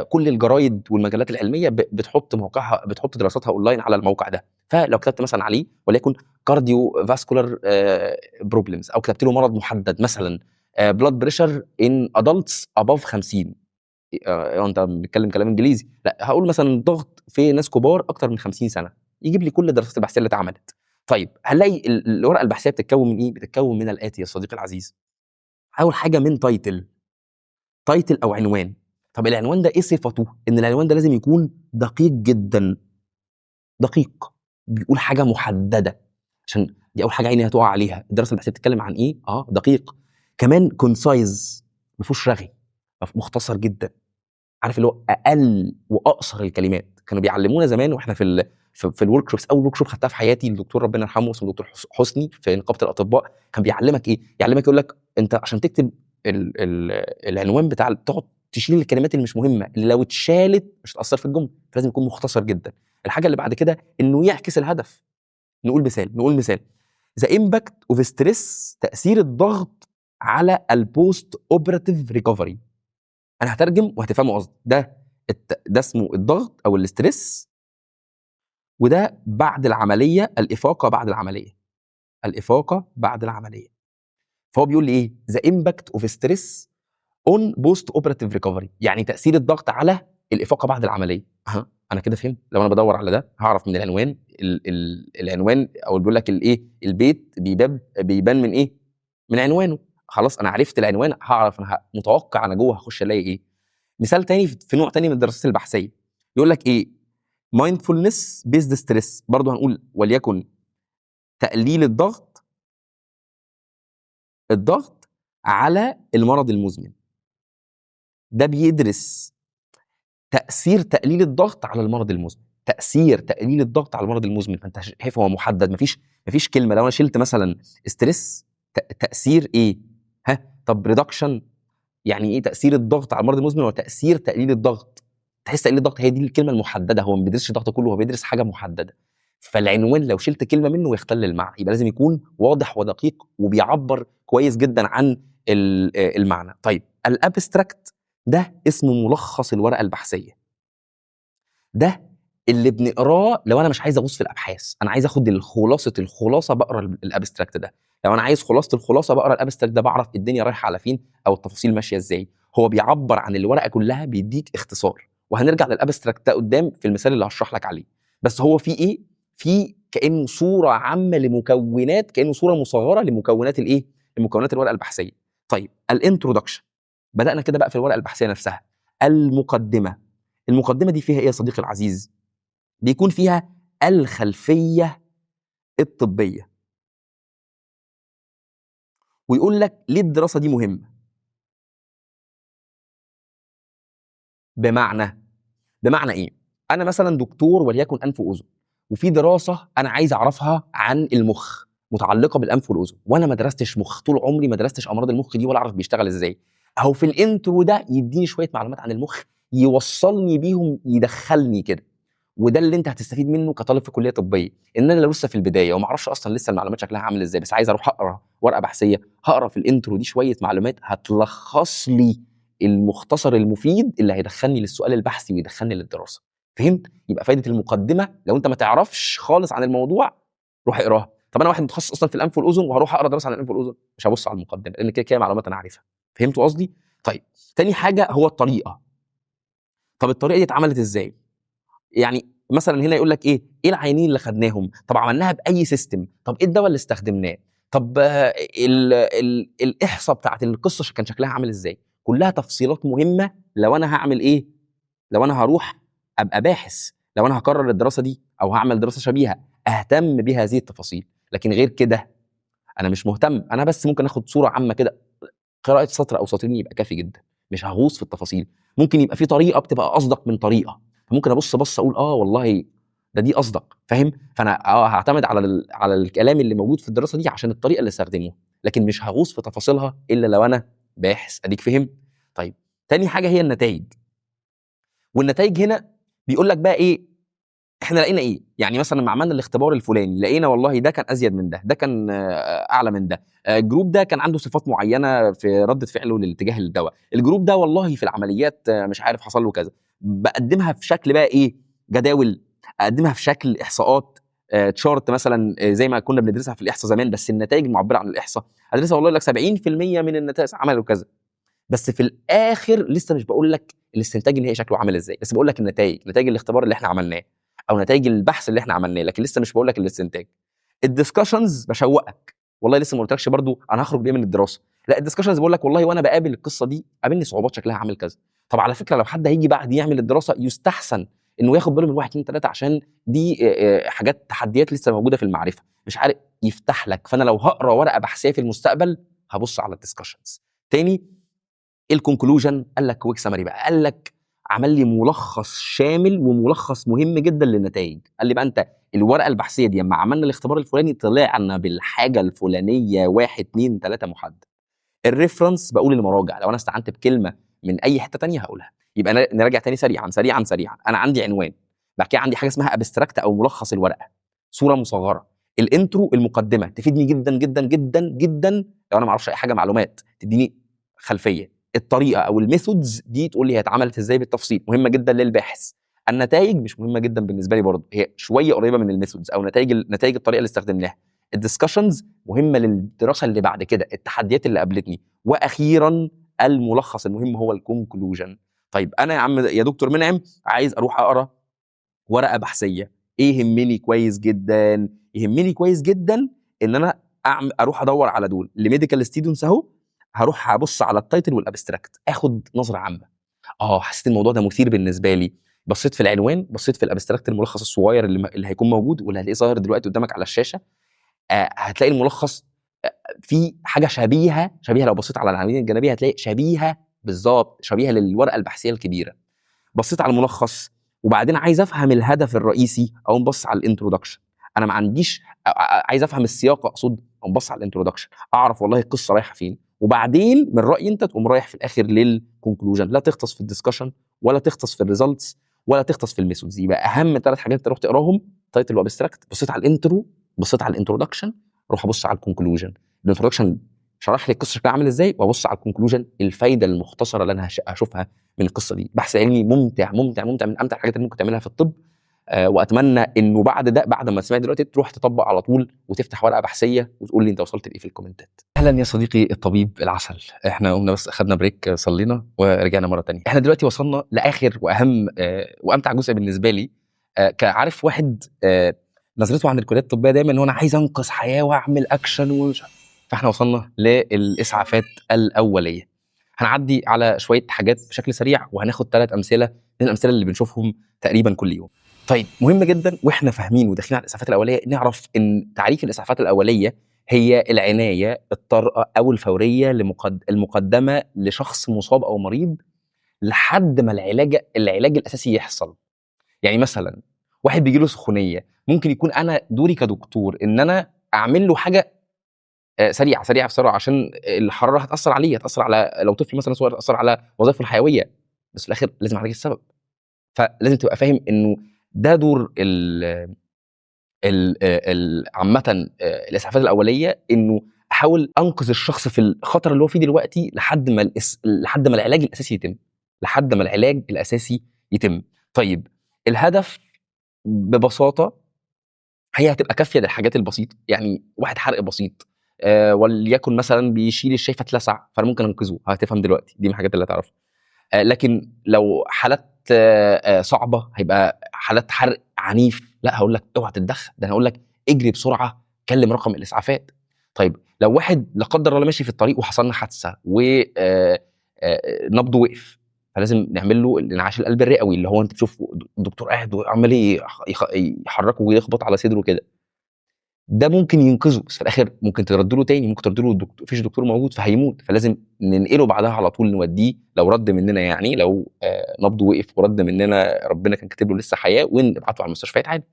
كل الجرايد والمجلات العلميه بتحط موقعها، بتحط دراساتها اونلاين على الموقع ده. فلو كتبت مثلا عليه وليكن كارديو فاسكولار بروبلمز، او كتبت له مرض محدد مثلا بلاد بريشر ان ادلتس اباف 50، انت بتتكلم كلام انجليزي، لا هقول مثلا ضغط في ناس كبار اكتر من 50 سنه، يجيب لي كل الدراسات البحثيه اللي اتعملت. طيب هنلاقي الورقه البحثيه بتتكون من ايه؟ بتتكون من الاتي يا صديقي العزيز. اول حاجه من تايتل او عنوان. طب العنوان ده ايه صفته؟ ان العنوان ده لازم يكون دقيق جدا، دقيق، بيقول حاجه محدده، عشان دي اول حاجه عيني هتقع عليها. الدراسه البحثيه بتتكلم عن ايه؟ دقيق. كمان كونسايز، ما فيهوش رغي، مختصر جدا، عارف اللي هو اقل واقصر الكلمات. كانوا بيعلمونا زمان واحنا في الورك شوبس. اول ورك شوب خدتها في حياتي الدكتور ربنا يرحمه اسمه دكتور حسني في نقابه الاطباء، كان بيعلمك ايه؟ يعلمك يقول لك انت عشان تكتب العنوان بتاع تقعد تشيل الكلمات اللي مش مهمه، اللي لو اتشالت مش هتاثر في الجمله، فلازم يكون مختصر جدا. الحاجه اللي بعد كده انه يعكس الهدف. نقول مثال ذا امباكت اوف ستريس، تاثير الضغط على البوست اوبراتيف ريكفري. انا هترجم وهتفهموا قصدي. ده اسمه الضغط او الاسترس، وده بعد العمليه، الافاقه بعد العمليه. فهو بيقول لي ايه؟ ذا امباكت اوف ستريس اون بوست اوبراتيف ريكفري، يعني تاثير الضغط على الافاقه بعد العمليه. انا كده فهمت. لو انا بدور على ده هعرف من العنوان، العنوان او بيقول لك الايه، البيت بيبان من ايه؟ من عنوانه. خلاص انا عرفت العنوان، هعرف انا متوقع انا جوه هخش الاقي ايه. مثال تاني في نوع تاني من الدراسات البحثيه، يقول لك ايه؟ مايندفولنس بيزد ستريس، برضه هنقول وليكن تقليل الضغط على المرض المزمن. ده بيدرس تاثير تقليل الضغط على المرض المزمن، فانت شايف هو محدد، مفيش كلمه. لو انا شلت مثلا ستريس، تاثير ايه؟ طب ريدكشن، يعني ايه تاثير الضغط على المرض المزمن وتاثير تقليل الضغط؟ تحس تقليل الضغط هي دي الكلمه المحدده، هو ما بيدرسش الضغط كله، هو بيدرس حاجه محدده. فالعنوان لو شلت كلمه منه يختل المعنى، يبقى لازم يكون واضح ودقيق وبيعبر كويس جدا عن المعنى. طيب الابستراكت ده اسمه ملخص الورقه البحثيه. ده اللي بنقراه لو انا مش عايز اغوص في الابحاث، انا عايز اخد الخلاصه بقرا الابستراكت ده. لو انا عايز خلاصه الخلاصه بقرا الابستراكت ده، بعرف الدنيا رايحه على فين او التفاصيل ماشيه ازاي. هو بيعبر عن الورقه كلها، بيديك اختصار. وهنرجع للابستراكت ده قدام في المثال اللي هشرح لك عليه. بس هو في ايه؟ في كانه صوره عامه لمكونات، كانه صوره مصغره لمكونات الايه؟ لمكونات الورقه البحثيه. طيب الانترودكشن، بدانا كده بقى في الورقه البحثيه نفسها. المقدمه دي فيها ايه يا صديقي العزيز؟ بيكون فيها الخلفيه الطبيه، ويقول لك ليه الدراسه دي مهمه. بمعنى ايه؟ انا مثلا دكتور وليكن انف واذن، وفي دراسه انا عايز اعرفها عن المخ متعلقه بالانف والاذن، وانا ما درستش مخ طول عمري، ما درستش امراض المخ دي ولا اعرف بيشتغل ازاي. اهو في الانترو ده يديني شويه معلومات عن المخ، يوصلني بيهم، يدخلني كده. وده اللي انت هتستفيد منه كطالب في كليه طبيه. ان انا لو لسه في البدايه وما اعرفش اصلا لسه المعلومات شكلها عامل ازاي، بس عايز اروح اقرا ورقه بحثيه، هقرا في الانترو دي شويه معلومات هتلخص لي المختصر المفيد اللي هيدخلني للسؤال البحثي ويدخلني للدراسه. فهمت؟ يبقى فايده المقدمه لو انت ما تعرفش خالص عن الموضوع روح اقراها. طب انا واحد متخصص اصلا في الانف والاذن وهروح اقرا دراسه عن الانف والاذن، مش هبص على المقدمه لان كده كده معلومات انا عارفها. فهمتوا قصدي؟ طيب تاني حاجه هو الطريقه. طب الطريقه دي اتعملت ازاي؟ يعني مثلا هنا يقول لك ايه العينين اللي خدناهم؟ طب عملناها باي سيستم؟ طب ايه الدواء اللي استخدمناه؟ طب الاحصاء بتاعت القصه كان شكلها عامل ازاي؟ كلها تفصيلات مهمه. لو انا هعمل ايه؟ لو انا هروح ابقى باحث، لو انا هكرر الدراسه دي او هعمل دراسه شبيهه، اهتم بهذه التفاصيل. لكن غير كده انا مش مهتم، انا بس ممكن اخد صوره عامه كده، قراءه سطر او سطرين يبقى كافي جدا. مش هغوص في التفاصيل. ممكن يبقى في طريقه بتبقى اصدق من طريقه، فممكن ابص اقول والله دي اصدق، فاهم؟ فانا هعتمد على الكلام اللي موجود في الدراسه دي عشان الطريقه اللي استخدمه، لكن مش هغوص في تفاصيلها الا لو انا باحث. اديك فهم؟ طيب تاني حاجه هي النتائج. والنتائج هنا بيقول لك بقى ايه؟ احنا لقينا ايه؟ يعني مثلا لما عملنا الاختبار الفلاني لقينا والله ده كان ازيد من ده كان اعلى من ده، الجروب ده كان عنده صفات معينه في رده فعله لاتجاه الدواء، الجروب ده والله في العمليات مش عارف حصل له كذا. بقدمها في شكل بقى ايه؟ جداول، اقدمها في شكل احصاءات، تشارت مثلا، زي ما كنا بندرسها في الاحصاء زمان، بس النتائج المعبره عن الاحصاء هدرسها والله لك 70% من النتائج عملوا كذا. بس في الاخر لسه مش بقول لك الاستنتاج اللي هي شكله عامل ازاي، بس بقول لك نتائج الاختبار اللي احنا عملناه او نتائج البحث اللي احنا عملناه، لكن لسه مش بقول لك الاستنتاج. الدسكشنز بشوقك، والله لسه ما قلتلكش برضو انا هخرج بيه من الدراسه، لا الدسكشنز بقول لك والله وانا بقابل القصه دي قابلني صعوبات شكلها عامل كذا. طب على فكره لو حد هيجي بعد يعمل الدراسه يستحسن انه ياخد باله من 1 2 3 عشان دي حاجات تحديات لسه موجوده في المعرفه، مش عارف يفتح لك. فانا لو هقرا ورقه بحثيه في المستقبل هبص على الدسكشنز. تاني الكونكلوجن، قال لك كويك سمري بقى، قال لك عمل لي ملخص شامل وملخص مهم جدا للنتائج. قال لي بقى انت الورقه البحثيه دي لما عملنا الاختبار الفلاني طلعنا بالحاجه الفلانيه 1 2 3 محدد. الريفرنس بقول المراجع، لو انا استعنت بكلمه من اي حته تانية هقولها. يبقى نراجع تاني سريعا سريعا سريعا. انا عندي عنوان، بعد كده عندي حاجه اسمها ابستراكت او ملخص الورقه، صوره مصغره. الانترو المقدمه تفيدني جدا جدا جدا جدا لو انا ما اعرفش اي حاجه معلومات، تديني خلفيه. الطريقه او الميثودز دي تقول لي هي اتعملت ازاي بالتفصيل، مهمه جدا للباحث. النتائج مش مهمه جدا بالنسبه لي برضه، هي شويه قريبه من الميثودز او نتائج الطريقه اللي استخدمناها. الدسكشنز مهمه للدراسه اللي بعد كده، التحديات اللي قابلتني. واخيرا الملخص المهم هو الكونكلوجن. طيب انا يا عم يا دكتور منعم عايز اروح اقرا ورقه بحثيه، ايه يهمني كويس جدا؟ يهمني كويس جدا ان انا اروح ادور على دول لميديكال ستودنتس اهو، هروح ابص على التايتل والابستراكت، اخد نظره عامه. حسيت الموضوع ده مثير بالنسبه لي، بصيت في العنوان، بصيت في الابستراكت الملخص الصغير اللي هيكون موجود واللي هتلاقيه ظاهر دلوقتي قدامك على الشاشه. هتلاقي الملخص في حاجه شبيهه لو بصيت على العناوين الجانبيه هتلاقي شبيهه بالظبط، شبيهه للورقه البحثيه الكبيره. بصيت على الملخص وبعدين عايز افهم الهدف الرئيسي او نبص على الانترودكشن. انا ما عنديش عايز افهم السياق، اقصد او نبص على الانترودكشن اعرف والله القصه رايحه فين، وبعدين من رايي انت تقوم رايح في الاخر للكونكلوجن. لا تغطس في الدسكشن ولا تغطس في الريزلتس ولا تغطس في الميثودز. يبقى اهم 3 حاجات تروح تقراهم تايتل وابستراكت. بصيت على الانترو، بصيت على الانترودكشن، روح ابص على الكونكلوجن. الانترودكشن شرح لي القصه شكلها عامل ازاي، وابص على الكونكلوجن الفايده المختصره اللي انا هشوفها من القصه دي. بحث علمي ممتع ممتع ممتع، من امتع الحاجات اللي ممكن تعملها في الطب. واتمنى انه بعد ده، بعد ما تسمعني دلوقتي، تروح تطبق على طول وتفتح ورقه بحثيه وتقول لي انت وصلت لايه في الكومنتات. اهلا يا صديقي الطبيب العسل، احنا قمنا بس اخدنا بريك، صلينا ورجعنا مره تانية. احنا دلوقتي وصلنا لاخر واهم وامتع جزء بالنسبه لي. كعارف واحد نظرته عن الكليات الطبيه دايما ان هو انا عايز انقذ حياه واعمل اكشن ومش، فاحنا وصلنا للاسعافات الاوليه. هنعدي على شويه حاجات بشكل سريع وهناخد 3 امثله من الامثله اللي بنشوفهم تقريبا كل يوم. طيب مهم جدا واحنا فاهمين وداخلين على الاسعافات الاوليه نعرف ان تعريف الاسعافات الاوليه هي العنايه الطارئه او الفوريه المقدمه لشخص مصاب او مريض لحد ما العلاج الاساسي يحصل. يعني مثلا واحد بيجي له سخونيه، ممكن يكون انا دوري كدكتور ان انا اعمل له حاجه سريعه سريعه بسرعه عشان الحراره هتاثر عليه، هتاثر على لو طفل مثلا صغير هتاثر على وظائفه الحيويه، بس في الاخر لازم اعالج السبب. فلازم تبقى فاهم انه ده دور عامه الاسعافات الاوليه، انه احاول انقذ الشخص في الخطر اللي هو فيه دلوقتي لحد ما العلاج الاساسي يتم، لحد ما العلاج الاساسي يتم. طيب الهدف ببساطه هي هتبقى كافيه للحاجات البسيطه، يعني واحد حرق بسيط وليكن مثلا بيشيل الشاي فاتلسع، فانا ممكن انقذه، هتفهم دلوقتي دي من الحاجات اللي هتعرفها. لكن لو حالات صعبه هيبقى حالات حرق عنيف، لا هقول لك اوعى تتدخل، ده انا هقول لك اجري بسرعه كلم رقم الاسعافات. طيب لو واحد لا قدر الله ماشي في الطريق وحصل له حادثه ونبضه وقف، فلازم نعمل له الانعاش القلب الرئوي، اللي هو انت تشوف الدكتور قاعد وعمال يحركه ويخبط على صدره كده. ده ممكن ينقذه، بس في الاخر ممكن ترد له تاني، ممكن ترد له الدكتور، مفيش دكتور موجود فهيموت، فلازم ننقله بعدها على طول، نوديه لو رد مننا، يعني لو نبضه وقف ورد مننا، ربنا كان كاتب له لسه حياه، ونبعته على المستشفى يتعالج.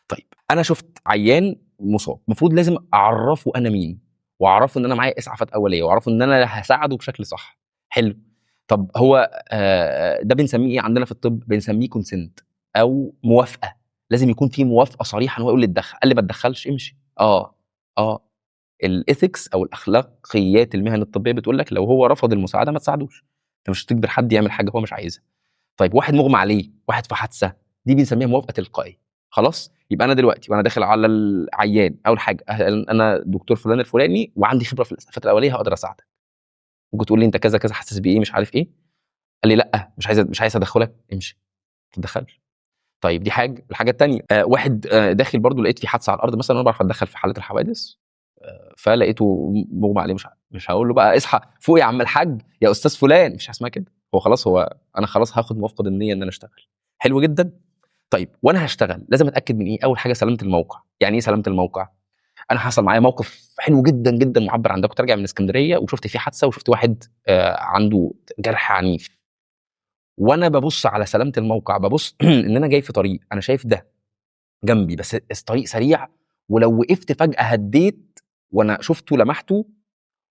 طيب انا شفت عيان مصاب، المفروض لازم اعرفه انا مين، واعرفه ان انا معايا اسعافات اوليه، واعرفه ان انا هساعده بشكل صح. حلو. طب هو ده بنسميه ايه عندنا في الطب؟ بنسميه كونسنت او موافقه. لازم يكون في موافقه صريحه ان هو يقول لي اتدخل، قال لي ما تدخلش امشي. اه الايثكس او الاخلاقيات المهن الطبيه بتقول لك لو هو رفض المساعده ما تساعدوش، انت مش هتجبر حد يعمل حاجه هو مش عايزها. طيب واحد مغمى عليه، واحد في حادثه، دي بنسميها موافقه تلقائيه. خلاص، يبقى انا دلوقتي وانا داخل على العيان، اول حاجه انا دكتور فلان الفلاني وعندي خبره في الاسعافات الاوليه، هقدر اساعدك. ممكن تقول لي انت كذا كذا، حاسس بايه، مش عارف ايه. قال لي لا، مش عايز ادخلك، امشي، ما تتدخلش. طيب دي حاجه. الحاجه الثانيه، واحد داخل برضو، لقيت في حادثه على الارض مثلا، وانا بعرف اتدخل في حالات الحوادث، فلقيته مغمى عليه، مش هقول له بقى اصحى فوق يا عم الحاج يا استاذ فلان، مش اسمها كده. هو خلاص، انا خلاص هاخد موافقه ضمنيه ان انا اشتغل. حلو جدا. طيب وانا هشتغل لازم اتاكد من ايه؟ اول حاجه سلامه الموقع. يعني ايه سلامه الموقع؟ انا حصل معايا موقف حلو جدا جدا معبر عن ده. كنت راجع من اسكندريه وشفت فيه حادثه، وشفت واحد عنده جرح عنيف، وانا ببص على سلامه الموقع، ببص ان انا جاي في طريق، انا شايف ده جنبي بس الطريق سريع، ولو وقفت فجاه هديت، وانا شفته لمحته،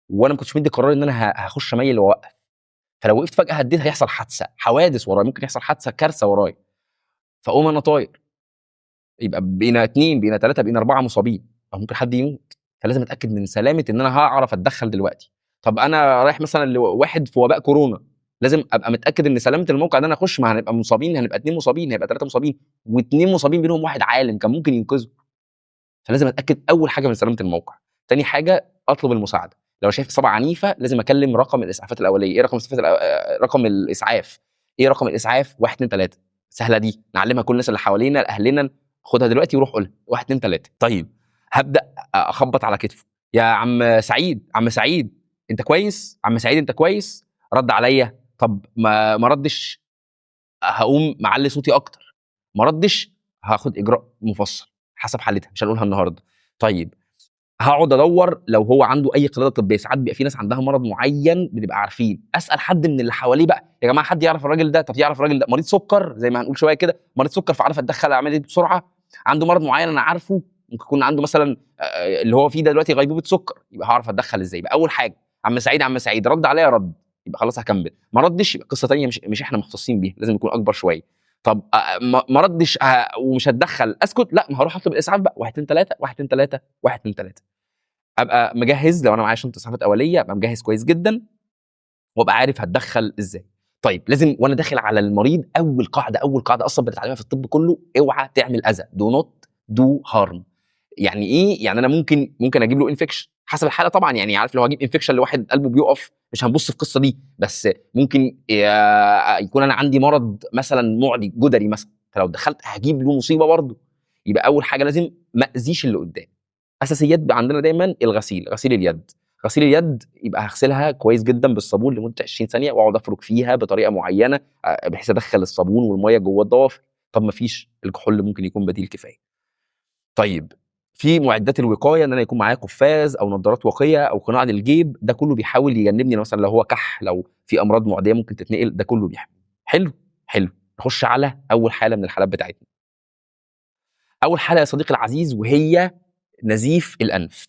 وانا ما كنتش مدي قرار ان انا هخش اميل واوقف، فلو وقفت فجاه هديت هيحصل حادثه، حوادث ورايا، ممكن يحصل حادثه كارثه ورايا، فاقوم انا طاير، يبقى بقينا 2، بقينا 3، بقينا 4 مصابين، او ممكن حد يموت. فلازم اتاكد من سلامه ان انا هعرف اتدخل دلوقتي. طب انا رايح مثلا لواحد في وباء كورونا، لازم ابقى متاكد ان سلامه الموقع ده انا اخش، ما هنبقى مصابين، هنبقى 2 مصابين، هيبقى 3 مصابين، و2 مصابين بينهم واحد عالم كان ممكن ينقذه. فلازم اتاكد اول حاجه من سلامه الموقع. تاني حاجه اطلب المساعده. لو شايف اصابه عنيفه لازم اكلم رقم الاسعافات الاوليه. ايه رقم الاسعافات رقم الاسعاف؟ ايه رقم الاسعاف؟ 1 2 3. سهله دي، نعلمها كل الناس اللي حوالينا، لاهلنا. خدها دلوقتي وروح قولها 1 2 3. طيب هبدا اخبط على كتفه، يا عم سعيد، عم سعيد انت كويس؟ عم سعيد انت كويس؟ رد عليا. طب ما ردش، هقوم معلي صوتي اكتر. ما ردش، هاخد اجراء مفصل حسب حالتها، مش هنقولها النهارده. طيب هاقعد ادور لو هو عنده اي قلاده طبيه، ساعات بيبقى في ناس عندها مرض معين بنبقى عارفين، اسال حد من اللي حواليه بقى، يا جماعه حد يعرف الراجل ده؟ طب يعرف الراجل ده مريض سكر زي ما هنقول شويه كده، مريض سكر فعارف اتدخل اعمل ايه بسرعه، عنده مرض معين انا عارفه، ممكن يكون عنده مثلا اللي هو فيه ده دلوقتي غيبوبه سكر، يبقى هعرف اتدخل ازاي. يبقى اول حاجه عم سعيد، عم سعيد رد عليا، رد، يبقى خلاص هكمل. ما ردش يبقى قصه ثانيه، مش احنا مختصين بيها، لازم يكون اكبر شويه. طب ما ردش ومش هتدخل، اسكت؟ لا، ما هروح اطلب الاسعاف بقى، 1 2 3 1 2 3 1 2 3. ابقى مجهز، لو انا معايا شنطه اسعافات اوليه ابقى مجهز كويس جدا، وابقى عارف هتدخل ازاي. طيب لازم وانا داخل على المريض، اول قاعده اصلا بنتعلمها في الطب كله، اوعى تعمل اذى، دو نوت دو هارم. يعني ايه؟ يعني انا ممكن اجيب له انفكشن حسب الحاله طبعا، يعني عارف لو هجيب انفكشن لواحد قلبه بيقف مش هنبص في القصه دي، بس ممكن يكون انا عندي مرض مثلا معدي جدري مثلا، فلو دخلت هجيب له مصيبه برضه. يبقى اول حاجه لازم ما اذيش اللي قدامي. اساسيات بقى عندنا دايما الغسيل، غسيل اليد. غسيل اليد يبقى هغسلها كويس جدا بالصابون لمده 20 ثانيه، واقعد افرك فيها بطريقه معينه بحيث ادخل الصابون والميه جوه الضوافر. طب ما فيش، الكحول ممكن يكون بديل كفايه. طيب في معدات الوقايه، ان انا يكون معايا قفاز او نظارات واقيه او قناع للجيب، ده كله بيحاول يجنبني مثلا لو هو كح، لو في امراض معديه ممكن تتنقل، ده كله بيحمي. حلو. حلو. نخش على اول حاله من الحالات بتاعتنا. اول حاله يا صديقي العزيز وهي نزيف الانف.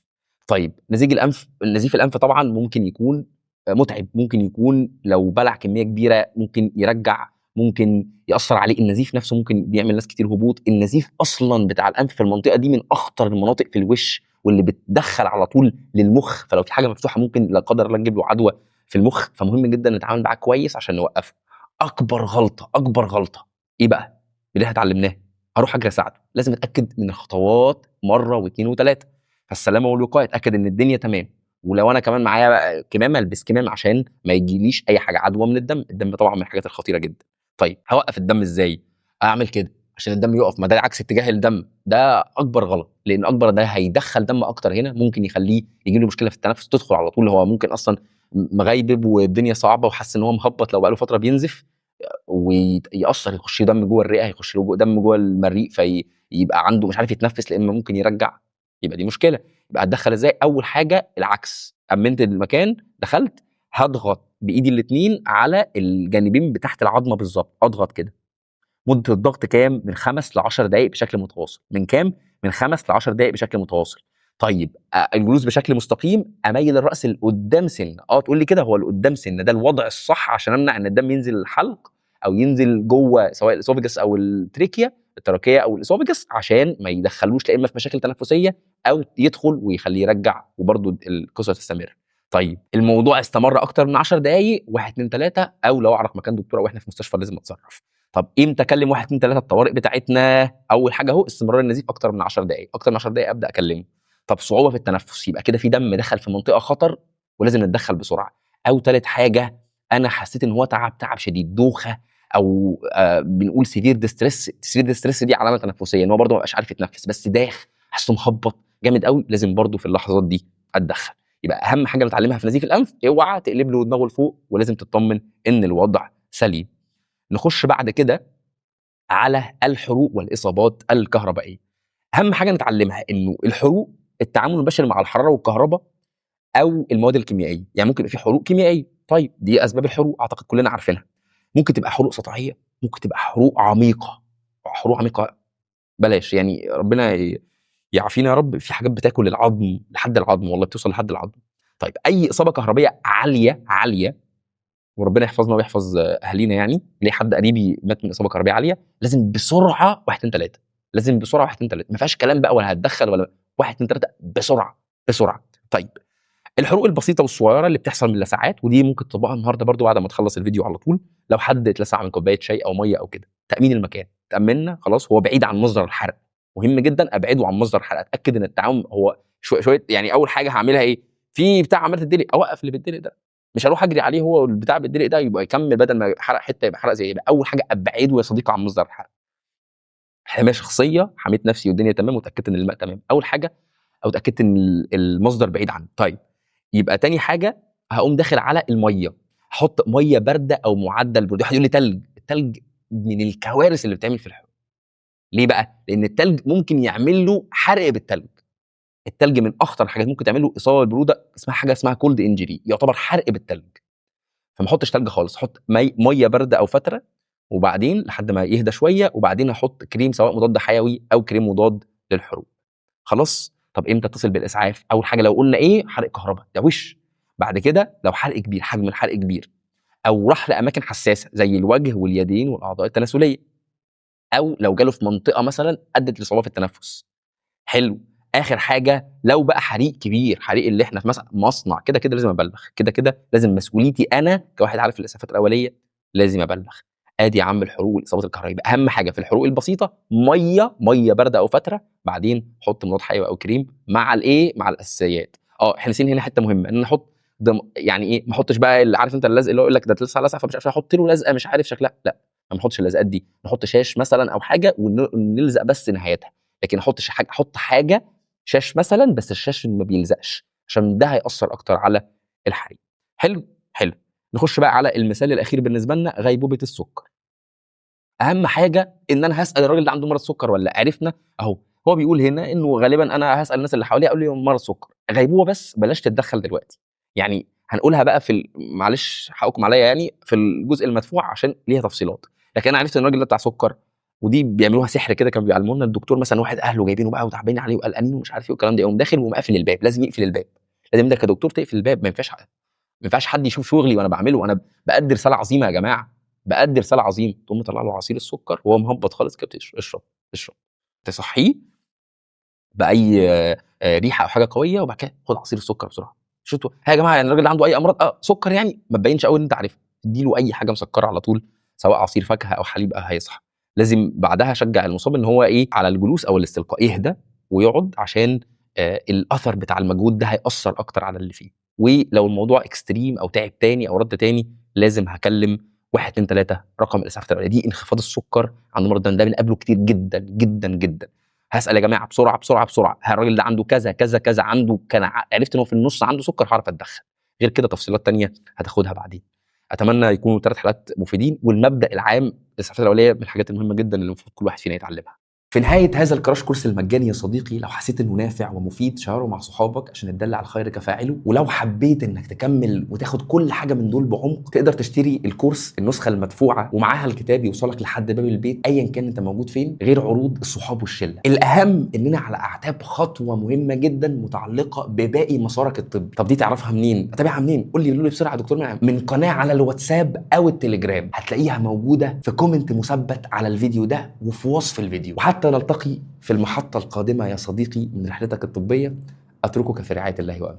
طيب نزيف الانف طبعا ممكن يكون متعب، ممكن يكون لو بلع كميه كبيره ممكن يرجع، ممكن ياثر عليه. النزيف نفسه ممكن بيعمل ناس كتير هبوط. النزيف اصلا بتاع الانف في المنطقه دي من اخطر المناطق في الوش، واللي بتدخل على طول للمخ، فلو في حاجه مفتوحه ممكن لا قدر الله تجيب له عدوى في المخ، فمهم جدا نتعامل معاه كويس عشان نوقفه. اكبر غلطه ايه بقى اللي احنا اتعلمناه؟ اروح اجري اساعده. لازم اتاكد من الخطوات مره واثنين وثلاثه، فالسلامه والوقايه، اتاكد ان الدنيا تمام. ولو انا كمان معايا بقى كمامه، البس كمام عشان ما يجيليش اي حاجه عدوى من الدم. الدم طبعا من الحاجات الخطيره جدا. طيب هوقف الدم ازاي؟ اعمل كده عشان الدم يقف، ما ده عكس اتجاه الدم، ده اكبر غلط، لان اكبر ده هيدخل دم اكتر هنا، ممكن يخليه يجي له مشكله في التنفس تدخل على طول، هو ممكن اصلا مغيبب والدنيا صعبه وحاسس ان هو مهبط لو بقى له فتره بينزف، ويأثر يخش دم جوه الرئه، يخش له دم جوه المريء، فيبقى عنده مش عارف يتنفس، لان ممكن يرجع يبقى دي مشكله. يبقى هتدخل ازاي؟ اول حاجه العكس، امنت المكان دخلت، هضغط بايدي الاثنين على الجانبين بتاعت العظمه بالظبط، اضغط كده. مده الضغط كام؟ من 5 ل 10 دقائق بشكل متواصل. من كام؟ من 5 ل 10 دقائق بشكل متواصل. طيب الجلوس بشكل مستقيم، اميل الراس لقدام سن. تقول لي كده، هو لقدام سن ده الوضع الصح عشان امنع ان الدم ينزل الحلق او ينزل جوه سواء الاسوفيجس او التريكيا، التراكيه او الاسوفيجس، عشان ما يدخلوش لا اما في مشاكل تنفسيه او يدخل ويخليه يرجع وبرده القصه تستمر. طيب الموضوع استمر اكتر من 10 دقائق، 1 2 3، او لو اعرف مكان دكتور او احنا في مستشفى لازم اتصرف. طب امتى اكلم 1 2 3 الطوارئ بتاعتنا؟ اول حاجه اهو استمرار النزيف اكتر من 10 دقائق، اكتر من 10 دقائق ابدا اكلمه. طب صعوبه في التنفس، يبقى كده في دم دخل في منطقه خطر ولازم نتدخل بسرعه. او ثالث حاجه، انا حسيت ان هو تعب شديد، دوخه، او بنقول سيفير ديستريس. سيفير ديستريس دي علامه تنفسيه ان هو برده ما بقاش عارف يتنفس، بس داخ، حاسه مخبط جامد قوي، لازم برده في اللحظات دي اتدخل. يبقى اهم حاجه نتعلمها في نزيف الانف، اوعى تقلب له دماغه لفوق، ولازم تطمن ان الوضع سليم. نخش بعد كده على الحروق والاصابات الكهربائيه. اهم حاجه نتعلمها انه الحروق التعامل المباشر مع الحراره والكهرباء او المواد الكيميائيه. يعني ممكن يبقى في حروق كيميائيه، طيب دي اسباب الحروق اعتقد كلنا عارفينها. ممكن تبقى حروق سطحيه، ممكن تبقى حروق عميقه. حروق عميقه بلاش، يعني ربنا يعافينا يا رب. في حاجات بتاكل العظم لحد العظم، والله بتوصل لحد العظم. طيب اي اصابه كهربائيه عاليه، وربنا يحفظنا ويحفظ اهالينا، يعني ليه حد قريبي مات من اصابه كهربائيه عاليه، لازم بسرعه 1 2 3. لازم بسرعه 1 2 3، ما فيهاش كلام بقى ولا هتدخل ولا 1 2 3، بسرعه بسرعه. طيب الحروق البسيطه والصغيره اللي بتحصل من اللسعات، ودي ممكن تطبقها النهارده برضو بعد ما تخلص الفيديو على طول. لو حد اتلسع من كوبايه شاي او ميه او كده، تامين المكان، تامنا خلاص هو بعيد عن مصدر الحرق. مهم جدا ابعده عن مصدر الحرق، اتاكد ان التعامل هو شويه. يعني اول حاجه هعملها ايه؟ في بتاع عمال تدلق، اوقف اللي بيتدلق ده، مش هروح اجري عليه هو البتاع بيتدلق ده يبقى يكمل، بدل ما حرق حته يبقى حرق زي. يبقى اول حاجه ابعده يا صديقي عن مصدر الحرق. حمايه شخصيه، حميت نفسي والدنيا تمام وتاكدت ان الماء تمام اول حاجه، او اتاكدت ان المصدر بعيد عني. طيب يبقى تاني حاجه هقوم داخل على الميه، احط ميه بارده او معدل برودة. واحد يقول لي تلج. التلج من الكوارث اللي بتعمل في الحوض. ليه بقى؟ لان التلج ممكن يعمل له حرق بالتلج. التلج من اخطر الحاجات ممكن تعمل له اصابه بالبروده، اسمها حاجه اسمها كولد انجري، يعتبر حرق بالتلج. فما احطش تلج خالص، احط ميه بارده او فتره، وبعدين لحد ما يهدى شويه، وبعدين احط كريم سواء مضاد حيوي او كريم مضاد للحروق. خلاص. طب امتى اتصل بالاسعاف؟ اول حاجه لو قلنا ايه حرق كهرباء ده وش. بعد كده لو حرق كبير، حجم الحرق كبير، او راح لاماكن حساسه زي الوجه واليدين والاعضاء التناسليه، او لو جاله في منطقه مثلا ادت لصعوبه في التنفس. حلو. اخر حاجه لو بقى حريق كبير، حريق اللي احنا في مثلا مصنع، كده كده لازم ابلغ، كده كده لازم مسؤوليتي انا كواحد عارف الاسعافات الاوليه لازم ابلغ. ادي يا عم الحروق والاصابات الكهربائيه. اهم حاجه في الحروق البسيطه ميه بارده او فتره، بعدين حط مضاد حيوي او كريم مع الايه، مع الاساسيات. احنا نسينا هنا حته مهمه، ان نحط يعني ايه، ما احطش بقى اللي عارف انت اللزق اللي هو يقول لك ده تلسع لسع فمش عارف احط له لزقه مش عارف شكلها، لا ما نحطش اللزقات دي. نحط شاش مثلا او حاجه ونلزق بس نهايتها، لكن احطش حاجه، احط حاجه شاش مثلا بس الشاش ما بيلزقش، عشان ده هيأثر اكتر على الحريق. حلو حلو. نخش بقى على المثال الاخير بالنسبه لنا، غيبوبه السكر. اهم حاجه ان انا هسال الراجل ده عنده مرض سكر ولا لا. عرفنا اهو، هو بيقول هنا انه غالبا انا هسال الناس اللي حواليه اقول لهم مرض سكر، غيبوبه بس بلاش تتدخل دلوقتي. يعني هنقولها بقى في معلش حقكم عليا، يعني في الجزء المدفوع عشان ليها تفصيلات. لكن انا عرفت ان الراجل ده بتاع سكر، ودي بيعملوها سحر كده، كانوا بيعلموا لنا الدكتور مثلا واحد اهله جايبينه بقى وتعبانين عليه وقلقانين ومش عارف ايه والكلام ده، يقوم داخل ومقفل الباب. لازم يقفل الباب، لازم انت كدكتور تقفل الباب، ما ينفعش حد يشوف شغلي وانا بعمله. انا بأدي رساله عظيمه يا جماعه، بأدي رساله عظيمه. تقوم مطلع له عصير السكر وهو مهبط خالص كده، اشرب اشرب، تصحيه باي ريحه او حاجه قويه، وبعد كده خد عصير السكر بسرعه. شفتوا يا جماعه؟ يعني الراجل عنده اي امراض سكر، يعني ما تبينش قوي ان انت عارفها، اديله اي حاجه مسكره على طول، سواء عصير فاكهه او حليب، هيصحى. لازم بعدها اشجع المصاب ان هو ايه، على الجلوس او الاستلقاء، يهدى ويقعد، عشان الاثر بتاع المجهود ده هيأثر اكتر على اللي فيه. ولو الموضوع اكستريم او تعب تاني او رد تاني، لازم هكلم 1 2 3 رقم الاسعاف الأولية. دي انخفاض السكر عند مرضى الدم، ده بنقابله كتير جدا جدا جدا. هسال يا جماعه بسرعه بسرعه بسرعه، الراجل ده عنده كذا كذا كذا، عنده كان عرفت ان هو في النص عنده سكر، هعرف اتدخل. غير كده تفصيلات تانية هتاخدها بعدين. اتمنى يكونوا 3 حلقات مفيدين. والمبدا العام الاسعافات الاوليه من الحاجات المهمه جدا اللي المفروض كل واحد فينا يتعلمها. في نهاية هذا الكراش كورس المجاني يا صديقي، لو حسيت انه نافع ومفيد شيره مع صحابك عشان الدل على الخير كفاعله. ولو حبيت انك تكمل وتاخد كل حاجة من دول بعمق، تقدر تشتري الكورس النسخة المدفوعة ومعاها الكتاب يوصلك لحد باب البيت ايا كان انت موجود فين، غير عروض الصحاب والشلة. الاهم اننا على اعتاب خطوة مهمة جدا متعلقة بباقي مسارك الطبي. طب دي تعرفها منين؟ اتابعها منين؟ قول لي بسرعة يا دكتور منعم. من قناة على الواتساب او التليجرام، هتلاقيها موجودة في كومنت مثبت على الفيديو ده وفي وصف الفيديو. حتى نلتقي في المحطة القادمة يا صديقي من رحلتك الطبية، أتركك في رعاية الله وأمنه.